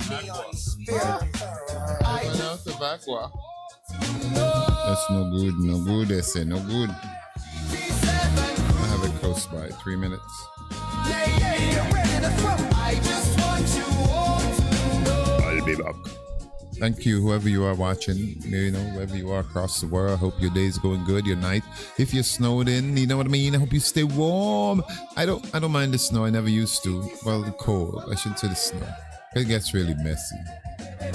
aqua? That's no good, no good. They say no good. I have it close by. 3 minutes. I just want you all to know. I'll be back. Thank you, whoever you are watching, you know, wherever you are across the world. I hope your day's going good, your night. If you're snowed in, you know what I mean? I hope you stay warm. I don't mind the snow. I never used to. Well, the cold. I shouldn't say the snow. It gets really messy.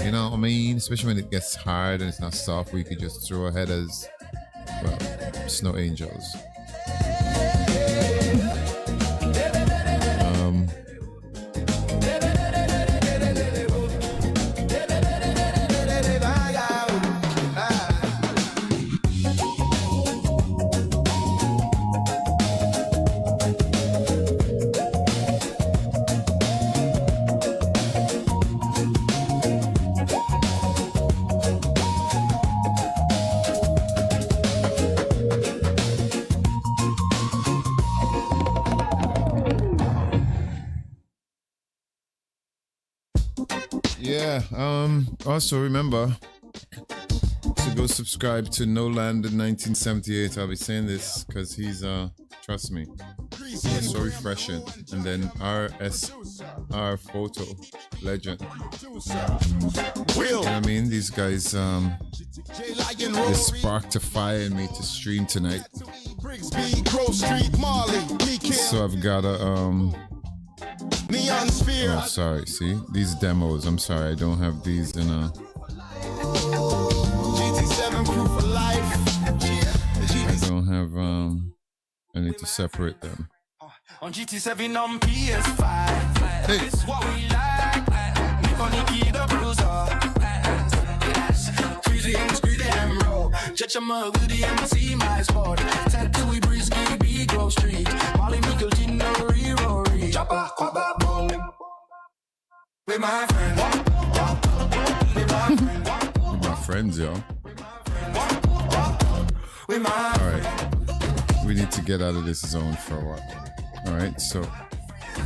You know what I mean? Especially when it gets hard and it's not soft, where you could just throw ahead as, well, snow angels. Yeah, also remember to go subscribe to No Land in 1978. I'll be saying this because he's trust me, he's so refreshing. And then RSR Photo Legend. You know what I mean? These guys they sparked a fire in me to stream tonight. So I've got a Neon Sphere. oh, sorry, see? These demos, I'm sorry, I don't have these in a... GT7 crew for life. I don't have, I need to separate them. On GT7 on PS5. Hey. This is what we like. Make on the key the bruiser. Squeeze them roll. Judge a mug with the MC, my sport. Tattoo we Brisky, B Grove Street. Molly Mikkel, Tino, Rory. Chopper, Quabba, Boom. With my friend. With my friend. My friends, yo. With my All right. we need to get out of this zone for a while. All right, so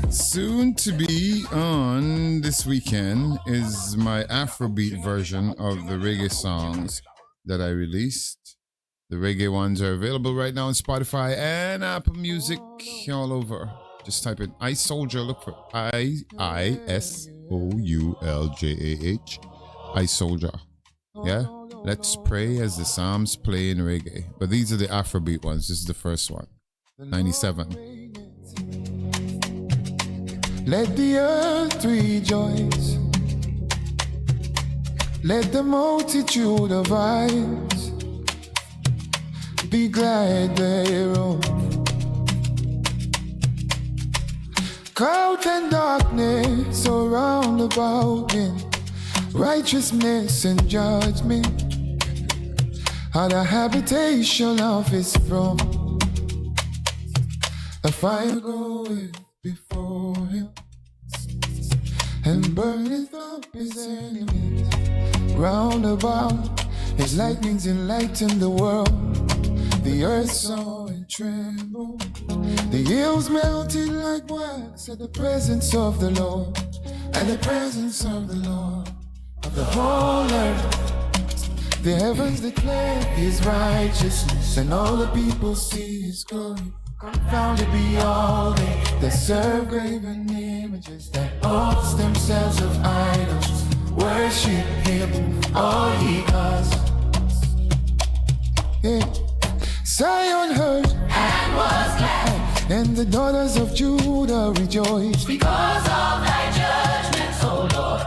soon to be on this weekend is my Afrobeat version of the reggae songs that I released. The reggae ones are available right now on Spotify and Apple Music all over. Just type in I Soldier. Look for ISOULJAH. I Soldier. Yeah? Let's pray as the Psalms play in reggae. But these are the Afrobeat ones. This is the first one. 97. Let the earth rejoice. Let the multitude of eyes be glad thereof. Cloud and darkness surround about me. Righteousness and judgment are the habitation of his throne. A fire goeth before him and burneth up his enemies round about. His lightnings enlighten the world. The earth saw and trembled. The hills melted like wax at the presence of the Lord. At the presence of the Lord of the whole earth. The heavens declare his righteousness, and all the people see his glory. Confounded be all they that serve graven images, that boast themselves of idols. Worship him, all ye gods. Yeah. Zion heard and was glad, and the daughters of Judah rejoiced because of thy judgments, O Lord.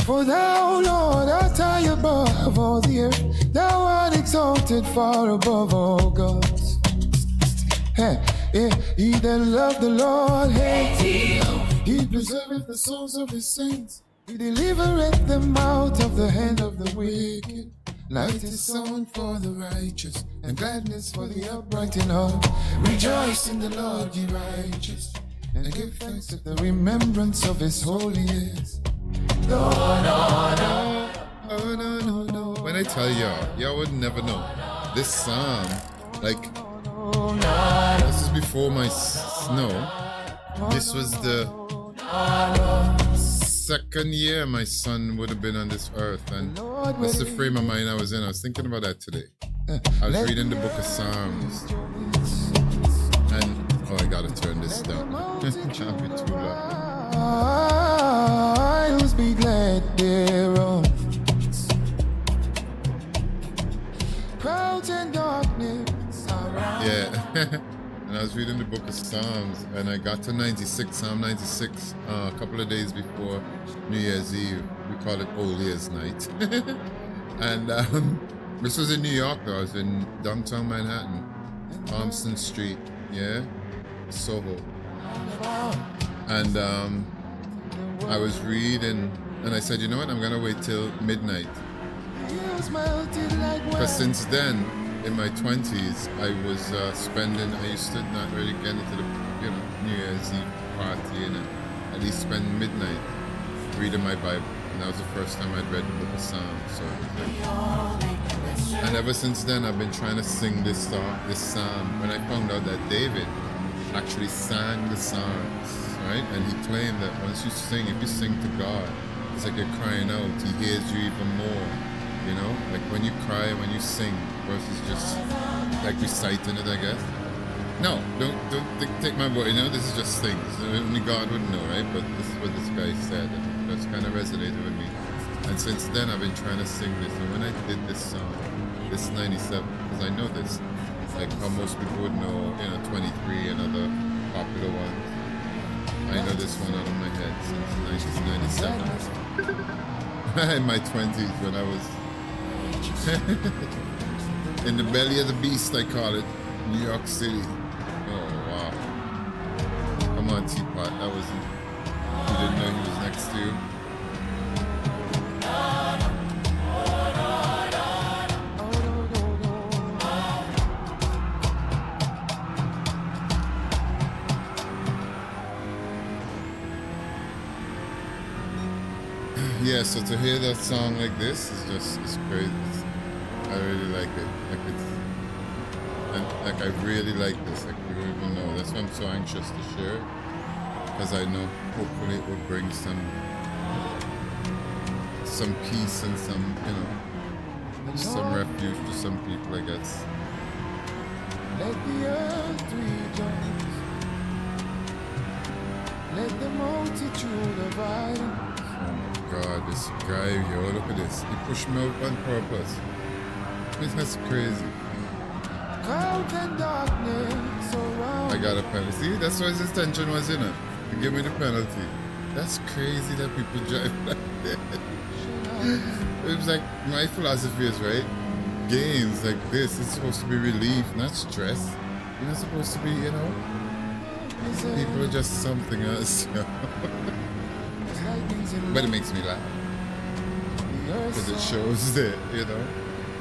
For thou, Lord, art high above all the earth. Thou art exalted far above all gods. Hey, yeah, he that loved the Lord, hey, he preserveth the souls of his saints. He delivereth them out of the hand of the wicked. Light is sown for the righteous, and gladness for the upright in heart. Rejoice in the Lord, ye righteous, and give thanks at the remembrance of his holiness. No. When I tell y'all would never know. This psalm, like, this is before my snow. This was the second year my son would have been on this earth, and that's the frame of mind I was in. I was thinking about that today. I was reading the book of Psalms, and I gotta turn this down. Can't be too loud. I'll be glad thereof. Crowds and darkness around. Yeah. And I was reading the book of Psalms, and I got to 96, Psalm 96, a couple of days before New Year's Eve. We call it Old Year's Night. And this was in New York, though. I was in downtown Manhattan, Thompson Street, yeah, Soho. And I was reading, and I said, you know what, I'm going to wait till midnight. Because since then, in my 20s, I was I used to not really get into the, New Year's Eve party, and at least spend midnight reading my Bible. And that was the first time I'd read the book of Psalms. So, and ever since then, I've been trying to sing this psalm. When I found out that David actually sang the psalms, right? And he claimed that once you sing, if you sing to God, it's like you're crying out. He hears you even more. Like when you cry, when you sing, versus just like reciting it, I guess. No, don't take my word. This is just things. Only God would know, right? But this is what this guy said, and that's kind of resonated with me. And since then, I've been trying to sing this. And when I did this song, this 97, because I know this, like how most people would know, 23 and other popular ones. I know this one out of my head since 1997. In my 20s, when I was in the belly of the beast, I call it, New York City. Oh, wow. Come on, Teapot. That wasn't... You didn't know he was next to you? Yeah, so to hear that song like this is just, it's crazy. I really like it. Like And like I really like this. Like you don't even know. That's why I'm so anxious to share it. Because I know hopefully it will bring some peace and some, you know, some refuge to some people, I guess. Let the earth rejoice. Let the multitude of idols. Oh my God, this guy, yo, look at this. He pushed me out on purpose. That's crazy. Clouds and darkness around. I got a penalty. See, that's why his intention was in it. To give me the penalty. That's crazy that people drive like that. It was like, my philosophy is, right? Games like this, it's supposed to be relief, not stress. You're not supposed to be, you know? People are just something else. But it makes me laugh. Because it shows that, you know,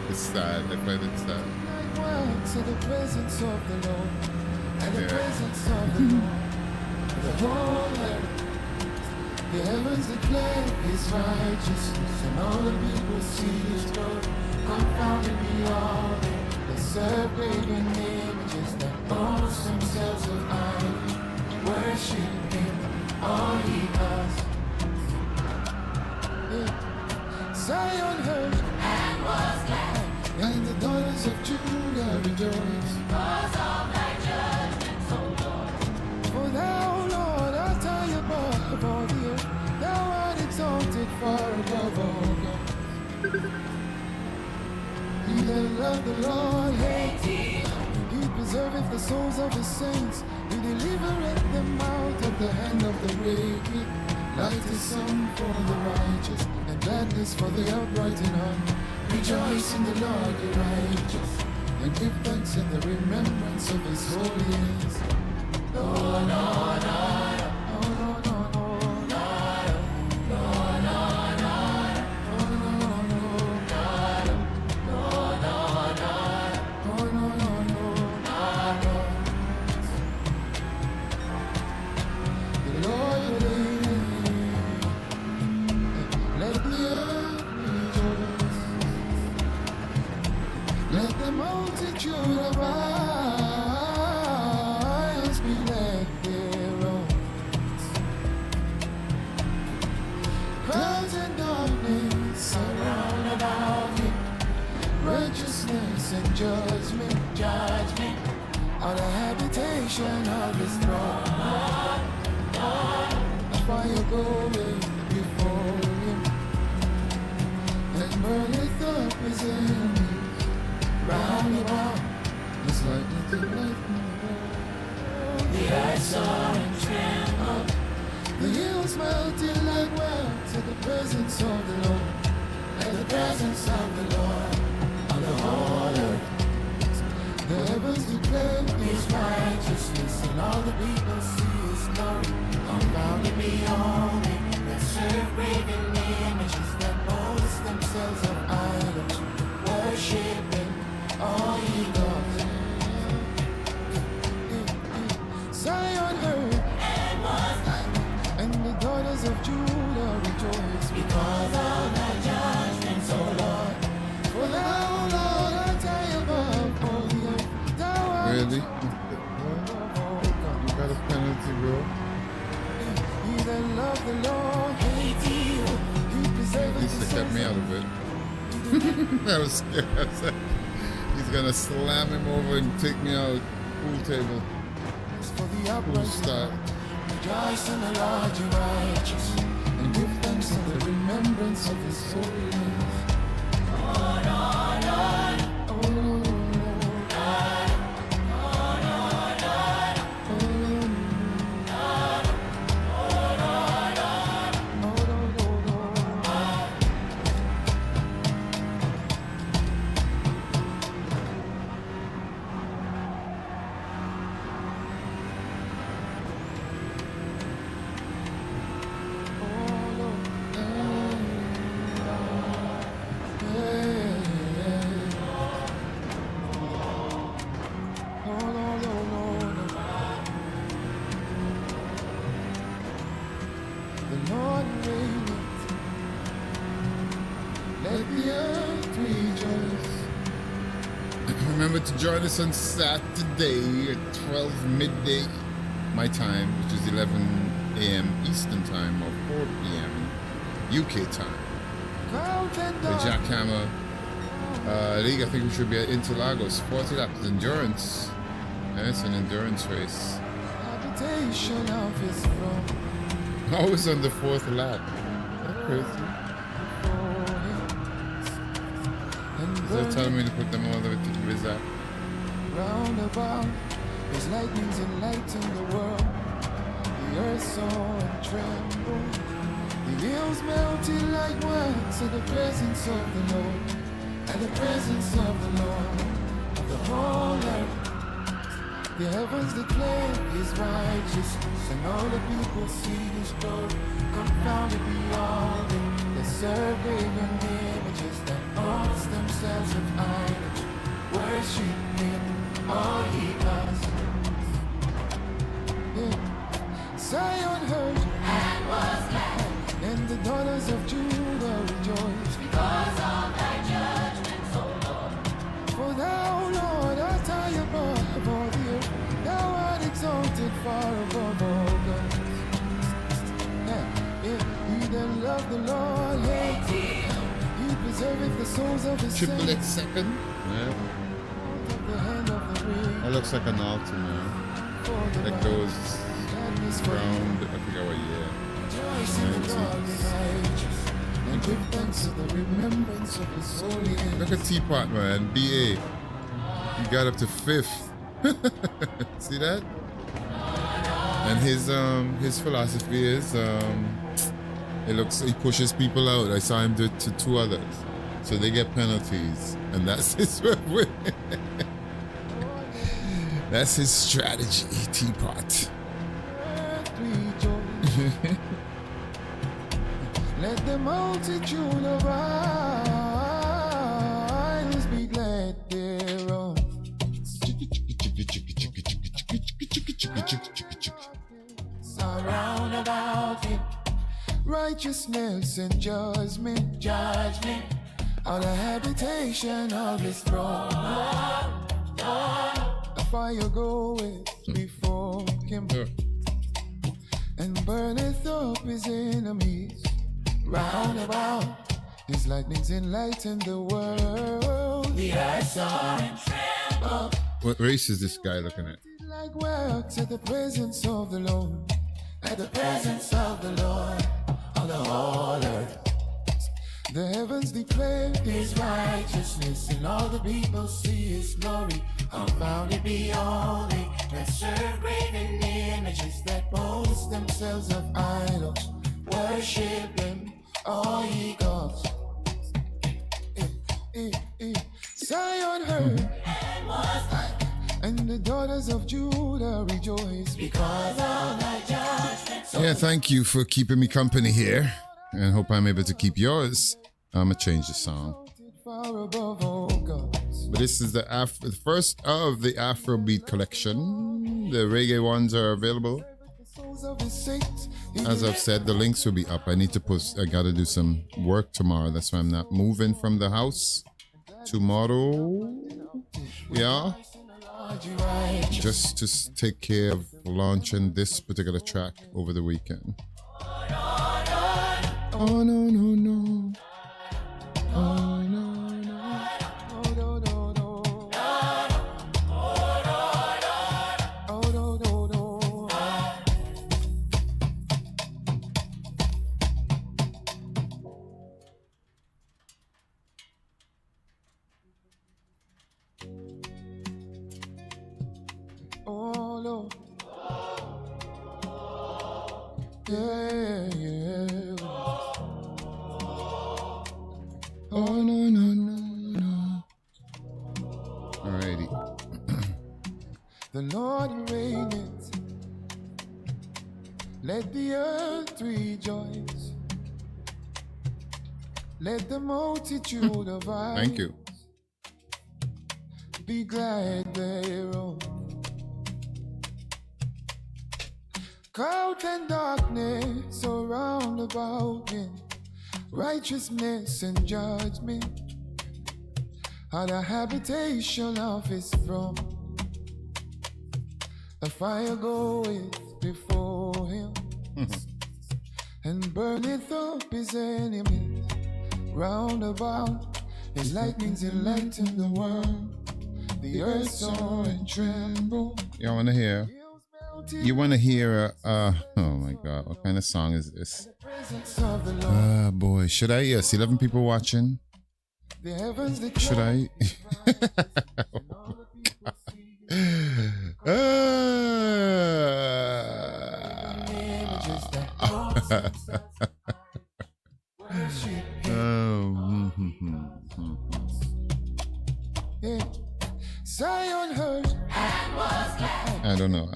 it's sad. I find it sad. To the presence of the Lord, and the Yeah. presence of the Lord, the whole earth, the heavens declare His righteousness, and all the people see His glory. Confounded be all they serve graven images that boast themselves of idols. Worship Him, all He does. Yeah. Zion heard and was glad, and the daughters of Judah rejoice. Cause of thy judgments, O Lord. For thou, Lord, art high above all the earth. Thou art exalted far above all gods. He that love the Lord hates He preserveth the souls of His saints. He delivereth them out of the hand of the wicked. Light is sun for the righteous, and gladness for the upright in heart. Rejoice in the Lord, ye righteous, and give thanks in the remembrance of His holiness. Lord, Lord, Lord. Let the multitude of eyes be led their own. Clouds and darkness surround about Him. Righteousness and judgment, judgment are the habitation of His throne. A fire goeth before Him, and burneth up His enemies. Round about, it's lightning to lightning. The earth saw and trembled. The hills melted like wax at the presence of the Lord. At the presence of the Lord, on the whole earth. The heavens declare His righteousness, and all the people see His glory. Confounded be all they that serve graven images, that boast themselves of idols. Worship all He does. Zion heard and was glad, and the daughters of Judah rejoice because of thy judgments, O Lord. For thou, Lord, art high above all the earth. Thou art Really? You got a penalty, bro. He that love the Lord hates evil. He At preserveth least they kept me out of it. I was scared. I was like, he's gonna slam him over and take me out. Pool table. for the Pool upright. start. Rejoice in the Lord, you righteous, and give thanks in the remembrance of His holiness. Lord, Lord, Lord. Oh, Lord, Lord. The Lord reigneth. Let the earth rejoice. Remember to join us on Saturday at 12 midday my time, which is 11 a.m. Eastern time or 4 p.m. UK time. The Jackhammer League. I think we should be at Interlagos. 40 laps endurance. Yeah, it's an endurance race. Always on the 4th lap. That's crazy. They're telling me to put them all the way to the result. Roundabout, there's lightnings and light in the world. The earth saw and trembled. The hills melted like wax at the presence of the Lord. At the presence of the Lord of the whole earth. The heavens declare his righteousness, and all the people see his glory. Confounded be all that serve graven images that boast themselves of idols. Worship him, all ye gods. Yeah. Zion heard and was glad, and the daughters of Judah rejoiced because of thy judgments, O Lord. For thou, Lord, art high above all the earth. Thou art exalted far above all gods. Yeah. He that loved the Lord, he preserveth the souls of his Triple saints. X second. Yeah. That looks like an altar, man. Like those round, I forget what year. 90s. Look at Teapot, man. BA. He got up to 5th. See that? And his philosophy is he pushes people out. I saw him do it to 2 others. So they get penalties. And that's his way. That's his strategy, Teapot. Let the multitude of eyes be glad thereon. Surround about him, righteousness and judgment, judgment, are the habitation of his throne. The fire goeth before him, and burneth up his enemies. Round about, his lightnings enlighten the world. The earth saw and trembled. What race is this guy looking at? Like wax at the presence of the Lord. At the presence of the Lord on the whole earth. The heavens declare his righteousness, and all the people see his glory. Confounded be all they that serve graven images, that boast themselves of idols. Worship him, all ye gods. Zion heard and was glad, and the daughters of Judah rejoiced because of thy judgments. Yeah, thank you for keeping me company here. And hope I'm able to keep yours. I'm going to change the song. Far above all gods. But this is the first of the Afrobeat collection. The reggae ones are available. As I've said, the links will be up. I need to post. I got to do some work tomorrow. That's why I'm not moving from the house tomorrow. Yeah. Just to take care of launching this particular track over the weekend. Oh, no, no, no. Oh, no, no. Oh, no, no, no. Oh, no, no, no. Oh, no. Yeah, yeah. Oh, no, no, no, no. Alrighty. The Lord reigneth. Let the earth rejoice. Let the multitude of eyes Thank you. be glad thereon. Cloud and darkness surround about him. Righteousness and judgment had a habitation of his throne. The fire goeth before him and burneth up his enemies round about. His lightnings enlighten the world. The earth soar and tremble. Y'all want to hear? You want to hear? Oh my God! What kind of song is this? Ah, boy, should I? Yes, 11 people watching. Should I? Zion heard and was glad. I don't know.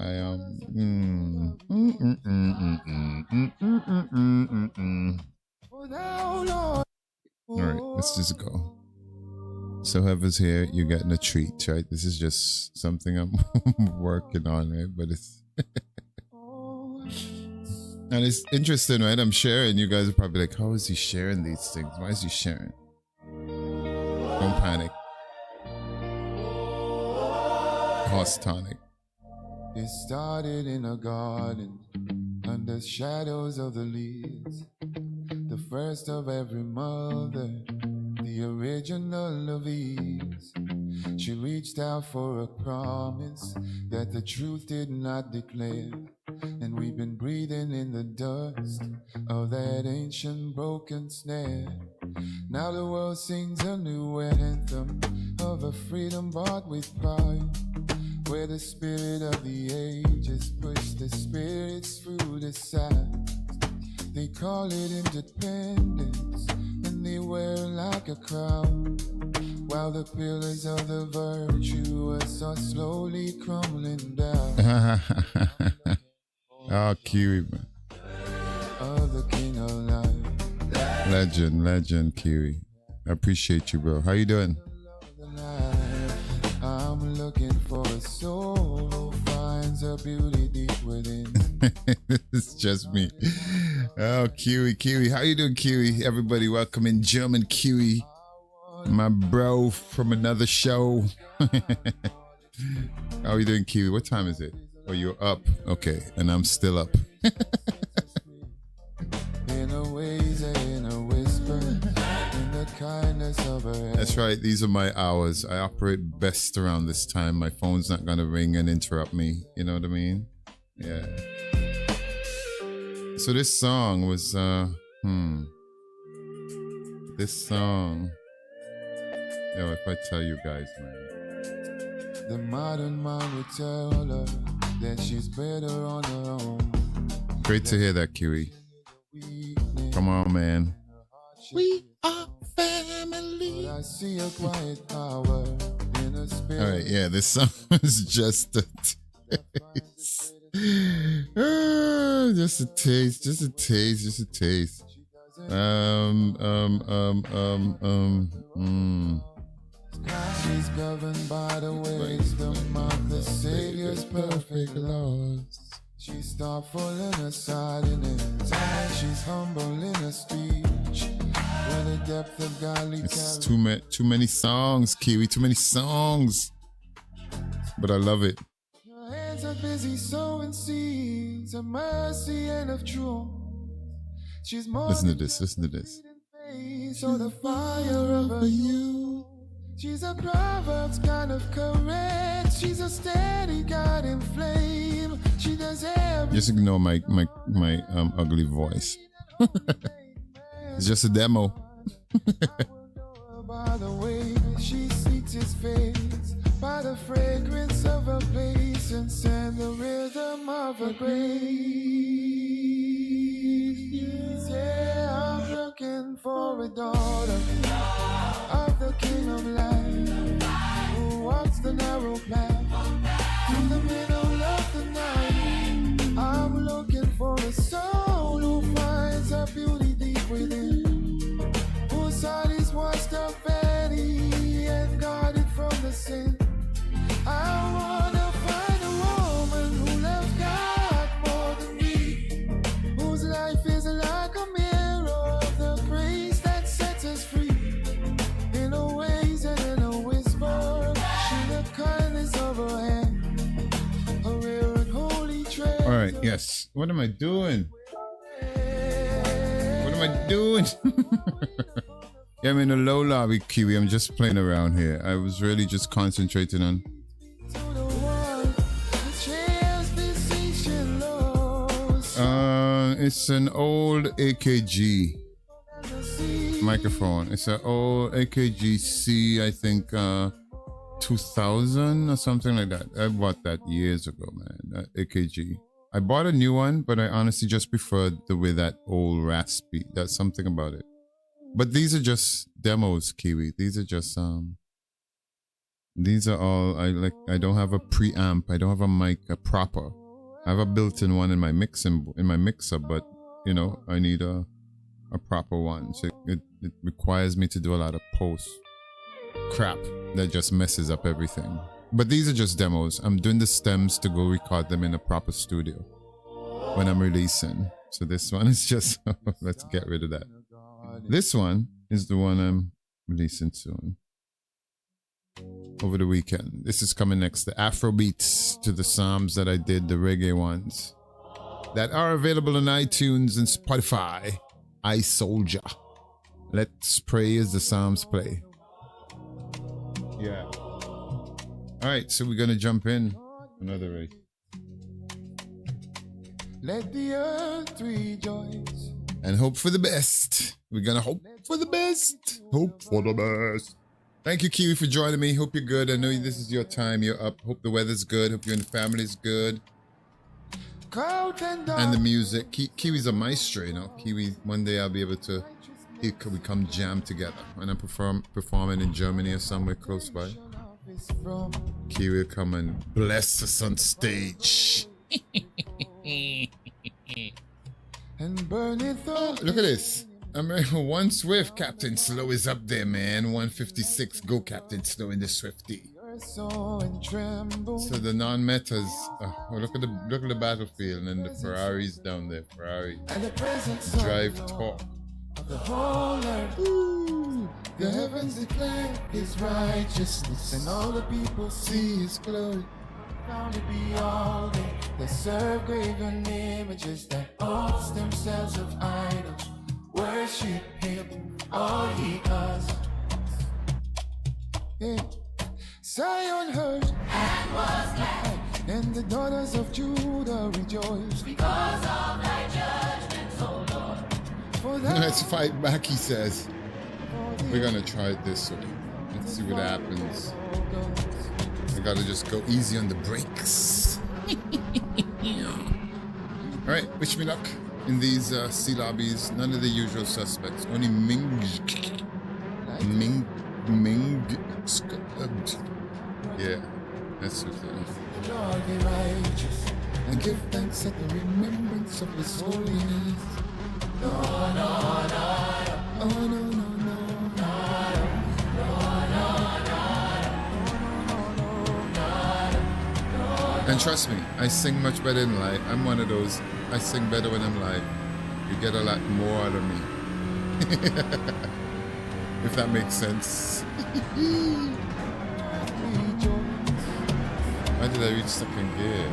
All right, let's just go. So whoever's here, you're getting a treat, right? This is just something I'm working on, right? But it's and it's interesting, right? I'm sharing. You guys are probably like, how is he sharing these things? Why is he sharing? Don't panic. Horse tonic. It started in a garden under shadows of the leaves. The first of every mother, the original of Eve's. She reached out for a promise that the truth did not declare. And we've been breathing in the dust of that ancient broken snare. Now the world sings a new anthem of a freedom bought with pride, where the spirit of the ages push the spirits through the side. They call it independence, and they wear it like a crown, while the pillars of the virtuous are slowly crumbling down. Oh, Kiwi, man. Of the King of Life. Legend, Kiwi. I appreciate you, bro. How you doing? I'm looking for a soul who finds a beauty deep within. It's just me. Oh, Kiwi. How you doing, Kiwi? Everybody, welcome in German Kiwi. My bro from another show. How are you doing, Kiwi? What time is it? Oh, you're up. Okay, and I'm still up. In a ways, in a whisper, in the kindness of her. That's right. These are my hours. I operate best around this time. My phone's not gonna ring and interrupt me. You know what I mean? Yeah. So this song was this song. Yo, if I tell you guys, man. The modern man would tell her that she's better on her own. Great to hear that, Kiwi. Come on, man. We are family. But I see a quiet power in a spirit. All right, yeah, this song is just a taste. Just a taste. She's governed by the wisdom of the Savior's perfect laws. She's thoughtful in her silence, and she's humble in her speech. With a depth of godly It's talent. too many songs, Kiwi. Too many songs. But I love it. Her hands are busy sowing seeds of mercy and of truth. She's more Listen to than this. Listen to this. face or the fire of her youth. She's a Proverbs kind of correct. She's a steady guiding flame. She does everything. Just ignore my ugly voice. It's just a demo. By the way she seeks his face, by the fragrance of her patience and the rhythm of her grace. Yeah, I'm looking for a daughter of the King of Life, who walks the narrow path in the middle of the night. I'm looking for a soul who finds her beauty deep within, whose heart is washed up vanity and guarded from the sin. I wanna find a woman who loves God more than me, whose life is like a mirror of the grace that sets us free. right, yes. What am I doing? What am I doing? Yeah, I'm in a low lobby, Kiwi. I'm just playing around here. I was really just concentrating on. It's an old AKG microphone. It's an old AKG C, I think 2000 or something like that. I bought that years ago, man. That AKG. I bought a new one, but I honestly just preferred the way that old raspy. That's something about it. But these are just demos, Kiwi. These are just these are all I don't have a preamp. I don't have a mic, a proper. I have a built-in one in my mixer, but you know, I need a proper one. So it requires me to do a lot of post crap that just messes up everything. But these are just demos. I'm doing the stems to go record them in a proper studio when I'm releasing. So this one is just let's get rid of that. This one is the one I'm releasing soon. Over the weekend. This is coming next. The Afro beats to the Psalms that I did, the reggae ones. That are available on iTunes and Spotify. I Soldier. Let's pray as the Psalms play. Yeah. Alright, so we're gonna jump in. Another race. Let the earth rejoice. And hope for the best. We're gonna hope for the best. Hope for the best. Thank you, Kiwi, for joining me. Hope you're good. I know this is your time. You're up. Hope the weather's good. Hope you and the family's good. And the music. Kiwi's a maestro, you know. Kiwi, one day I'll be able to, we come jam together. When I'm performing in Germany or somewhere close by, Kiwi will come and bless us on stage. And burn it up. Look at this. America One Swift. Captain Slow is up there, man. 156. Go, Captain Slow in the Swifty. So the non-metas. Oh, look at the battlefield and then the Ferraris down there. Ferrari. Drive talk. Ooh, the heavens declare His righteousness, and all the people see His glory. Found to be all they serve graven images that boast themselves of idols. Worship Him, all He does. Yeah. Zion heard and was glad, and the daughters of Judah rejoiced because of Thy judgments, O Lord. For Let's fight back, he says. We're gonna try it this way. Let's see what happens. I gotta just go easy on the brakes. Alright, wish me luck in these sea lobbies. None of the usual suspects. Only Ming. Yeah, that's what it is. Lord be righteous, and give thanks at the remembrance of His holiness. No, no, no. Oh, no, no, no. And trust me, I sing much better in live. I'm one of those. I sing better when I'm live. You get a lot more out of me. If that makes sense. Why did I reach second gear?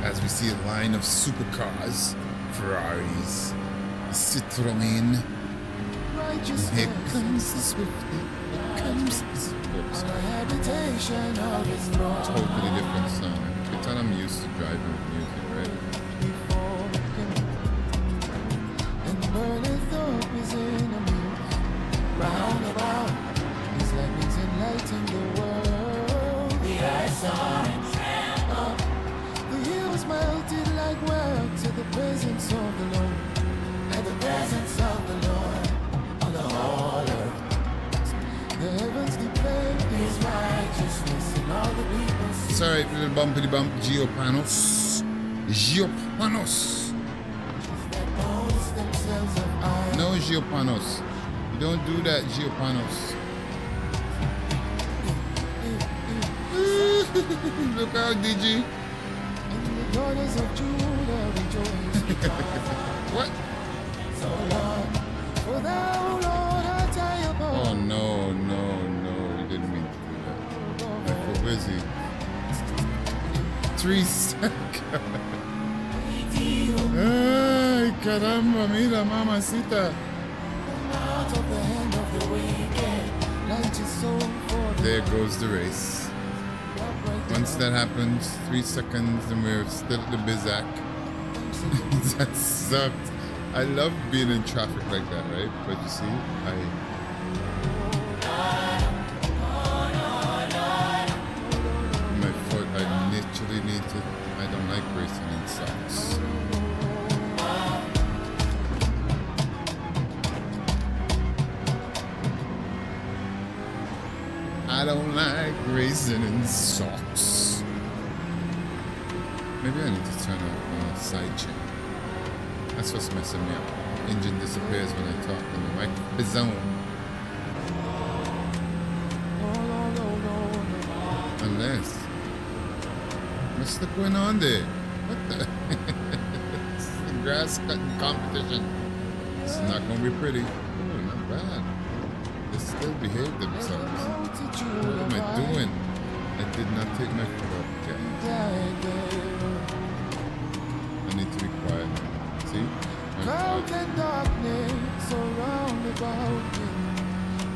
As we see a line of supercars, Ferraris, Citroën. And here comes the Swifty. Here comes the Swifty. Totally different sound. It's what I'm used to driving with music, right? And burneth up His enemies round about. His lightnings enlighten the world. The earth saw and trembled. The hills melted like wax at the presence of the Lord. At the presence of the Lord on the whole earth. The heavens declare His righteousness, and all the people see. Sorry, little bumpity bump. Geopanos. Geopanos. No, Geopanos. You don't do that, Geopanos. Look out, DG. And the daughters of Judah rejoice. What? So Lord, for thou, Lord, art high above. Oh, no, no. 3 seconds. Ay, caramba, mira, mamacita. There goes the race. Once that happens, 3 seconds, and we're still at the Bizac. That sucked. I love being in traffic like that, right? But you see, my foot, I literally need to, I don't like racing in socks. I don't like racing in socks. Maybe I need to turn off my side chain. That's what's messing me up. Engine disappears when I talk on the mic. Bizone. Unless. What's the going on there? What the? It's the grass cutting competition. It's not gonna be pretty. Oh, not bad. They still behave themselves. What am I doing? I did not take my foot off yet. I need to be quiet. See? Cloud and darkness around about me,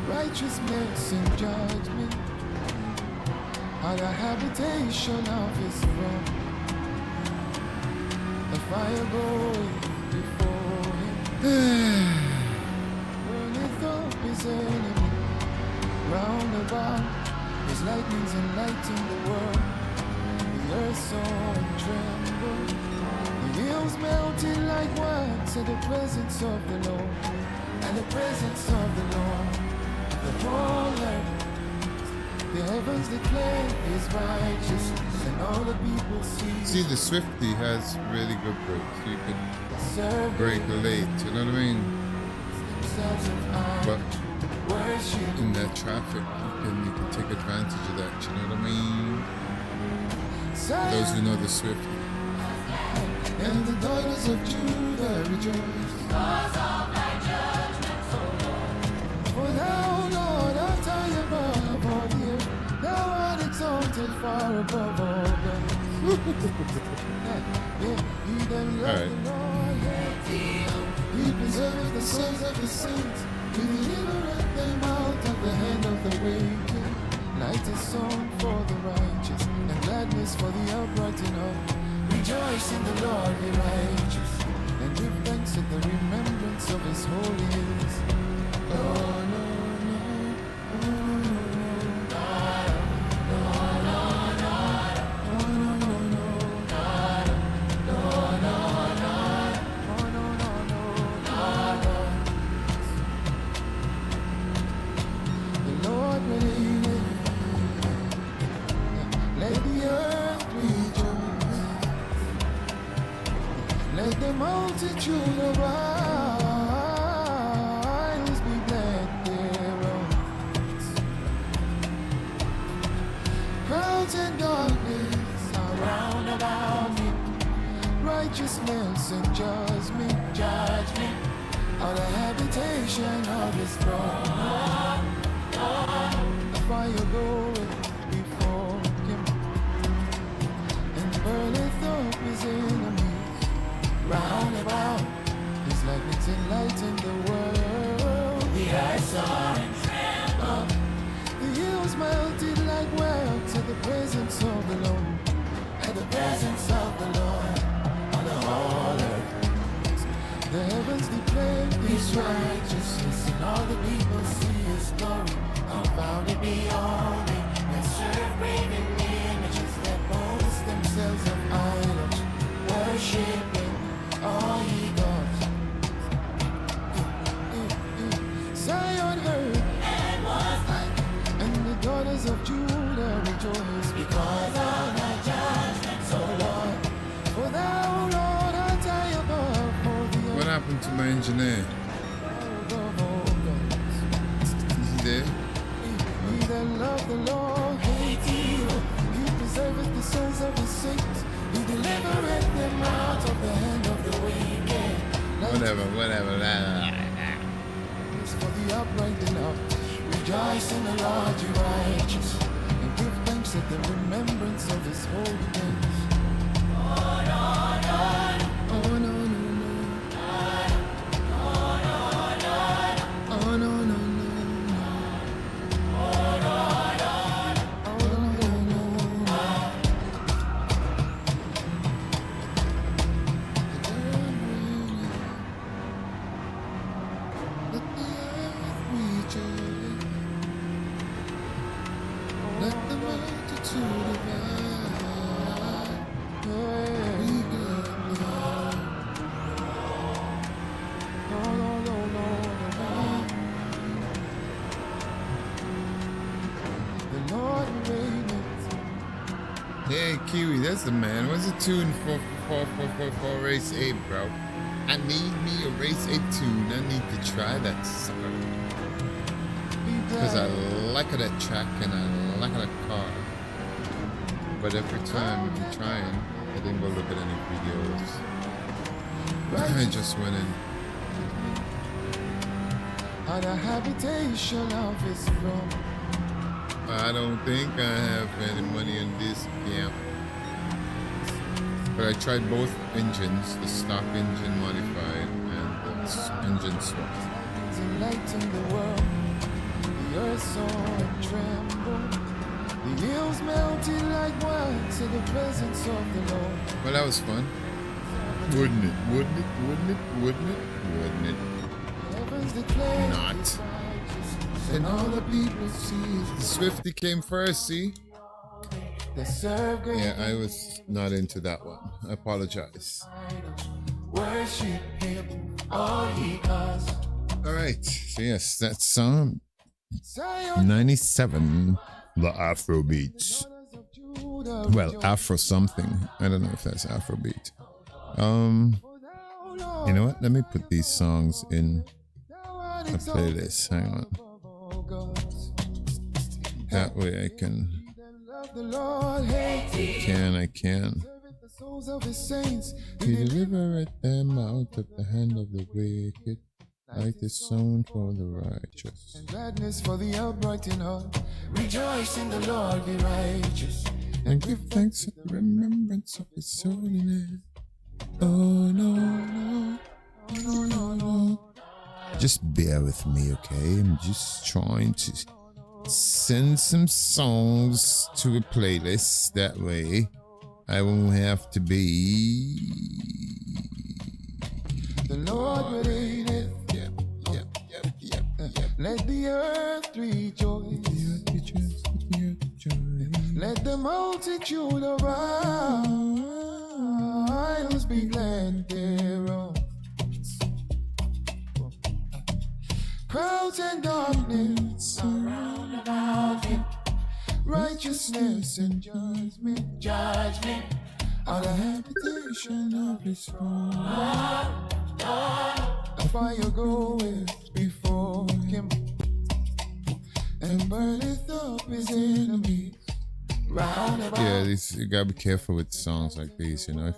righteousness and judgment are the habitation of his throne. The fire going before him, burneth up his enemy round about. His lightnings enlighten the world. The earth saw and trembled. The hills melted like wax at the presence of the Lord. At the presence of the Lord, the whole earth, the heavens declare his righteousness, and all the people see. See, the Swifty has really good brakes. You can Serve brake late, you know what I mean? themselves of But worship. in that traffic, you can take advantage of that, you know what I mean? Those who know the Swifty. And the daughters of Judah rejoice. For thou, Lord, art high above all the earth. Thou art exalted far above all gods. He that loved the Lord, he preserveth the souls of his saints. He delivereth them out of the hand of the wicked. Light is song for the righteous, and gladness for the upright in heart. Rejoice in the Lord, be righteous, and give thanks at the remembrance of his holiness. Oh, no, the Lord reigneth. Let the earth rejoice. Let the multitude of isles be glad thereof. Crowds and darkness are round about me. Righteousness and judgment are the habitation of his throne. The fire goeth before him, and burneth up his enemies round about. His lightnings enlighten the world. The earth saw and trembled. The hills melted like wax at the presence of the Lord. At the presence of the Lord, on the whole earth. The heavens declare his righteousness, and all the people see his glory. Confounded be all they that serve graven images, that boast themselves of idols, worshiping all ye gods. Zion heard and was like, and the daughters of Judah rejoice because of thy judgments, O Lord. For thou, Lord, art high above all the earth. What happened to my engineer? Above all gods. Is he there? He that love the Lord hate evil. He preserveth the souls of his saints. He delivereth them out of the hand of the wicked. Whatever. It's for the upright in heart. Rejoice in the Lord, you righteous, and give thanks at the remembrance of his holy days. Oh no no no. Oh no no no. Let the multitude divide. We got love. The Lord reigneth. Hey, Kiwi, that's the man. What's the tune for race 8, bro? I need me a race 8 tune. I need to try that sucker. Because I like that track and I like that car. But every time I'm trying, I didn't go look at any videos. I just went in. At a habitation of his throne. I don't think I have any money in this camp. But I tried both engines, the stock engine modified and the engine swapped. Enlighten the world. The earth saw and trembled. The hills melted like wax in the presence of the Lord. Well, that was fun. Wouldn't it? Wouldn't it? Wouldn't it? Wouldn't it? Wouldn't it? Heavens declare Not. and all the people see Swifty came first, see? the serve great Yeah, I was not into that one. I apologize. worship him all he has. All right. So, yes, that's song Zion, 97, the Afro beats. daughters of Judah, Well, Afro something. I don't know if that's Afrobeat. You know what? Let me put these songs in a playlist. Hang on. That way I can. the Lord hates I can. the souls of his saints. He delivereth them out of the hand of the wicked, like the sown for the righteous. And gladness for the upright in heart. Rejoice in the Lord, be righteous. And give thanks at the remembrance of his holiness. Oh no, no, no, no, no. Just bear with me, okay? I'm just trying to send some songs to a playlist. That way I won't have to be. The Lord reigneth. Let the earth rejoice. Let the multitude of isles be glad thereof. Crowds and darkness surround about him. Righteousness and judgment, judgment are the habitation of his throne. A fire goeth before him and burneth up his enemies round about. Yeah, you gotta be careful with songs like these. You know,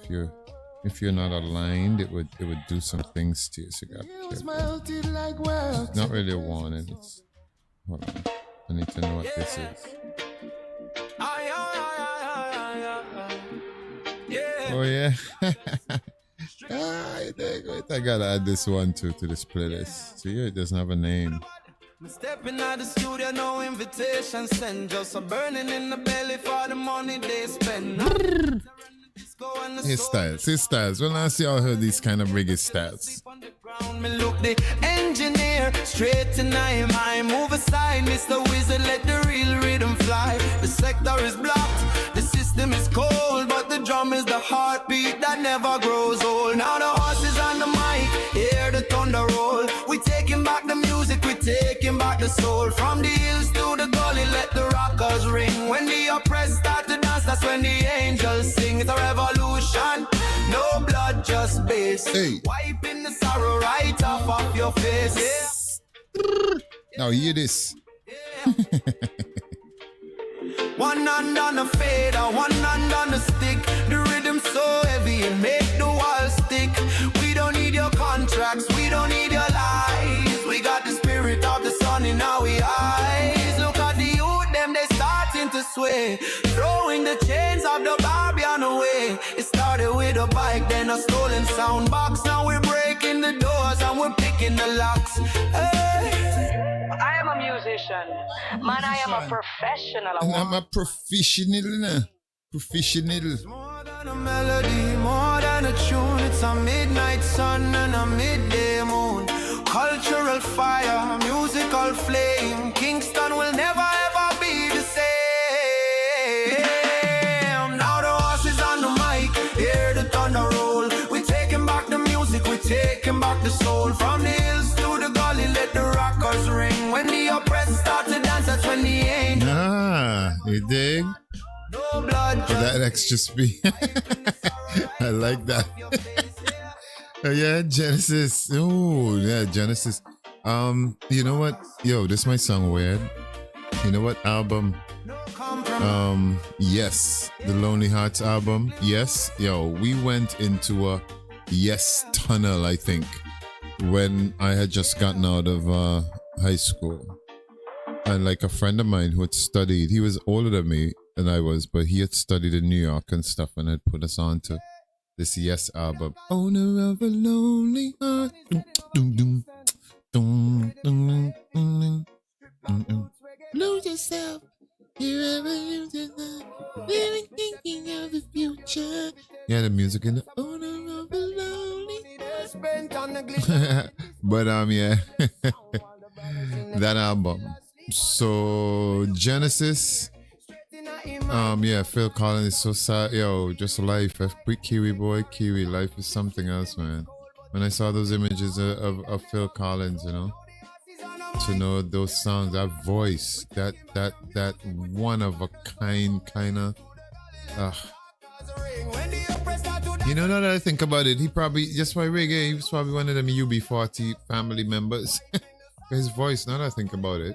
if you're not aligned, it would do some things to you. So you gotta be Hills careful. melted like wax. It's not really a warning. It's hold on. I need to know what this is. Oh yeah. I gotta add this one too to this playlist. See, it doesn't have a name. Stepping out the studio, no invitation sent. Just a burning in the belly for the money they spend. His styles. Well, I see all heard these kind of reggae styles. Me look the engineer straight to nine. I move aside, Mr. Wizard, let the real rhythm fly. The sector is blocked, the system is cold, but the drum is the heartbeat that never grows old. Now the horse is on the mic, hear the thunder roll. We taking back the music, we taking back the soul. From the hills to the gully, let the rockers ring. When the oppressed start to dance, that's when the angels sing. It's a revolution, no blood, just bass. Hey. Wiping the sorrow right off of your face. Yeah. Now hear this. One hand on the fader, one hand on the stick. The rhythm so heavy and make the wall stick. We don't need your contracts, we don't need your lies. We got the spirit of the sun in our eyes. Look at the youth, them they starting to sway. Throwing the chains of the Babylon away. It started with a stolen sound box. Now we're breaking the doors and we're picking the locks. Hey. I am a musician. Man, I am a professional. And I'm a professional, nah. Professional. More than a melody, more than a tune. It's a midnight sun and a midday moon. Cultural fire, musical flame. Kingston will never ever be the same. Now the horse is on the mic, hear the thunder roll. We're taking back the music, we're taking back the soul. From the hills to the gully, let the rockers ring. When the oppressed start to dance, that's when the angels. Ah, you dig? No blood. That extra speed. I like that. Oh, yeah, Genesis. Oh, yeah, Genesis. You know what? Yo, this might sound weird. You know what album? Yes, the Lonely Hearts album. Yes, yo, we went into a yes tunnel, I think, when I had just gotten out of high school. And like a friend of mine who had studied, he was older than me than I was, but he had studied in New York and stuff and had put us on to this Yes album. Owner of a lonely heart. Lose yourself. You ever lose yourself. Living thinking of the future. Yeah, the music in the owner of a lonely heart. But yeah. That album. So Genesis. Yeah, Phil Collins is so sad. Yo, just life. Kiwi boy, Kiwi. Life is something else, man. When I saw those images of Phil Collins, you know, to know those songs, that voice, that one of a kind of. You know, now that I think about it, he probably, just by reggae, he was probably one of them UB40 family members. His voice, now that I think about it.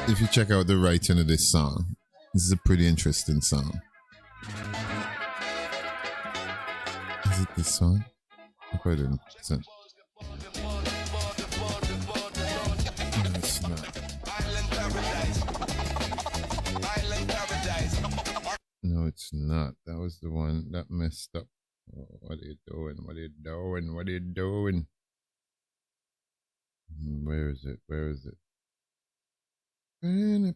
If you check out the writing of this song, this is a pretty interesting song. Is it this song? I probably didn't. No, it's not. No, it's not. That was the one that messed up. Oh, what are you doing? What are you doing? What are you doing? Where is it? Where is it? Island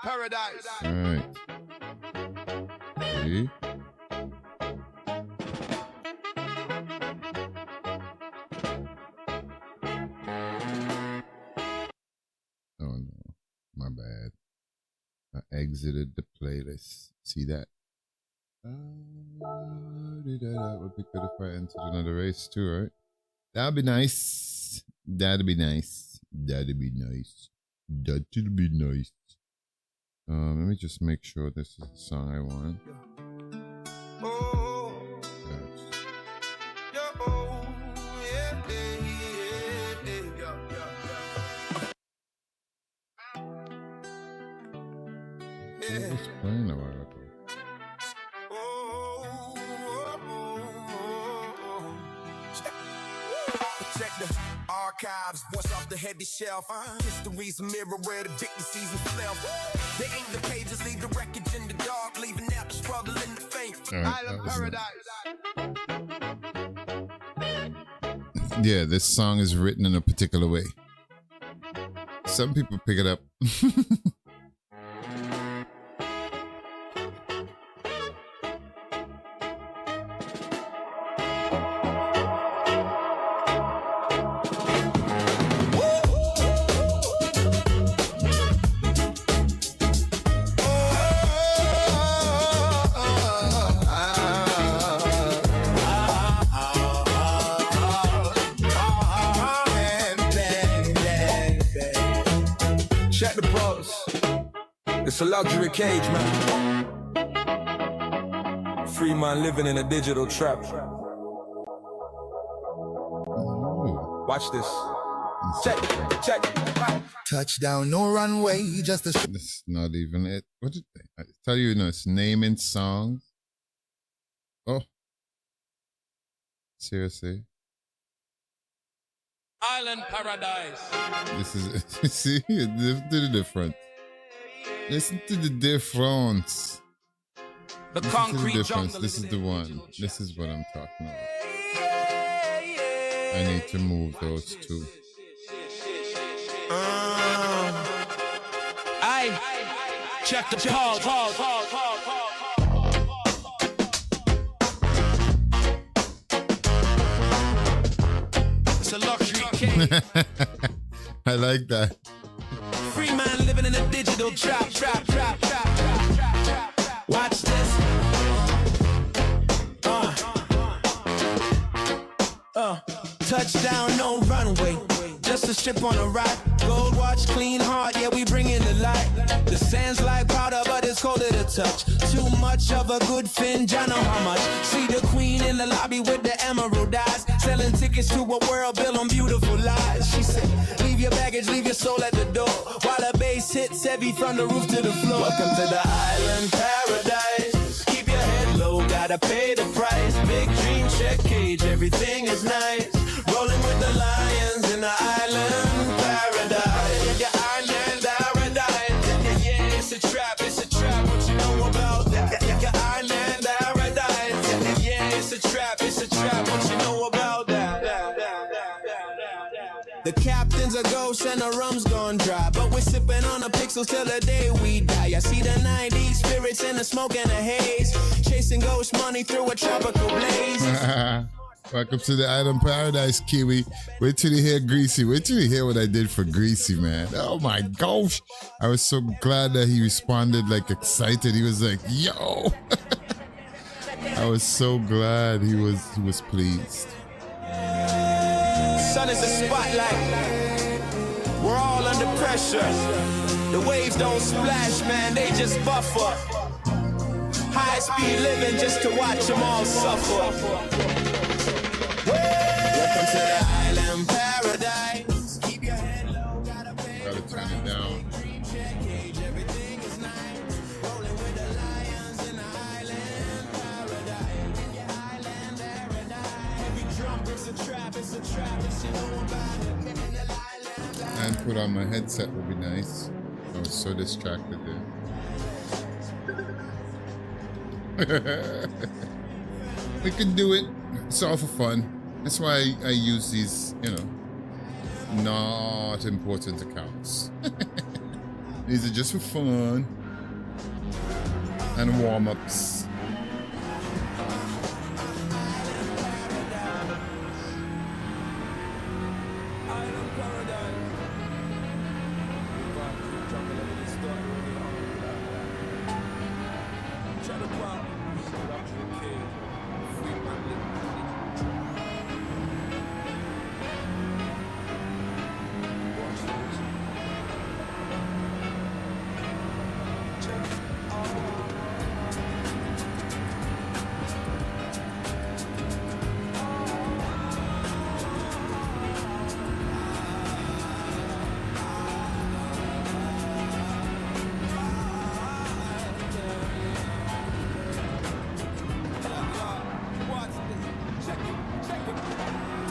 Paradise. All right. See? Oh no, my bad. I exited the playlist. See that? That would be good if I entered another race too, right? That'd be nice. That'd be nice. That'd be nice. That'd be nice. Let me just make sure this is the song I want. It was playing a while ago. Check the archives, what's off the heady shelf. History's a mirror where the victim sees himself. They ain't the pages, leave the wreckage in the dark, leaving out the struggle in the faint. Island Paradise. Yeah, this song is written in a particular way. Some people pick it up. Check the pulse. It's a luxury cage, man. Free man living in a digital trap. Ooh. Watch this. Check, check. Touchdown, no runway, just a This is not even it. What did I tell you? No, it's naming songs. Oh, seriously. Island Paradise. This is see, listen to the difference. Listen to the difference. The Listen to the concrete difference. jungle. This is the one. This is what I'm talking about. I need to move those two. I check the pause. It's a luxury cake. I like that. Free man living in a digital trap. Watch this. Touchdown, no runway. Just a strip on the right. Gold watch, clean heart, yeah, we bring in the light. The sand's like powder, but it's colder to touch. Too much of a good fin, I know how much. See the queen in the lobby with the emerald eyes, selling tickets to a world built on beautiful lies. She said, leave your baggage, leave your soul at the door, while the bass hits heavy from the roof to the floor. Welcome to the island paradise. Keep your head low, gotta pay the price. Big dream, check cage, everything is nice. Rolling with the lions in the island paradise. The island paradise. Yeah, it's a trap, what you know about that? The island paradise. Yeah, it's a trap, what you know about that? The captain's a ghost and the rum's gone dry, but we're sipping on the pixels till the day we die. I see the 90s spirits in the smoke and the haze, chasing ghost money through a tropical blaze. Welcome to the Island Paradise, Kiwi. Wait till you hear Greasy. Wait till you hear what I did for Greasy, man. Oh my gosh. I was so glad that he responded like excited. He was like, yo. I was so glad he was pleased. Sun is a spotlight. We're all under pressure. The waves don't splash, man, they just buffer. High speed living just to watch them all suffer. Welcome to the island paradise. Keep your head low, gotta pay. Gotta turn it down. Everything is nice. Rolling with the lions in the island paradise. Island paradise. Every drum is a trap, it's you know about it. In the island. And put on my headset would be nice. I was so distracted there. We can do it. It's all for fun. That's why I use these, not important accounts. These are just for fun and warm-ups.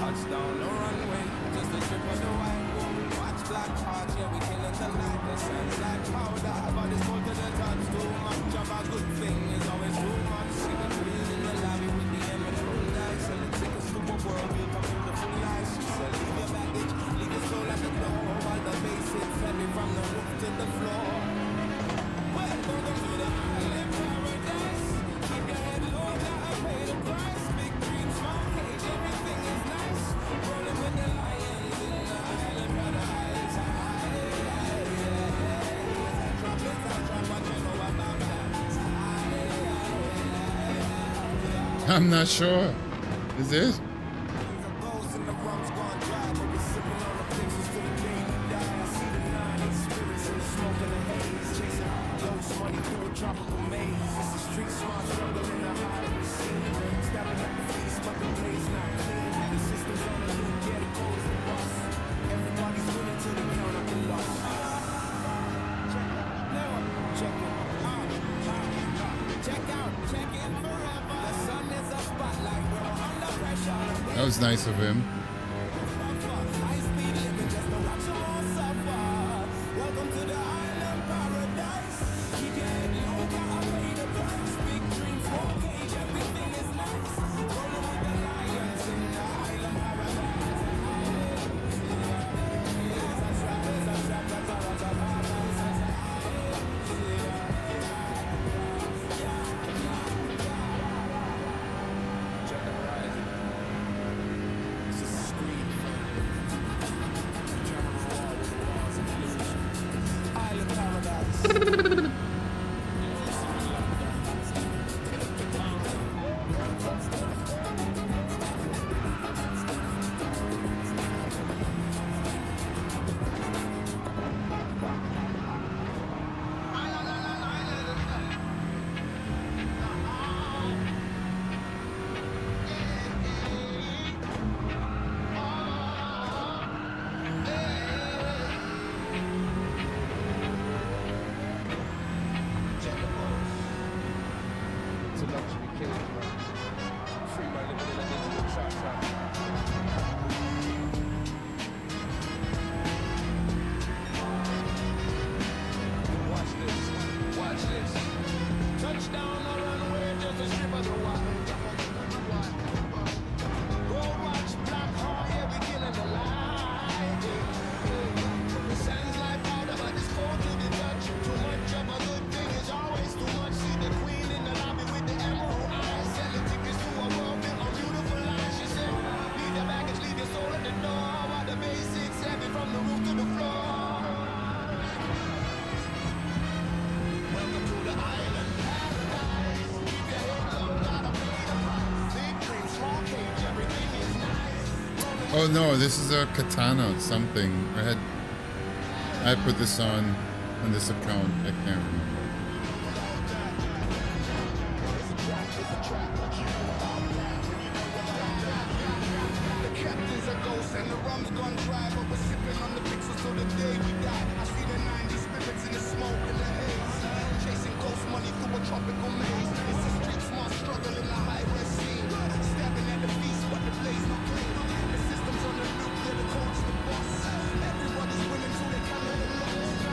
Touchdown, no runway, just a trip on the white wall. Watch black heart, yeah, we killing the light. The sun's like powder, but it's cold to the touch. Too much of a good thing is always too much. See the queen in the lobby with the emerald eyes, selling tickets to a world built on beautiful lies. She said, leave your baggage, leave your soul at the door, while the bass hits heavy from the roof to the floor. Welcome to the island paradise. Keep your head low, gotta pay the price. Big dream, small cage, everything is nice. Rolling with the lions in the island paradise. I'm not sure. Is it? Tropical maze, it's a street smart struggle in the high That was nice of him. Welcome to the island paradise. Keep your head low, gotta pay the price. Big dreams, small cage, everything is nice. Rolling with the lions in the island Oh no, this is a katana something. I put this on this account. I can't remember. The captain's a ghost and the rum's gone dry, but we're sipping on the pixels till the day we die. I see the 90s spirits in the smoke and the haze, chasing ghost money through a tropical maze. It's a street smart struggle in the high-res scene, stabbing at the feast, but the blaze no clean. The system's on the loop, they're the coach, the boss. Everybody's winning till they can't let it lost.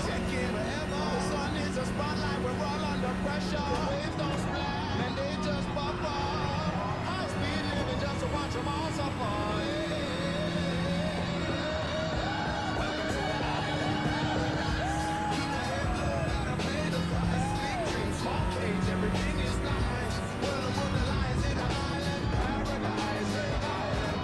Check in forever, the sun is a spotlight, we're all under pressure. The waves don't splash, and they just pop up. High speed living just to watch them all suffer. Everything is nice. Well, the world lies in an island paradise.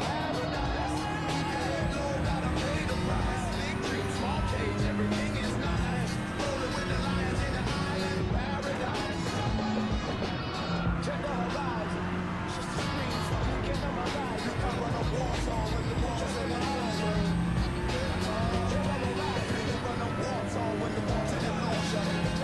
Paradise. Keep your head low, gotta pay the price. Big dream, small cage. Everything is nice. Rolling with the lions in an island paradise. Check the horizon. It's just a screen from the get on my ride. You can run a war song when the waters in the ocean. Check the horizon. You can run a war song when the waters in the ocean.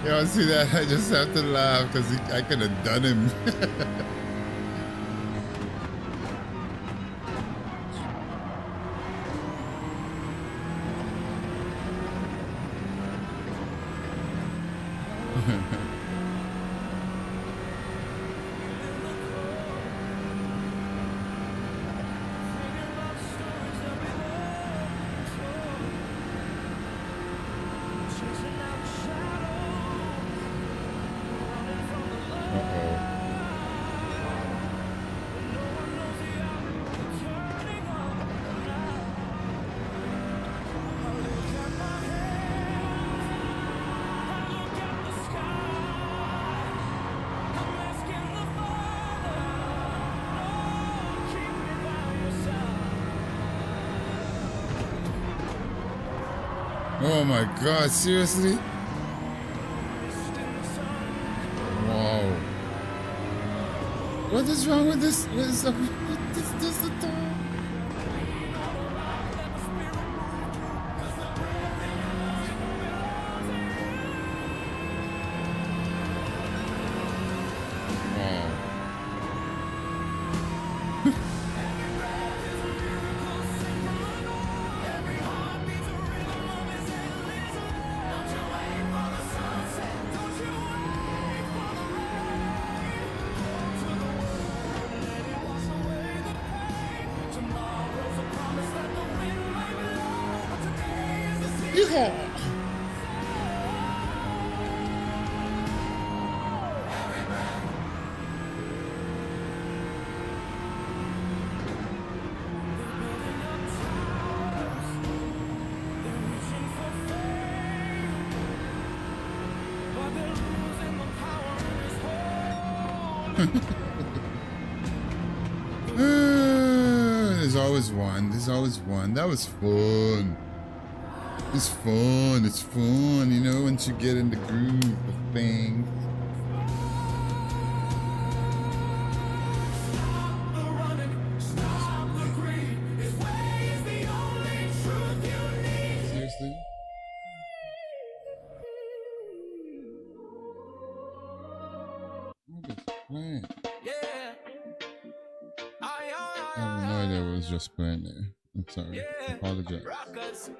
Y'all see that? I just have to laugh because I could have done him. Oh my God, seriously? Wow. What is wrong with this? What is up with this at all? Wow. Yeehaw. There's always one. There's always one. That was fun. It's fun. It's fun, you know, once you get in the groove of things. Seriously? What is playing? I have no idea what was just playing there. I'm sorry. Apologize.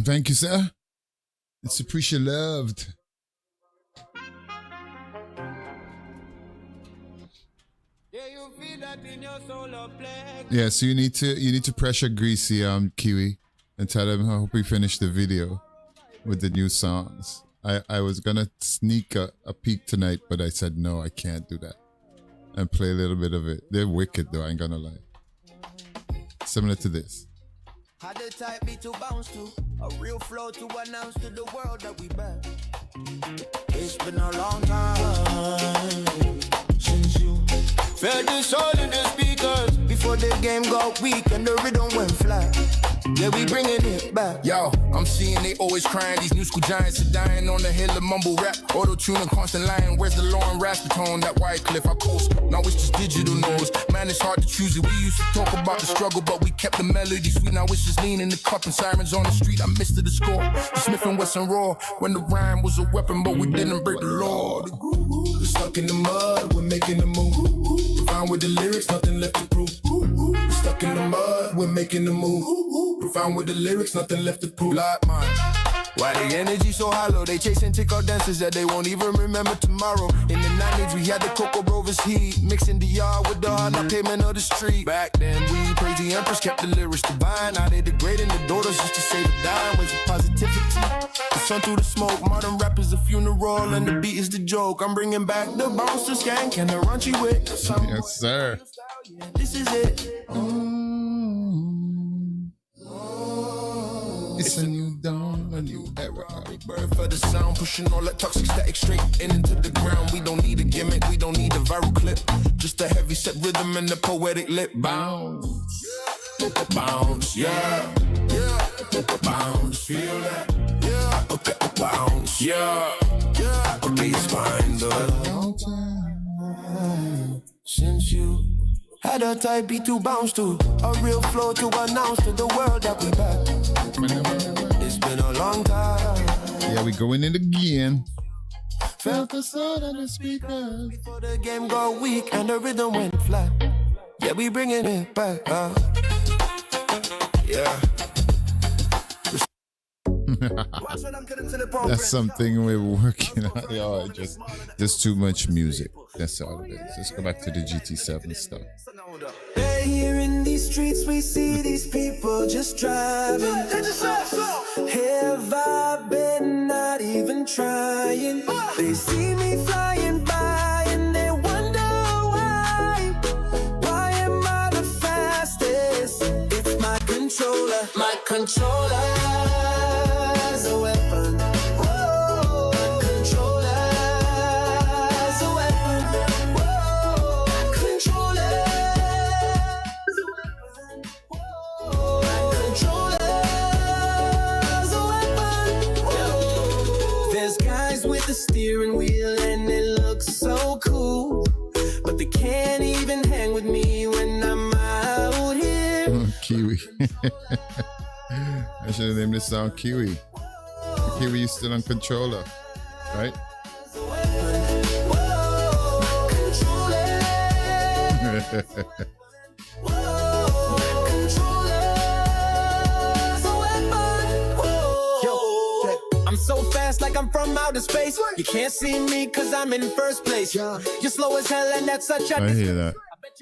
Thank you, sir. It's appreciated, loved. Yeah, so you need to pressure Greasy Kiwi and tell him I hope we finish the video with the new songs. I was gonna sneak a peek tonight, but I said no, I can't do that. And play a little bit of it. They're wicked though, I ain't gonna lie. Similar to this. Had the type beat to bounce to, a real flow to announce to the world that we back. It's been a long time since you felt the soul in the speakers. Before the game got weak and the rhythm went flat. Yeah, we bringing it back. Yo, I'm seeing they always crying. These new school giants are dying on the hill of mumble rap. Auto-tune and constant lying. Where's the Lauren Raspbertone? That white cliff I post. Now it's just digital noise. Man, it's hard to choose it. We used to talk about the struggle, but we kept the melody sweet. Now it's just lean in the cup and sirens on the street. I missed the score. The Smith and Wesson raw. When the rhyme was a weapon, but we didn't break the law. The groove, we're stuck in the mud. We're making the move. Profound with the lyrics, nothing left to prove. We're stuck in the mud. We're making the move. Profound with the lyrics, nothing left to prove. Like mine. Why the energy so hollow? They chasing TikTok dances that they won't even remember tomorrow. In the 90s, we had the Cocoa Brovers heat, mixing the yard with the hard knock pavement of the street. Back then, we praised the Empress, kept the lyrics divine. Now they degrading the daughters just to save a dime. Ways of positivity. The sun through the smoke, modern rap is a funeral, and the beat is the joke. I'm bringing back the bounce, the skank, and the raunchy wit. Yes, sir. This is it. It's a new dawn, a new era. Bird for the sound, pushing all that toxic static straight into the ground. We don't need a gimmick, we don't need a viral clip. Just a heavy set rhythm and the poetic lip. Bounce, bounce, yeah, yeah. Bounce, feel that, yeah. Okay, bounce, yeah, yeah. Okay, it's fine, though. Since you had a type beat to bounce to, a real flow to announce to the world that we back. It's been a long time. Yeah, we going in again. Felt the sound of the speakers. Before the game got weak and the rhythm went flat. Yeah, we bringing it back. Yeah. That's something we're working on. Yeah, just too much music. That's all it is. Let's go back to the GT7 stuff. Here in these streets, we see these people just driving. Have I been not even trying? They see me flying by and they wonder why. Why am I the fastest? It's my controller. My controller's a weapon. Whoa, my controller's a weapon. Whoa, my controller's a weapon. Whoa. Kiwi. I should have named this song Kiwi. Kiwi, you still on controller, right? I'm so fast like I'm from outer space. You can't see me cause I'm in first place. You're slow as hell and that's such a I hear that.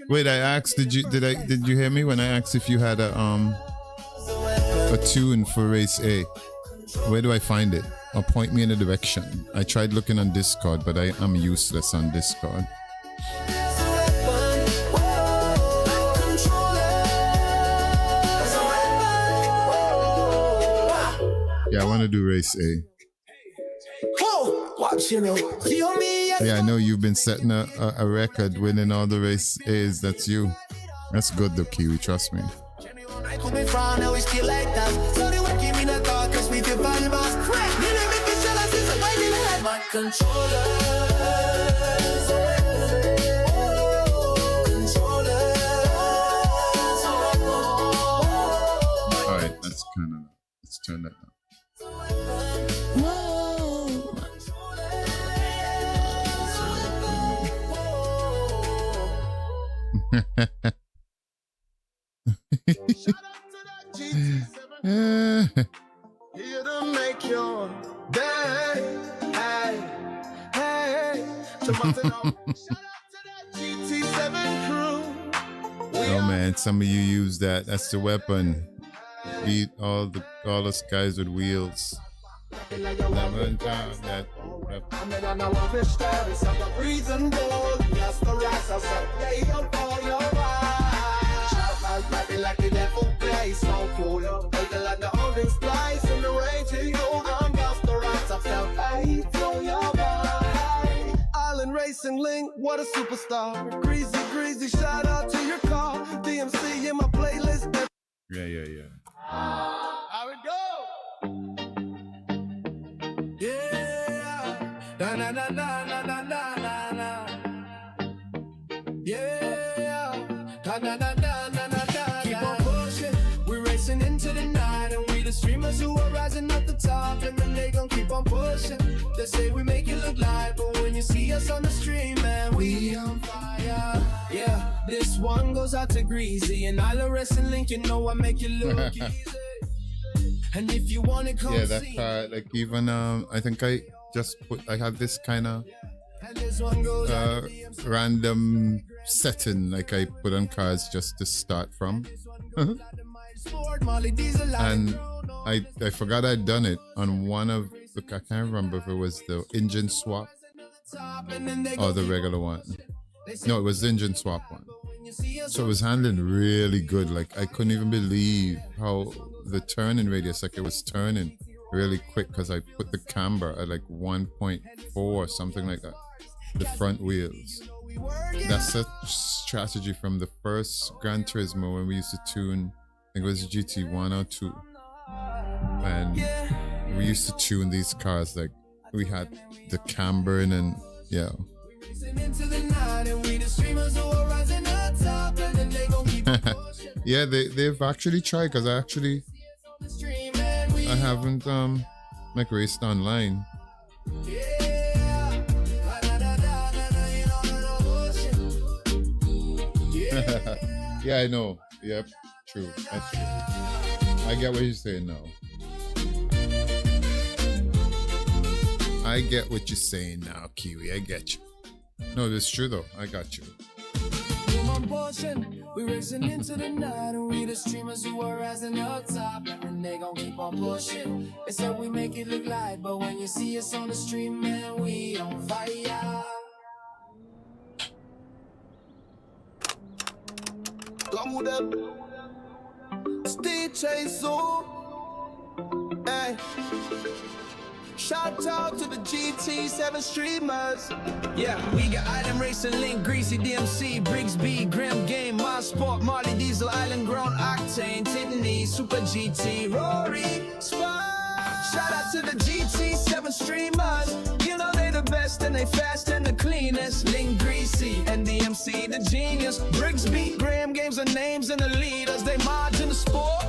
Wait, I asked, did you hear me when I asked if you had a tune for race A? Where do I find it? Or point me in a direction. I tried looking on Discord, but I'm useless on Discord. Yeah, I want to do race A. Yeah, I know you've been setting a record, winning all the race A's. That's you. That's good though, Kiwi, trust me. Alright, that's kind of, let's turn that up. Here to make your day. Hey. Shout out to that GT7 crew. Oh man, some of you use that. That's the weapon. Beat all us guys with wheels. Never time that. Island Racing Link, what a superstar. Greasy, shout out to your car. DMC in my playlist. Yeah. How it go? Yeah. Na. Yeah. Na. Keep on pushing. We're racing into the night, and we the streamers who are rising at the top, and then they gon' keep on pushing. They say we make it look light, but when you see us on the stream, man, we on fire. Yeah, this one goes out to Greasy and Island Racing Link. You know I make it look easy. And if you wanna come that part, like even I think I have this kind of random setting like I put on cars just to start from. And I forgot I'd done it on one of the, I can't remember if it was the engine swap or the regular one. No, it was the engine swap one. So it was handling really good. Like I couldn't even believe how the turning radius, like it was turning really quick because I put the camber at like 1.4 or something like that. The front wheels. That's a strategy from the first Gran Turismo when we used to tune, I think it was GT1 or 2. And we used to tune these cars like we had the cambering and yeah. Yeah, they've actually tried because I haven't like raced online. Yeah, I know. Yep, true. That's true. I get what you're saying now. I get what you're saying now, Kiwi. I get you. No, that's true though. I got you. We racing into the night, and we the streamers who are rising up top, and they gon' keep on pushing. They said we make it look light, but when you see us on the stream, man, we on fire. Come with them. DJ so. Hey. Shout out to the GT7 streamers. Yeah, we got Island Racing Link, Greasy, DMC, Briggs B, Graham Game, My Sport, Marley Diesel, Island Grown, Octane, Tiffany, Super GT, Rory, Spy. Shout out to the GT7 streamers. You know they the best and they fast and the cleanest. Link Greasy and the MC, the genius. Brigsby, Graham Games are names and the leaders. They march in the sport.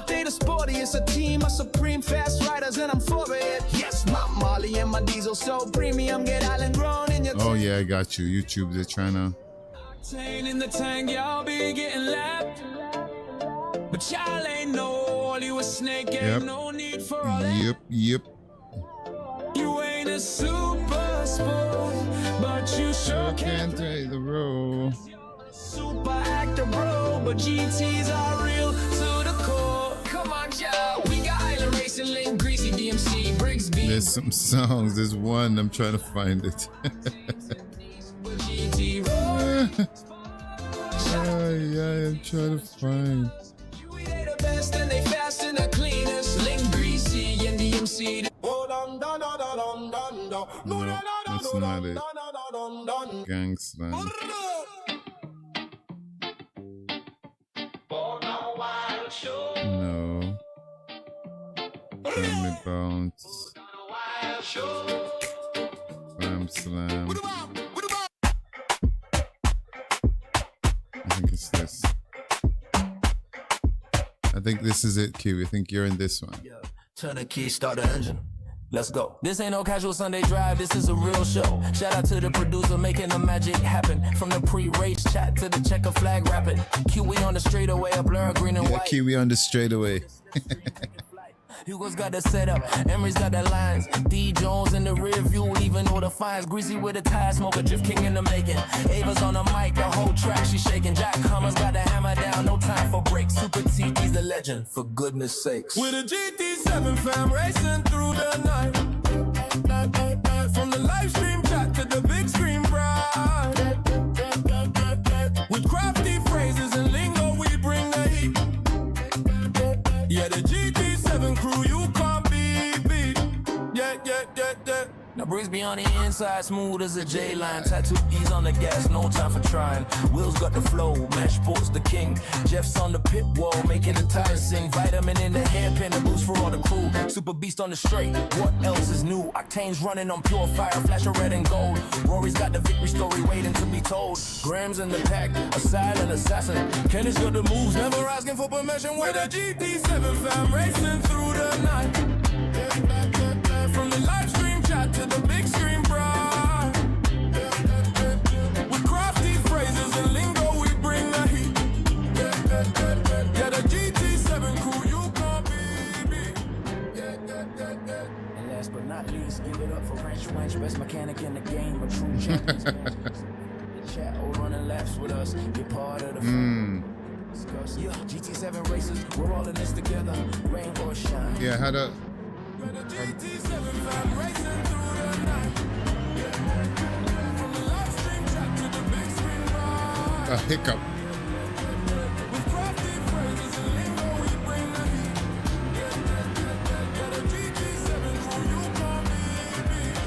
They the sportiest, a team of supreme fast riders, and I'm for it. Yes, my Molly and my diesel so premium. Get island grown in your Oh yeah, I got you. YouTube, they're trying to. Octane in the tank, y'all be getting lapped. But y'all ain't no all you a snake, ain't no need for all that. Yep. You ain't a super sport, but you sure Can't take the role. super actor, bro. But GTs are real to the core. Come on, y'all. We got Island Racing, Link Greasy, DMC, Brigsby. There's some songs. There's one. I'm trying to find it. GT yeah, I'm trying to find. We they the best and they fast and the cleanest. Link Greasy and DMC. No, that's not it. Gangsta. No. Let me bounce. Bam slam. I think it's this. I think this is it, Q. I think you're in this one. Turn the key, start the engine. Let's go. This ain't no casual Sunday drive, this is a real show. Shout out to the producer making the magic happen. From the pre-race chat to the checker flag rapping. Kiwi on the straightaway, a blur green and Yeah, white. Kiwi on the straightaway. Hugo's got the setup, Emery's got the lines. D Jones in the rear view, leaving all the fines. Greasy with the tire smoker, Drift King in the making. Ava's on the mic, the whole track she's shaking. Jack Commer's got the hammer down, no time for breaks. Super TT's the legend, for goodness sakes. With a GT7 fam racing through the night. From the live stream chat to the big screen bright. With crafty phrases and lingo, we bring the heat. Yeah, the GT7 crew, you can't be beat. Yeah. Now Brigsby on the inside, smooth as a J-line. Tattoo ease on the gas, no time for trying. Will's got the flow, Mesh Sports the king. Jeff's on the pit wall, making the tires sing. Vitamin in the hairpin, the boost for all the crew. Super beast on the straight, what else is new? Octane's running on pure fire, flash of red and gold. Rory's got the victory story waiting to be told. Graham's in the pack, a silent assassin. Kenny's got the moves, never asking for permission. With a GT7 fam racing through the night. From the live stream chat to the big screen bright. With crafty phrases and lingo, we bring the heat. Yeah, the GT7 crew, you can't be beat. And last but not least, give it up for Ranch, best mechanic in the game, a true champion. The chat, all running laps with us, you're part of the fun. Discuss. Yeah, GT7 races, we're all in this together, rain or shine. Yeah, how to. With a GT7 fam racing through the night. From the live stream chat to the big screen bright. A hiccup. With crafty phrases and lingo, we bring the heat. Yeah, the GT7 crew, you can't be beat.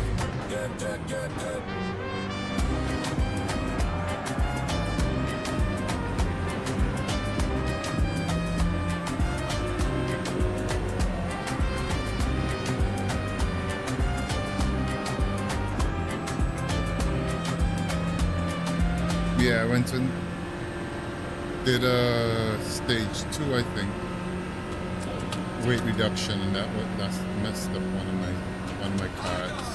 Yeah, I went and did stage 2, I think. Weight reduction, and that's messed up one of my cards.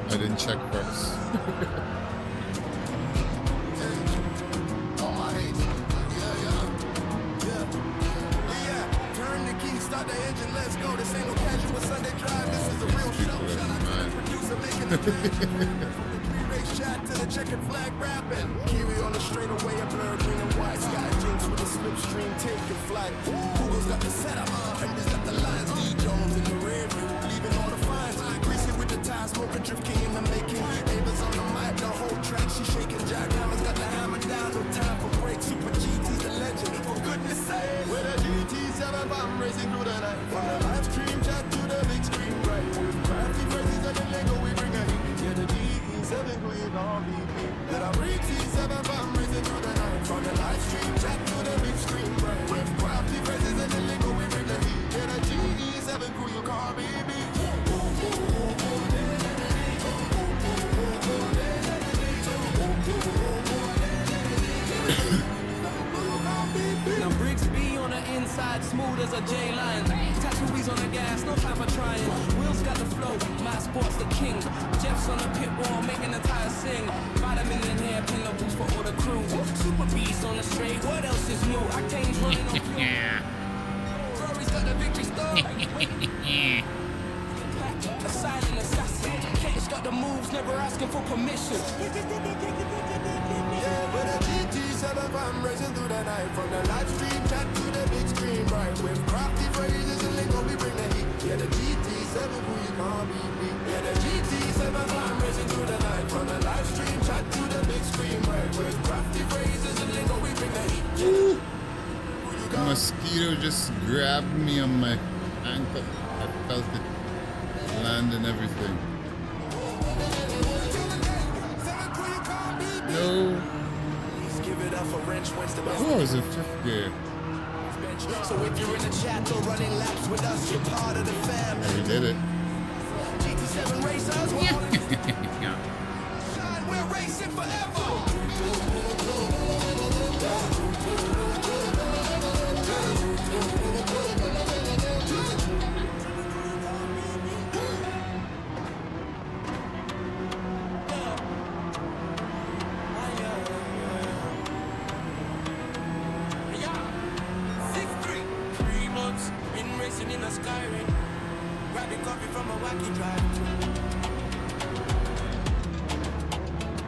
I didn't check first. Turn the key, start the engine, let's go. This ain't no casual Sunday drive, this is a real show. Shout out to the producer making the from the pre-race shot to the checkered flag rapping. Kiwi on the straightaway, a blur green and white. Sky jinx with a slipstream, taking flight. Google's got the setup, Henry's got the lines. D Jones in the rear view, leaving all the fines. Greasy with the tire, smoking, Drift King in the making. Ava's on the mic, the whole track, she shaking. Jack Hammer's got the hammer down, no time for breaks. Super GT's the legend, for goodness sake. With a GT7 bomb racing through the night. From the live stream chat to the big screen right. With crafty phrases and the lingo, we bring a heat. Yeah, the GT7 crew, you can't be beat. With a GT7 bomb racing through the night. From the live stream chat to the big screen right. With crafty phrases and the lingo, we bring the heat. Yeah, the GT7 crew, you can't be beat. Now Briggs B on the inside, smooth as a J-line. Tattoos on the gas, no time for trying. Will's got the flow, my sport's the king. Jeff's on the pit wall, making the tires sing. Vitamin in here, pin the boost for all the crews. Super beast on the straight, what else is new? Octane's running on fuel. Rory's got the victory star. A silent assassin. Kate's got the moves, never asking for permission. Yeah, with a GT7, I'm racing through the night. From the live stream chat to the big screen, right? With crafty phrases and lingo, we bring the heat. Yeah, the GT7, who you can't beat. Yeah, the GT7, I'm racing through the night. From the live stream chat to the big screen, right? With crafty phrases and lingo, we bring the heat. The mosquito just grabbed me on my ankle. I felt it land and everything. No. Oh, it's a fifth gear. So if you're in the chat or running laps with us, you're part of the fam. We did it. GT7 racers, we're all in this. Shine, we're racing forever. In the sky ring, grabbing coffee from a wacky drive.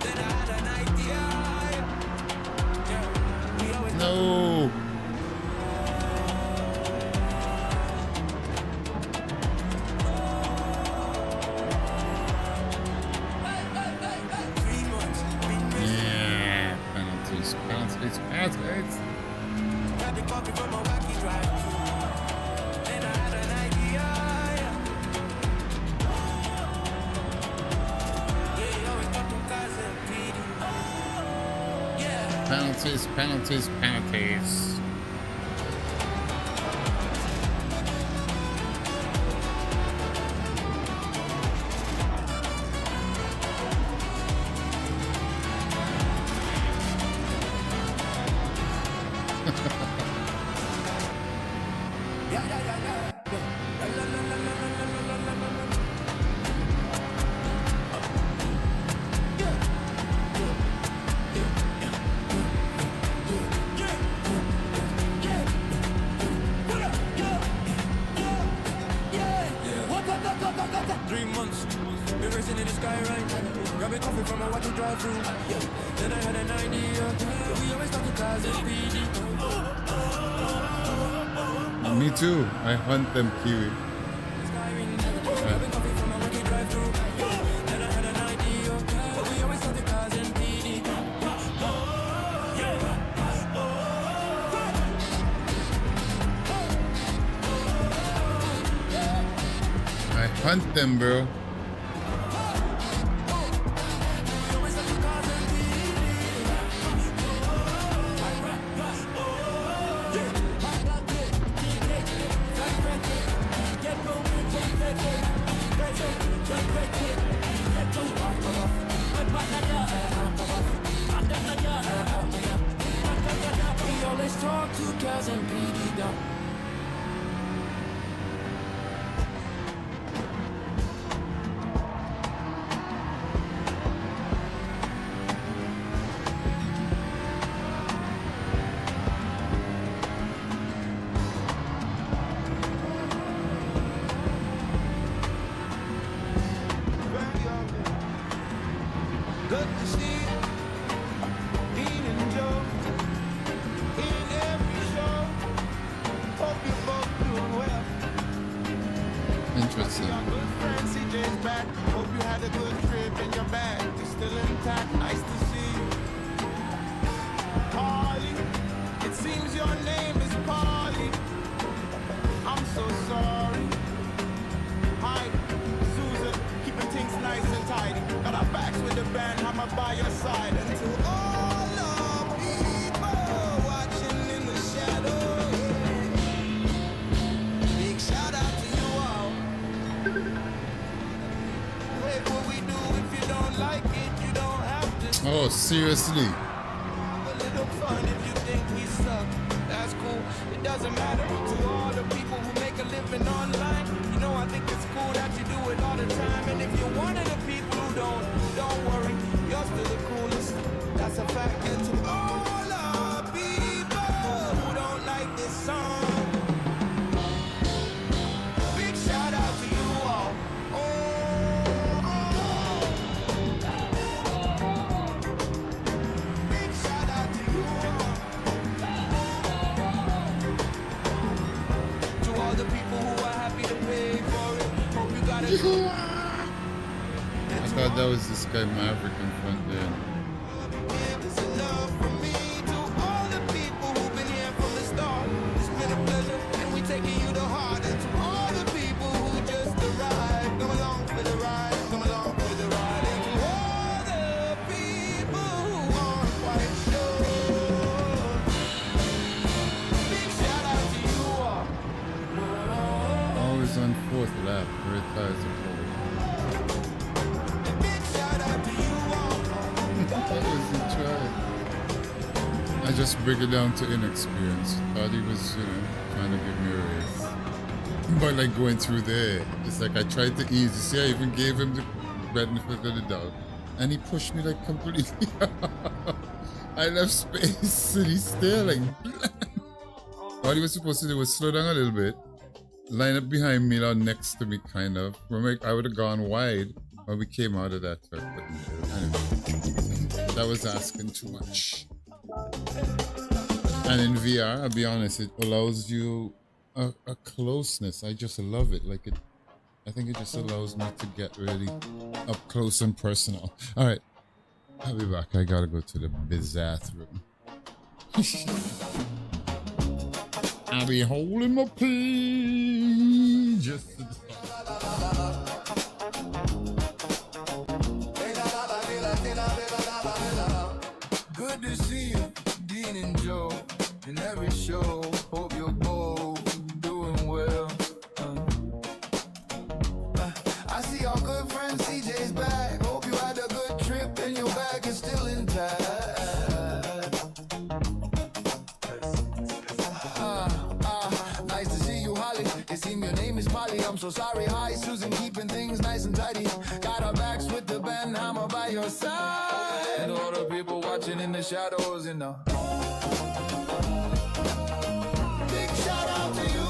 Then I had an idea. Yeah, we always No. Yeah, penalties. grabbing coffee from a wacky drive. Then I had an idea. Yeah, always got to cause a beating. Yeah. Penalties. Me too. I hunt them kiwi. I hunt them, bro. Good to see Dean and Joe in every show. Hope you're both doing well. Interesting. Our good friend CJ's back. Hope you had a good trip and your bag is still intact. Nice to see you. Polly, it seems your name is Polly. I'm so sorry. Hi, Susan, keeping things nice and tidy. Got our backs with the band, I'm by your side. And to all the people watching in the shadow, big shout out to you all. Wait, what we do if you don't like it, you don't have to. Oh, seriously? A little fun. If you think we suck, that's cool. It doesn't matter to all the people who make a living online. You know, I think it's cool that you do it all the time. And if you're one of the people who don't worry, you're still the coolest. That's a fact. And to all the people who don't like this song, big shout out to you all. Big shout out to you all. To all the people who are happy to pay for it. Hope you got it. I thought that was this guy Maverick in front there. This is love from me to all the people who've been here from the start. It's been a pleasure, and we taking you to heart. And to all the people who just arrived, come along for the ride, come along for the ride. And to all the people who aren't quite sure, big shout out to you all. Always on fourth lap. Red tires are forward. Big shout out to you all. That was the try. I just break it down to inexperience. Thought he was, trying to give me a raise. But like going through there, it's like I tried to ease. You see, I even gave him the benefit of the doubt. And he pushed me like completely. I left space and he's still like. All he was supposed to do was slow down a little bit, line up behind me or next to me, kind of. I would have gone wide when we came out of that truck. But anyway, that was asking too much. And in VR, I'll be honest, it allows you a closeness. I just love it. Like I think it just allows me to get really up close and personal. All right, I'll be back. I gotta go to the bathroom. I'll be holding my pee just to Good to see you, Dean and Joe, in every show. Hope you're both doing well. I see our good friend CJ's back. Hope you had a good trip and your bag is still intact. Nice to see you, Holly. It seems your name is Polly. I'm so sorry. Hi, Susan, keeping things nice and tidy. Got our backs with the band hammer by your side. And all the people watching in the shadows, Big shout out to you.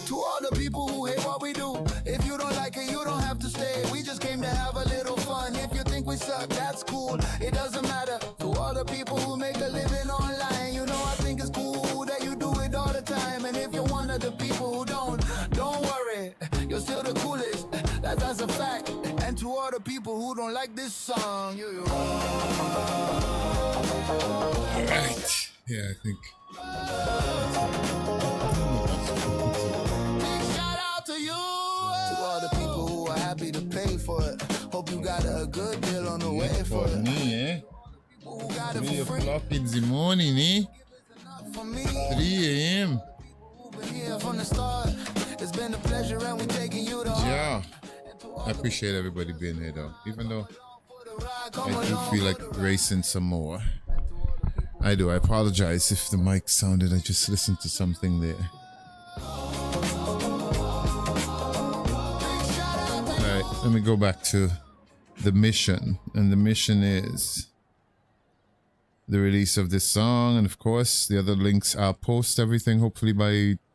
To all the people who hate what we do. If you don't like it, you don't have to stay. We just came to have a little fun. If you think we suck, that's cool. It doesn't matter. To all the people who make a living online, you know I think it's cool that you do it all the time. And if you're one of the people who don't worry. You're still the coolest, that's a fact. And to all the people who don't like this song, Alright. Yeah, I think. Big shout out to you. To all the people who are happy to pay for it. Hope you got a good deal on the way for it. Me, Who got it 3 for free? o'clock in the morning, For me, 3 a.m. been here from the start. It's been a pleasure and we taking you to heart. Yeah. I appreciate everybody being here though. Even though I do feel like racing some more. I do. I apologize if the mic sounded. I just listened to something there. Alright, let me go back to the mission. And the mission is the release of this song. And of course, the other links. I'll post everything hopefully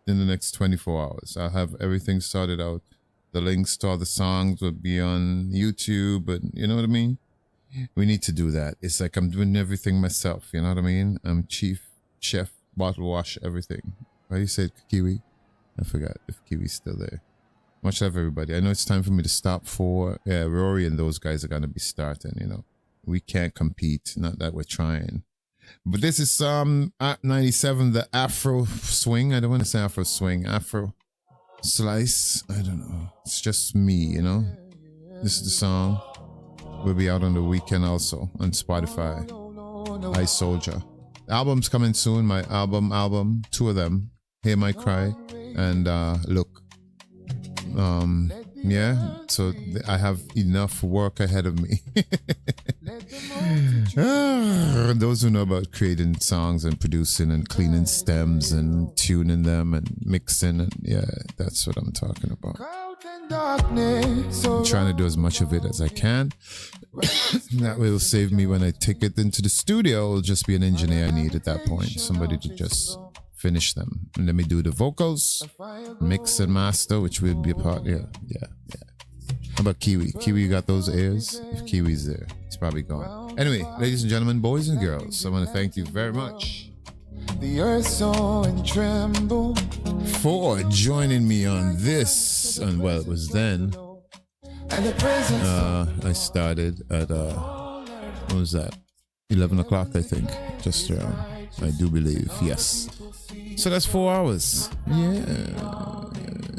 in the next 24 hours. I'll have everything sorted out. The links to all the songs will be on YouTube, but you know what I mean? We need to do that. It's like I'm doing everything myself, you know what I mean? I'm chief, chef, bottle wash, everything. Why you said Kiwi? I forgot if Kiwi's still there. Much love, everybody. I know it's time for me to stop for... Yeah, Rory and those guys are going to be starting, you know. We can't compete, not that we're trying. But this is at 97, the Afro Swing. I don't want to say Afro Swing, Afro Slice. I don't know. It's just me, you know. This is the song. Will be out on the weekend also on Spotify. I Soldier. The album's coming soon. My album, 2 of them. Hear My Cry and Look. Yeah, so I have enough work ahead of me. Those who know about creating songs and producing and cleaning stems and tuning them and mixing, and yeah, that's what I'm talking about. I'm trying to do as much of it as I can. That will save me when I take it into the studio. It'll just be an engineer I need at that point, somebody to just finish them and let me do the vocals, mix and master, which will be a part. Yeah. How about Kiwi? Kiwi, you got those ears? If Kiwi's there, he's probably gone. Anyway, ladies and gentlemen, boys and girls, I want to thank you very much The earth saw and tremble. for joining me on this. And well, it was then. And the presence I started at what was that? 11 o'clock, I think. Just around. I do believe, yes. So that's 4 hours. Yeah.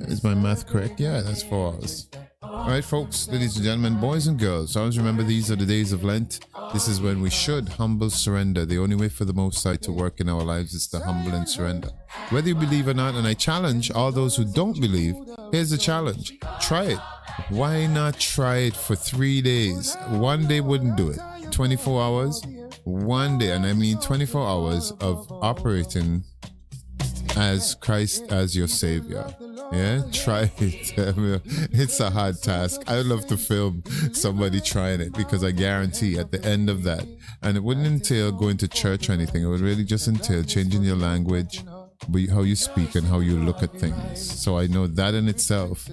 Is my math correct? Yeah, that's 4 hours. All right, folks, ladies and gentlemen, boys and girls, always remember these are the days of Lent. This is when we should humble surrender. The only way for the Most High to work in our lives is to humble and surrender. Whether you believe or not, and I challenge all those who don't believe, here's the challenge. Try it. Why not try it for 3 days? 1 day wouldn't do it. 24 hours, 1 day, and I mean 24 hours of operating as Christ as your Savior. Yeah, try it. It's a hard task. I would love to film somebody trying it, because I guarantee at the end of that, and it wouldn't entail going to church or anything, it would really just entail changing your language, how you speak and how you look at things. So I know that in itself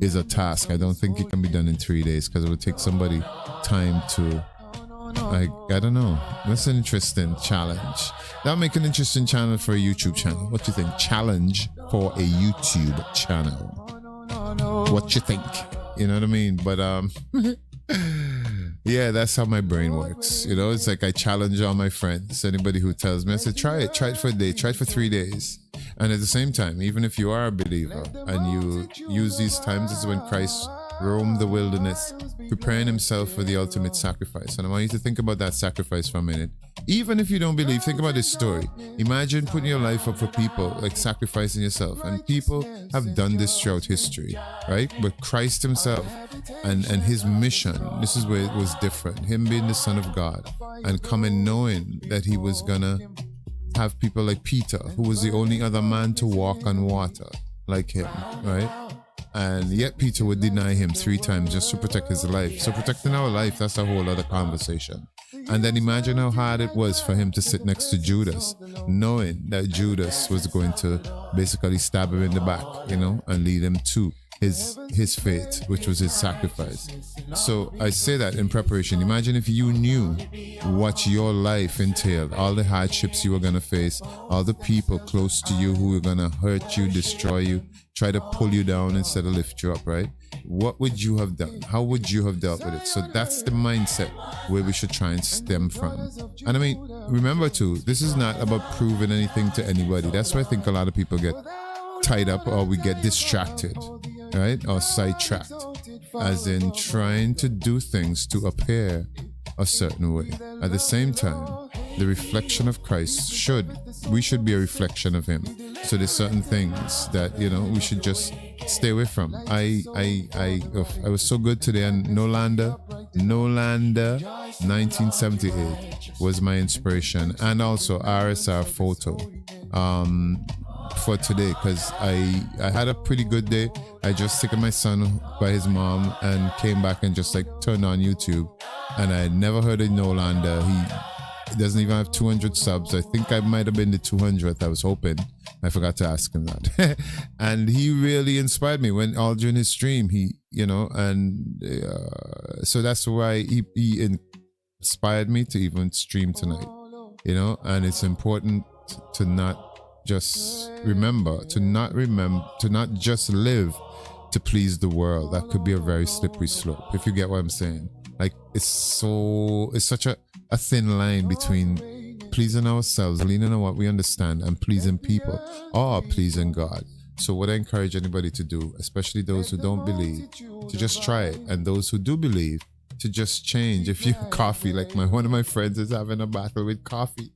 is a task. I don't think it can be done in 3 days, because it would take somebody time to, I don't know. That's an interesting challenge. That'll make an interesting channel for a YouTube channel. What you think? Challenge for a YouTube channel. What you think? You know what I mean? But yeah, that's how my brain works. You know, it's like I challenge all my friends. Anybody who tells me, I say, try it for a day, try it for 3 days. And at the same time, even if you are a believer and you use these times, this is when Christ roamed the wilderness, preparing himself for the ultimate sacrifice. And I want you to think about that sacrifice for a minute. Even if you don't believe, think about this story. Imagine putting your life up for people, like sacrificing yourself. And people have done this throughout history, right? But Christ himself and his mission, this is where it was different. Him being the Son of God and coming knowing that he was gonna have people like Peter, who was the only other man to walk on water like him, right? And yet Peter would deny him 3 times just to protect his life. So protecting our life, that's a whole other conversation. And then imagine how hard it was for him to sit next to Judas, knowing that Judas was going to basically stab him in the back, you know, and lead him to his fate, which was his sacrifice. So I say that in preparation. Imagine if you knew what your life entailed, all the hardships you were going to face, all the people close to you who were going to hurt you, destroy you, try to pull you down instead of lift you up, right? What would you have done? How would you have dealt with it? So that's the mindset where we should try and stem from. And I mean, remember too, this is not about proving anything to anybody. That's why I think a lot of people get tied up or we get distracted, right? Or sidetracked, as in trying to do things to appear a certain way. At the same time, the reflection of Christ we should be a reflection of him. So there's certain things that, you know, we should just stay away from. I was so good today, and Nolanda 1978 was my inspiration, and also RSR photo for today, because I had a pretty good day. I just took my son by his mom and came back and just like turned on YouTube, and I had never heard of Nolanda. He doesn't even have 200 subs. I think I might have been the 200th. I was hoping. I forgot to ask him that. And he really inspired me when all during his stream, he, you know, and so that's why he inspired me to even stream tonight, you know. And it's important to not just to not just live to please the world. That could be a very slippery slope, if you get what I'm saying. Like, it's such a thin line between pleasing ourselves, leaning on what we understand, and pleasing people, or pleasing God. So what I encourage anybody to do, especially those who don't believe, to just try it, and those who do believe, to just change. If you coffee, like one of my friends is having a battle with coffee.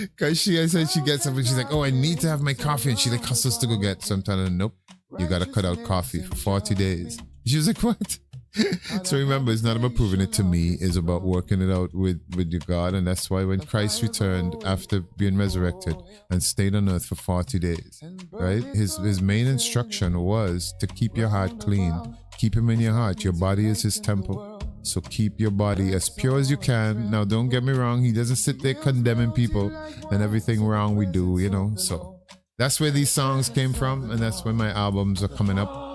Because I said she gets up and she's like, oh, I need to have my coffee, and she like hustles to go get. So I'm telling her, nope, you got to cut out coffee for 40 days. She was like, what? So remember, it's not about proving it to me. It's about working it out with your God. And that's why when Christ returned after being resurrected and stayed on earth for 40 days, right? His main instruction was to keep your heart clean. Keep him in your heart. Your body is his temple. So keep your body as pure as you can. Now, don't get me wrong. He doesn't sit there condemning people and everything wrong we do, you know. So that's where these songs came from. And that's when my albums are coming up.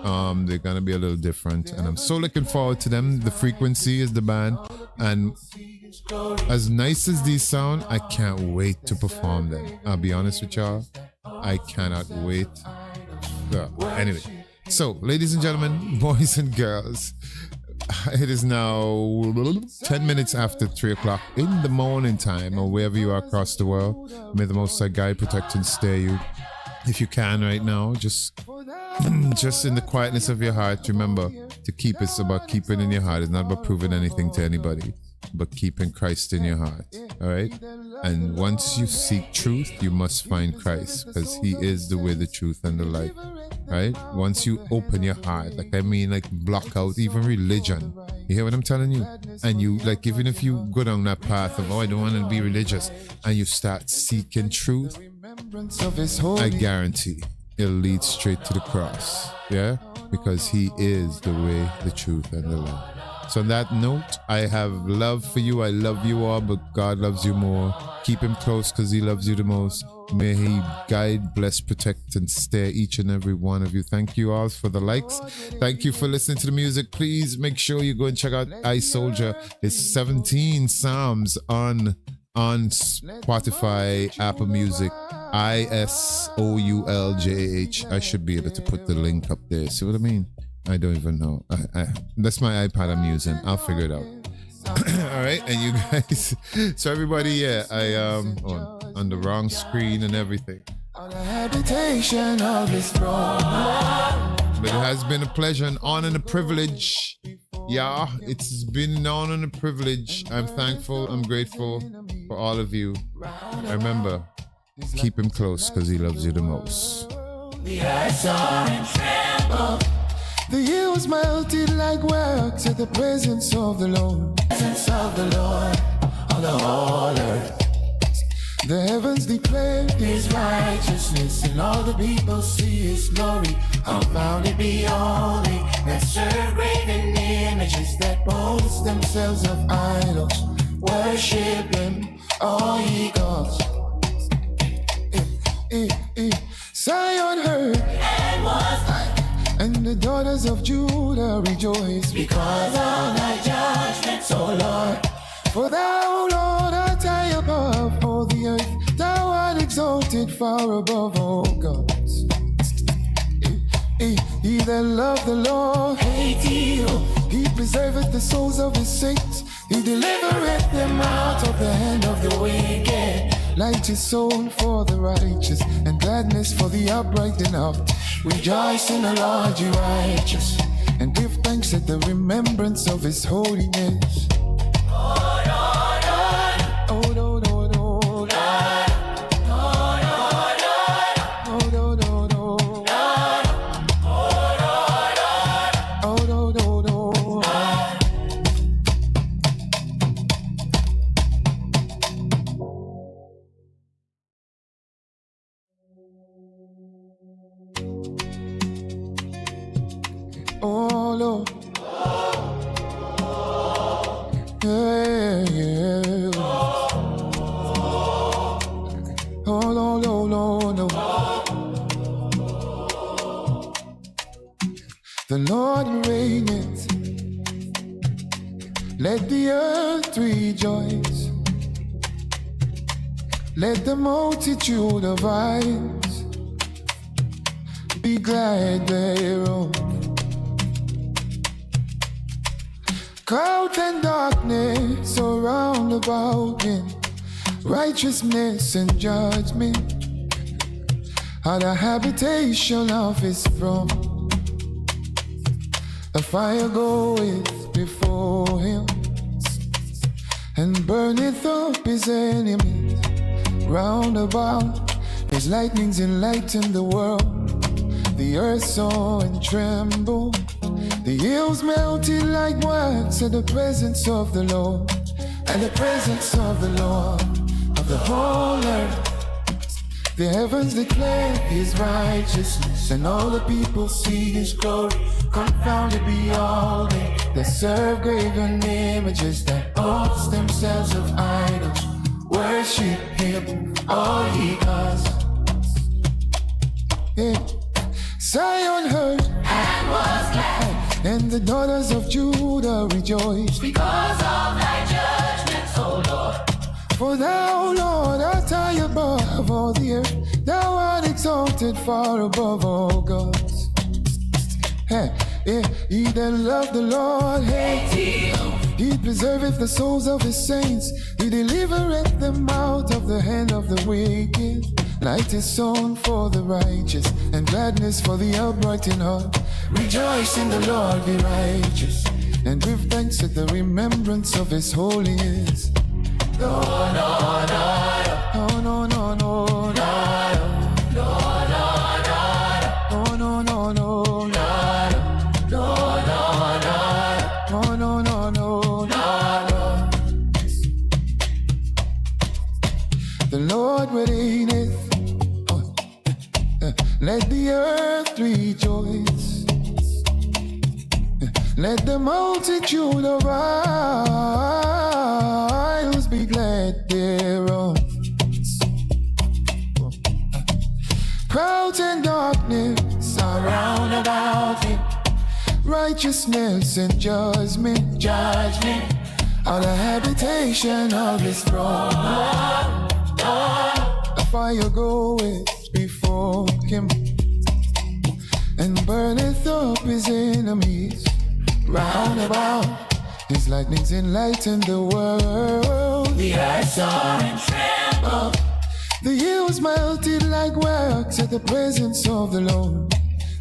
They're going to be a little different. And I'm so looking forward to them. The Frequency is the band. And as nice as these sound, I can't wait to perform them. I'll be honest with y'all. I cannot wait. Anyway. So, ladies and gentlemen, boys and girls, it is now 10 minutes after 3 o'clock in the morning time, or wherever you are across the world. May the Most High guide, protect, and stay you. If you can right now, just in the quietness of your heart, remember to keep it's about keeping in your heart. It's not about proving anything to anybody, but keeping Christ in your heart. All right? And once you seek truth, you must find Christ, because he is the way, the truth, and the life. Right? Once you open your heart, like block out even religion. You hear what I'm telling you? And you, like, even if you go down that path of, I don't want to be religious, and you start seeking truth, I guarantee it'll lead straight to the cross. Yeah? Because he is the way, the truth, and the life. So on that note, I have love for you. I love you all, but God loves you more. Keep him close because he loves you the most. May he guide, bless, protect, and stay each and every one of you. Thank you all for the likes. Thank you for listening to the music. Please make sure you go and check out I Soldier. It's 17 Psalms on Spotify, Apple Music, ISOULJAH. I should be able to put the link up there. See what I mean? I don't even know. That's my iPad I'm using. I'll figure it out. All right, and you guys. So everybody, yeah, I on the wrong screen and everything. On the habitation of his throne. But it has been a pleasure, an honor, and a privilege. Yeah, it's been an honor and a privilege. I'm thankful. I'm grateful for all of you. Remember, keep him close because he loves you the most. The hills melted like wax at the presence of the Lord. Presence of the Lord on the whole earth. The heavens declare his righteousness, and all the people see his glory. Confounded be holy that serve graven images that boast themselves of idols. Worship him, all ye gods. Zion heard and was like. And the daughters of Judah rejoice because of thy judgments, O Lord. For thou, Lord, art high above all the earth. Thou art exalted far above all gods. He that loved the Lord hate evil. He preserveth the souls of his saints. He delivereth them out of the hand of the wicked. Light is sown for the righteous, and gladness for the upright in heart. Rejoice in the Lord, you righteous, and give thanks at the remembrance of his holiness. Oh, Lord, Lord. Oh, Lord, Lord, Lord. Oh, Lord, Lord. Oh, Lord, Lord, Lord. Oh, Lord, Lord, Lord. Oh Lord, yeah, yeah. Oh Lord, Lord, Lord, Lord. The Lord reigneth. Let the earth rejoice. Let the multitude of eyes be glad thereof. Cloud and darkness surround about him. Righteousness and judgment are the habitation of his throne. A fire goeth before him and burneth up his enemies round about. His lightnings enlighten the world. The earth saw and trembled. The hills melted like wax at the presence of the Lord. At the presence of the Lord of the whole earth. The heavens declare his righteousness, and all the people see his glory. Confounded be all they that serve graven images, that boast themselves of idols. Worship him, all ye gods. Yeah. Zion heard and was glad, and the daughters of Judah rejoiced because of thy judgments, O Lord. For thou, Lord, art high above all the earth. Thou art exalted far above all gods. Hey, yeah, he that loved the Lord, hey, he preserveth the souls of his saints. He delivereth them out of the hand of the wicked. Light is sown for the righteous, and gladness for the upright in heart. Rejoice in the Lord, be righteous, and give thanks at the remembrance of his holiness. No, no, no, no, no, no, no, no, no, no, no, no, no, no, the Lord reigneth. Let the earth rejoice. Let the multitude of isles be glad thereof. Crowds and darkness are round about him. Righteousness and judgment, judgment are the habitation of his throne. A fire goeth before him, and burneth up his enemies round about. His lightnings enlighten the world. The earth saw and trembled. The hills melted like wax at the presence of the Lord.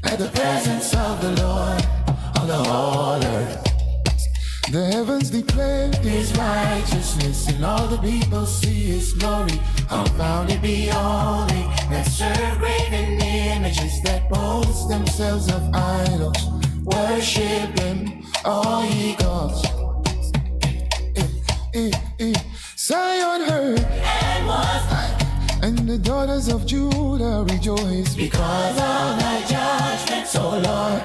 At the presence of the Lord on the whole earth. The heavens declare his righteousness, and all the people see his glory. Confounded be all they that serve graven images, that boast themselves of idols. Worship him, all ye gods. Zion heard and was glad, and the daughters of Judah rejoiced because of thy judgments, O Lord.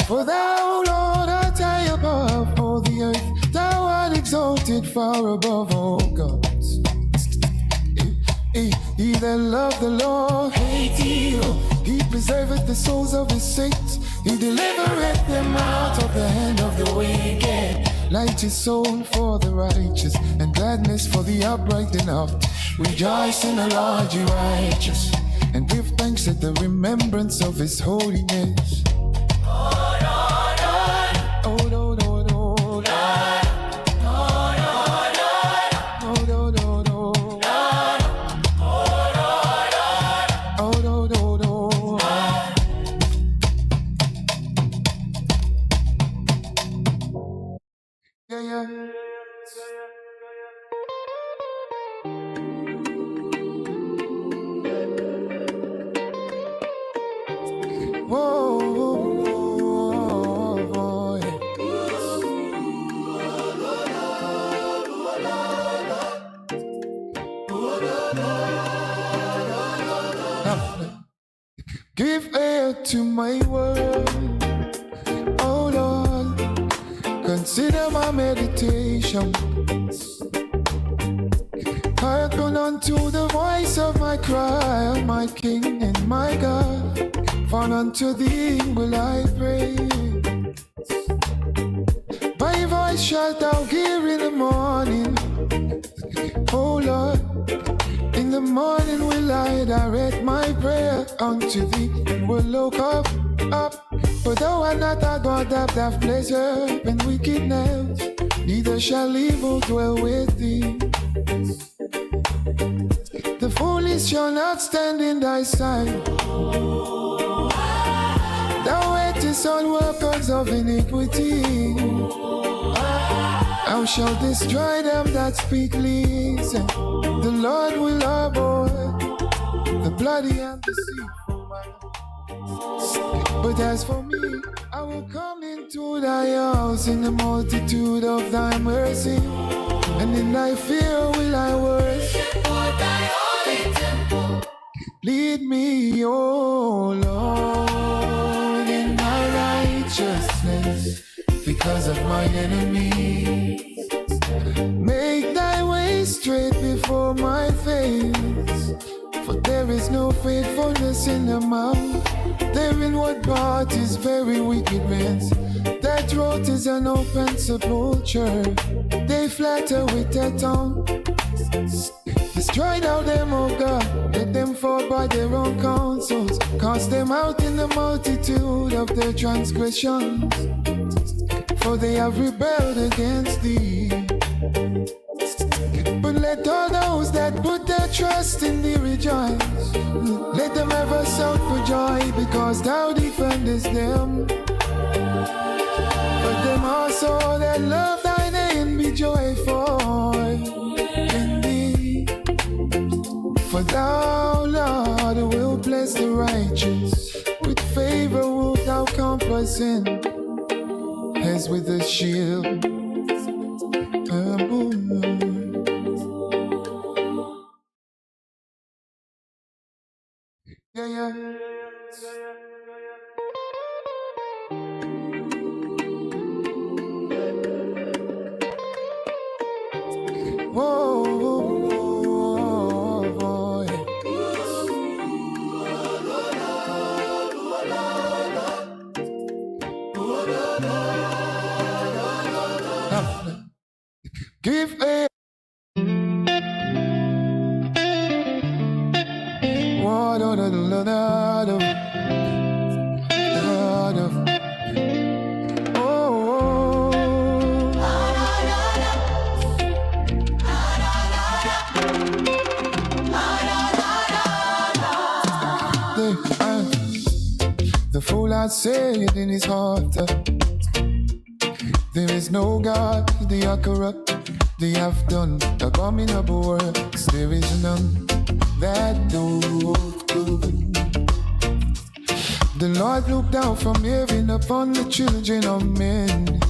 For thou, Lord, art high above all the earth. Thou art exalted far above all gods. He that loved the Lord, he preserveth the souls of his saints. He delivereth them out of the hand of the wicked. Light is sown for the righteous, and gladness for the upright in heart. Rejoice in the Lord, ye righteous, and give thanks at the remembrance of his holiness. Give ear to my word, oh Lord, consider my meditation. Hearken unto the voice of my cry, my King and my God, for unto thee will I pray. My voice shalt thou hear in the morning, oh Lord. In the morning will I direct my prayer unto thee, and will look up. For thou art not a God that hath pleasure in wickedness, neither shall evil dwell with thee. The foolish shall not stand in thy sight. Thou hatest all workers of iniquity. Thou shalt destroy them that speak lies. The Lord will abhor the bloody and deceitful man. But as for me, I will come into thy house in the multitude of thy mercy, and in thy fear will I worship thy holy temple. Lead me, O Lord, in thy righteousness because of my enemies. Make thy way straight before my face, for there is no faithfulness in the mouth. There in what part is very wickedness. Their throat is an open sepulchre. They flatter with their tongue. Destroy thou them, O God. Let them fall by their own counsels. Cast them out in the multitude of their transgressions, for they have rebelled against thee. But let all those that put their trust in thee rejoice. Let them ever shout for joy, because thou defendest them. Let them also that love thy name be joyful in thee. For thou, Lord, will bless the righteous. With favor wilt thou compass him, as with a shield. Yeah, yeah. Whoa, boy. Give a the fool had said in his heart, there is no God, they are corrupt, they have done abominable works, there is none that do good. The Lord looked down from heaven upon the children of men,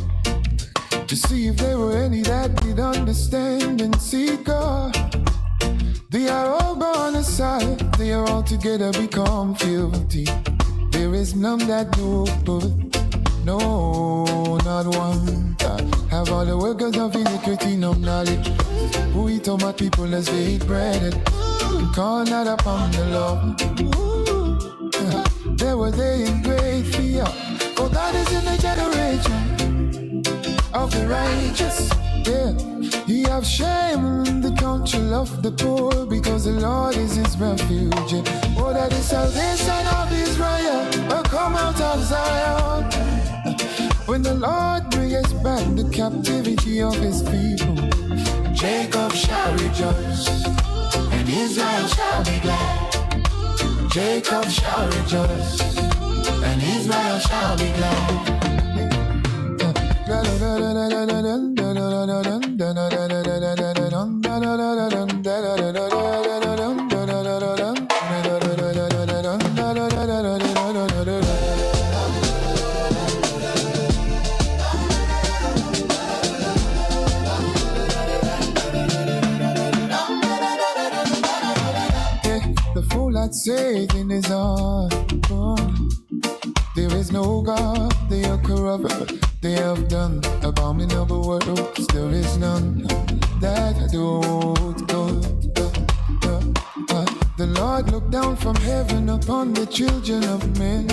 to see if there were any that did understand and seek God. They are all gone aside, they are all together become filthy. There is none that do good, no, not one. Have all the workers of iniquity no knowledge, who eat on my people as they eat bread, and call not upon the Lord. There were they in great fear, for God is in the generation of the righteous. Yeah, he have shamed the counsel of the poor, because the Lord is his refuge. Oh, that the salvation of Israel will come out of Zion, when the Lord brings back the captivity of his people. Jacob shall rejoice, and Israel shall be glad. Jacob shall rejoice, and Israel shall be glad. The fool had said in his heart, there is no God, they are corrupt, they have done abominable works, there is none that do good. The Lord looked down from heaven upon the children of men,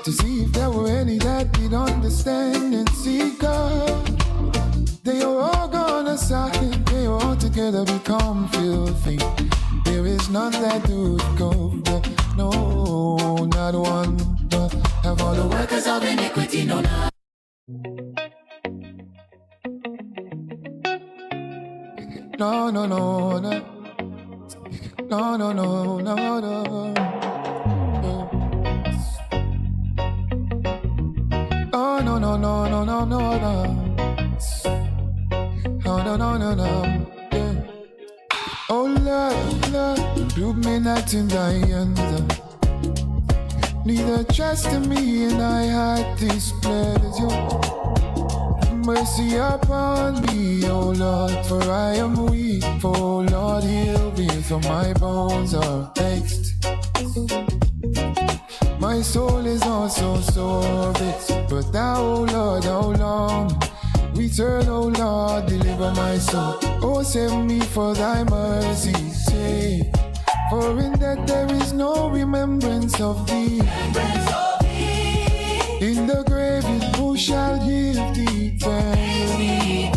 to see if there were any that did understand and seek God. They are all gone aside, they are all together become filthy. There is none that do good, no, not one. Have all the workers of iniquity no none. No, no, no, no. No, no, no, no, no. Oh, no, no, no, no, no, no, no. Oh, no, no, no, no. Yeah. Oh, Lord, Lord, do me not in thy hands. neither trust in me, and I had displeasure. Mercy upon me, O Lord, for I am weak. For O Lord, heal me, for my bones are vexed. My soul is also sore vexed, but thou, O Lord, how long? Return, O Lord, deliver my soul. Oh, save me for thy mercy's sake. For in that there is no remembrance of thee. In the grave, who shall give thee eternity?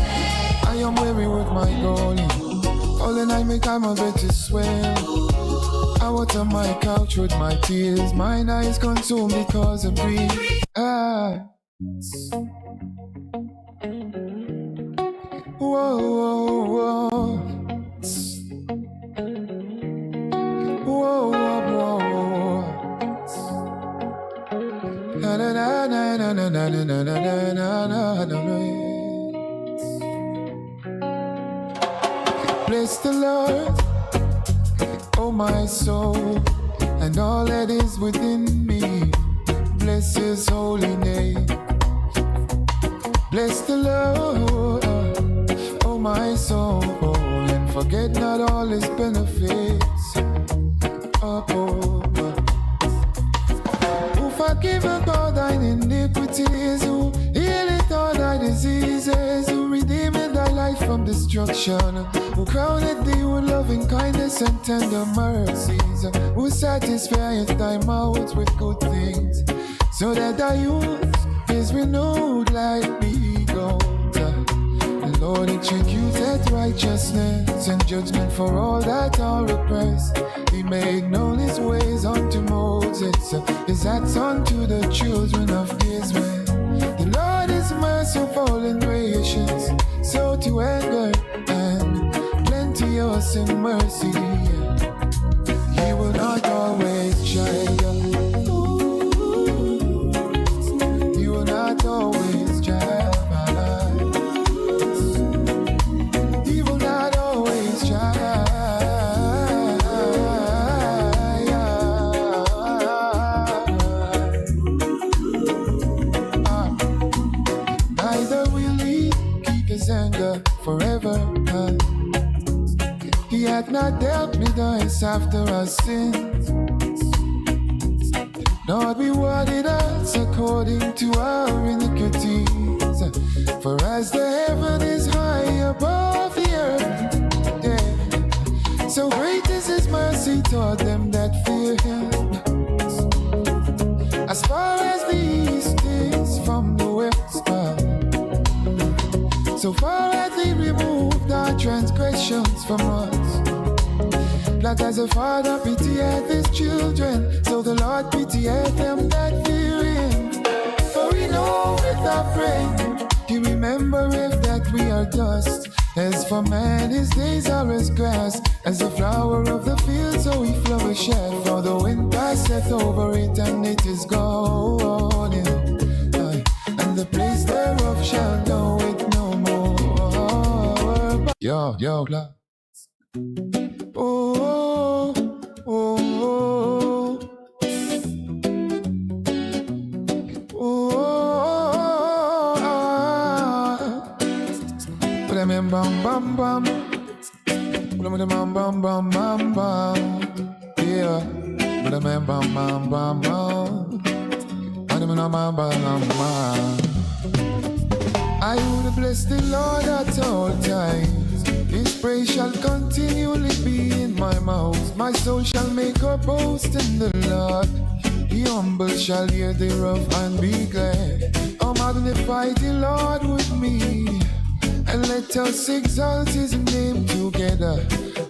I am weary with my calling. All the night make I'm a bit to swell. Out on my couch with my tears, mine eyes consumed because of grief. Whoa, whoa, whoa. Whoa, whoa, whoa. Na na na na na na na na na na na. Bless the Lord, oh my soul, and all that is within me. Bless His holy name. Bless the Lord, oh my soul, and forget not all His benefits. Who forgiveth all thine iniquities, who healeth all thy diseases, who redeemeth thy life from destruction, who crowneth thee with loving kindness and tender mercies, who satisfieth thy mouth with good things, so that thy youth is renewed like the eagles. The Lord executeth righteousness and judgment for all that are oppressed. He made known His ways unto Moses, His acts unto the children of Israel. The Lord is merciful and gracious, slow to anger and plenteous in mercy. He will not always chide. He will not always chide. Forever, He hath not dealt with us after our sins, nor rewarded us according to our iniquities. For as the heaven is high above the earth, yeah, so great is His mercy toward them that fear Him. As far as the east is from the west, so far as He removed our transgressions from us. Not as a father pitieth his children, so the Lord pitieth them that fear Him. For He knoweth our frame, He remembereth that we are dust. As for man, his days are as grass, as the flower of the field, so he flourisheth. For the wind passeth over it, and it is gone, and the place thereof shall know it no more. Yo, yo, blah. Oh, oh, oh, oh, bam, bam, bam, bam, bam, bam, bam, bam, bam, yeah, bam, bam, bam, bam, bam. I would bless the Lord at all times. His praise shall continually be in my mouth. My soul shall make her boast in the Lord. The humble shall hear thereof and be glad. Oh, magnify the Lord with me, and let us exalt His name together.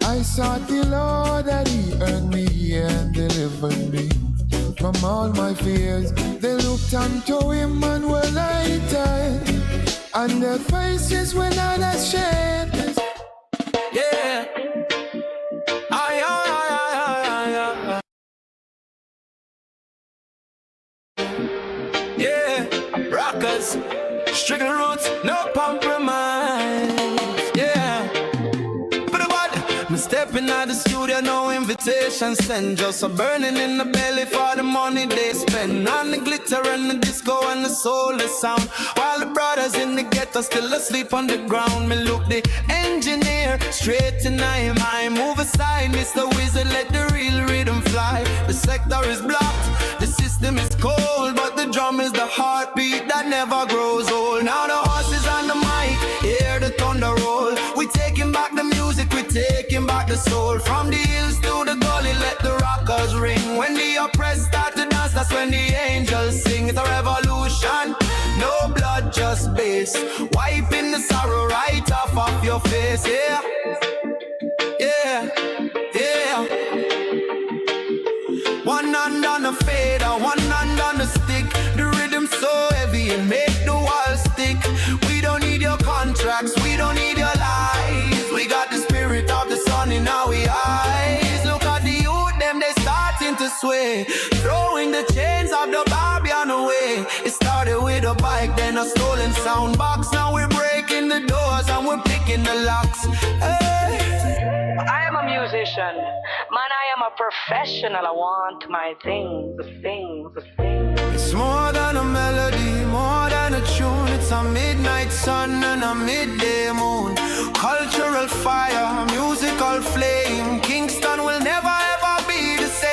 I sought the Lord, and He heard me and delivered me from all my fears. They looked unto Him and were lightened, and their faces were not ashamed. Yeah. Yeah. Rockers, strictly roots, no compromise. Yeah. But what? Me stepping out the studio, no invitation. temptation send, just a burning in the belly for the money they spend on the glitter and the disco and the soulless sound. While the brothers in the ghetto still asleep on the ground. Me look the engineer straight in my mind. Move aside, Mr. Wizard, let the real rhythm fly. The sector is blocked, the system is cold, but the drum is the heartbeat that never grows old. Now the horse is on the mic, hear the thunder roll. We taking back the music, we taking back the soul. From the hills to the gully, let the rockers ring. When the oppressed start to dance, that's when the angels sing. It's a revolution, no blood, just bass. Wiping the sorrow right off of your face, yeah. Yeah, yeah. One hand on the fader, one hand on the stick. The rhythm so heavy and make the wall stick. We don't need your contracts, we don't need your lies. We got the spirit of the sun in our eyes. Look at the youth, them they starting to sway, throwing the chains of the Babylon away. It started with a bike, then a stolen sound box. Now we're breaking the doors and we're picking the locks. Hey. I am a musician. Man, I am a professional. I want my things, the things, the things. It's more than a melody, more than a tune. It's a midnight sun and a midday moon. Cultural fire, musical flame. Kingston will never ever be the same.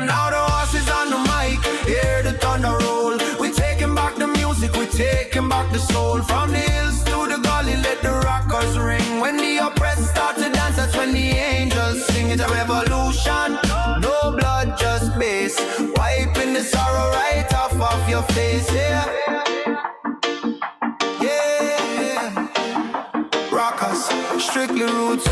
Now the horse is on the mic, hear the thunder roll. We're taking back the music, we're taking back the soul. From the hills to the gully, let the rockers ring. When the oppressed start to dance, that's when the angels sing. It's a revolution, no blood, just bass. Wiping the sorrow right off of your face, yeah. Yeah, rockers, strictly roots.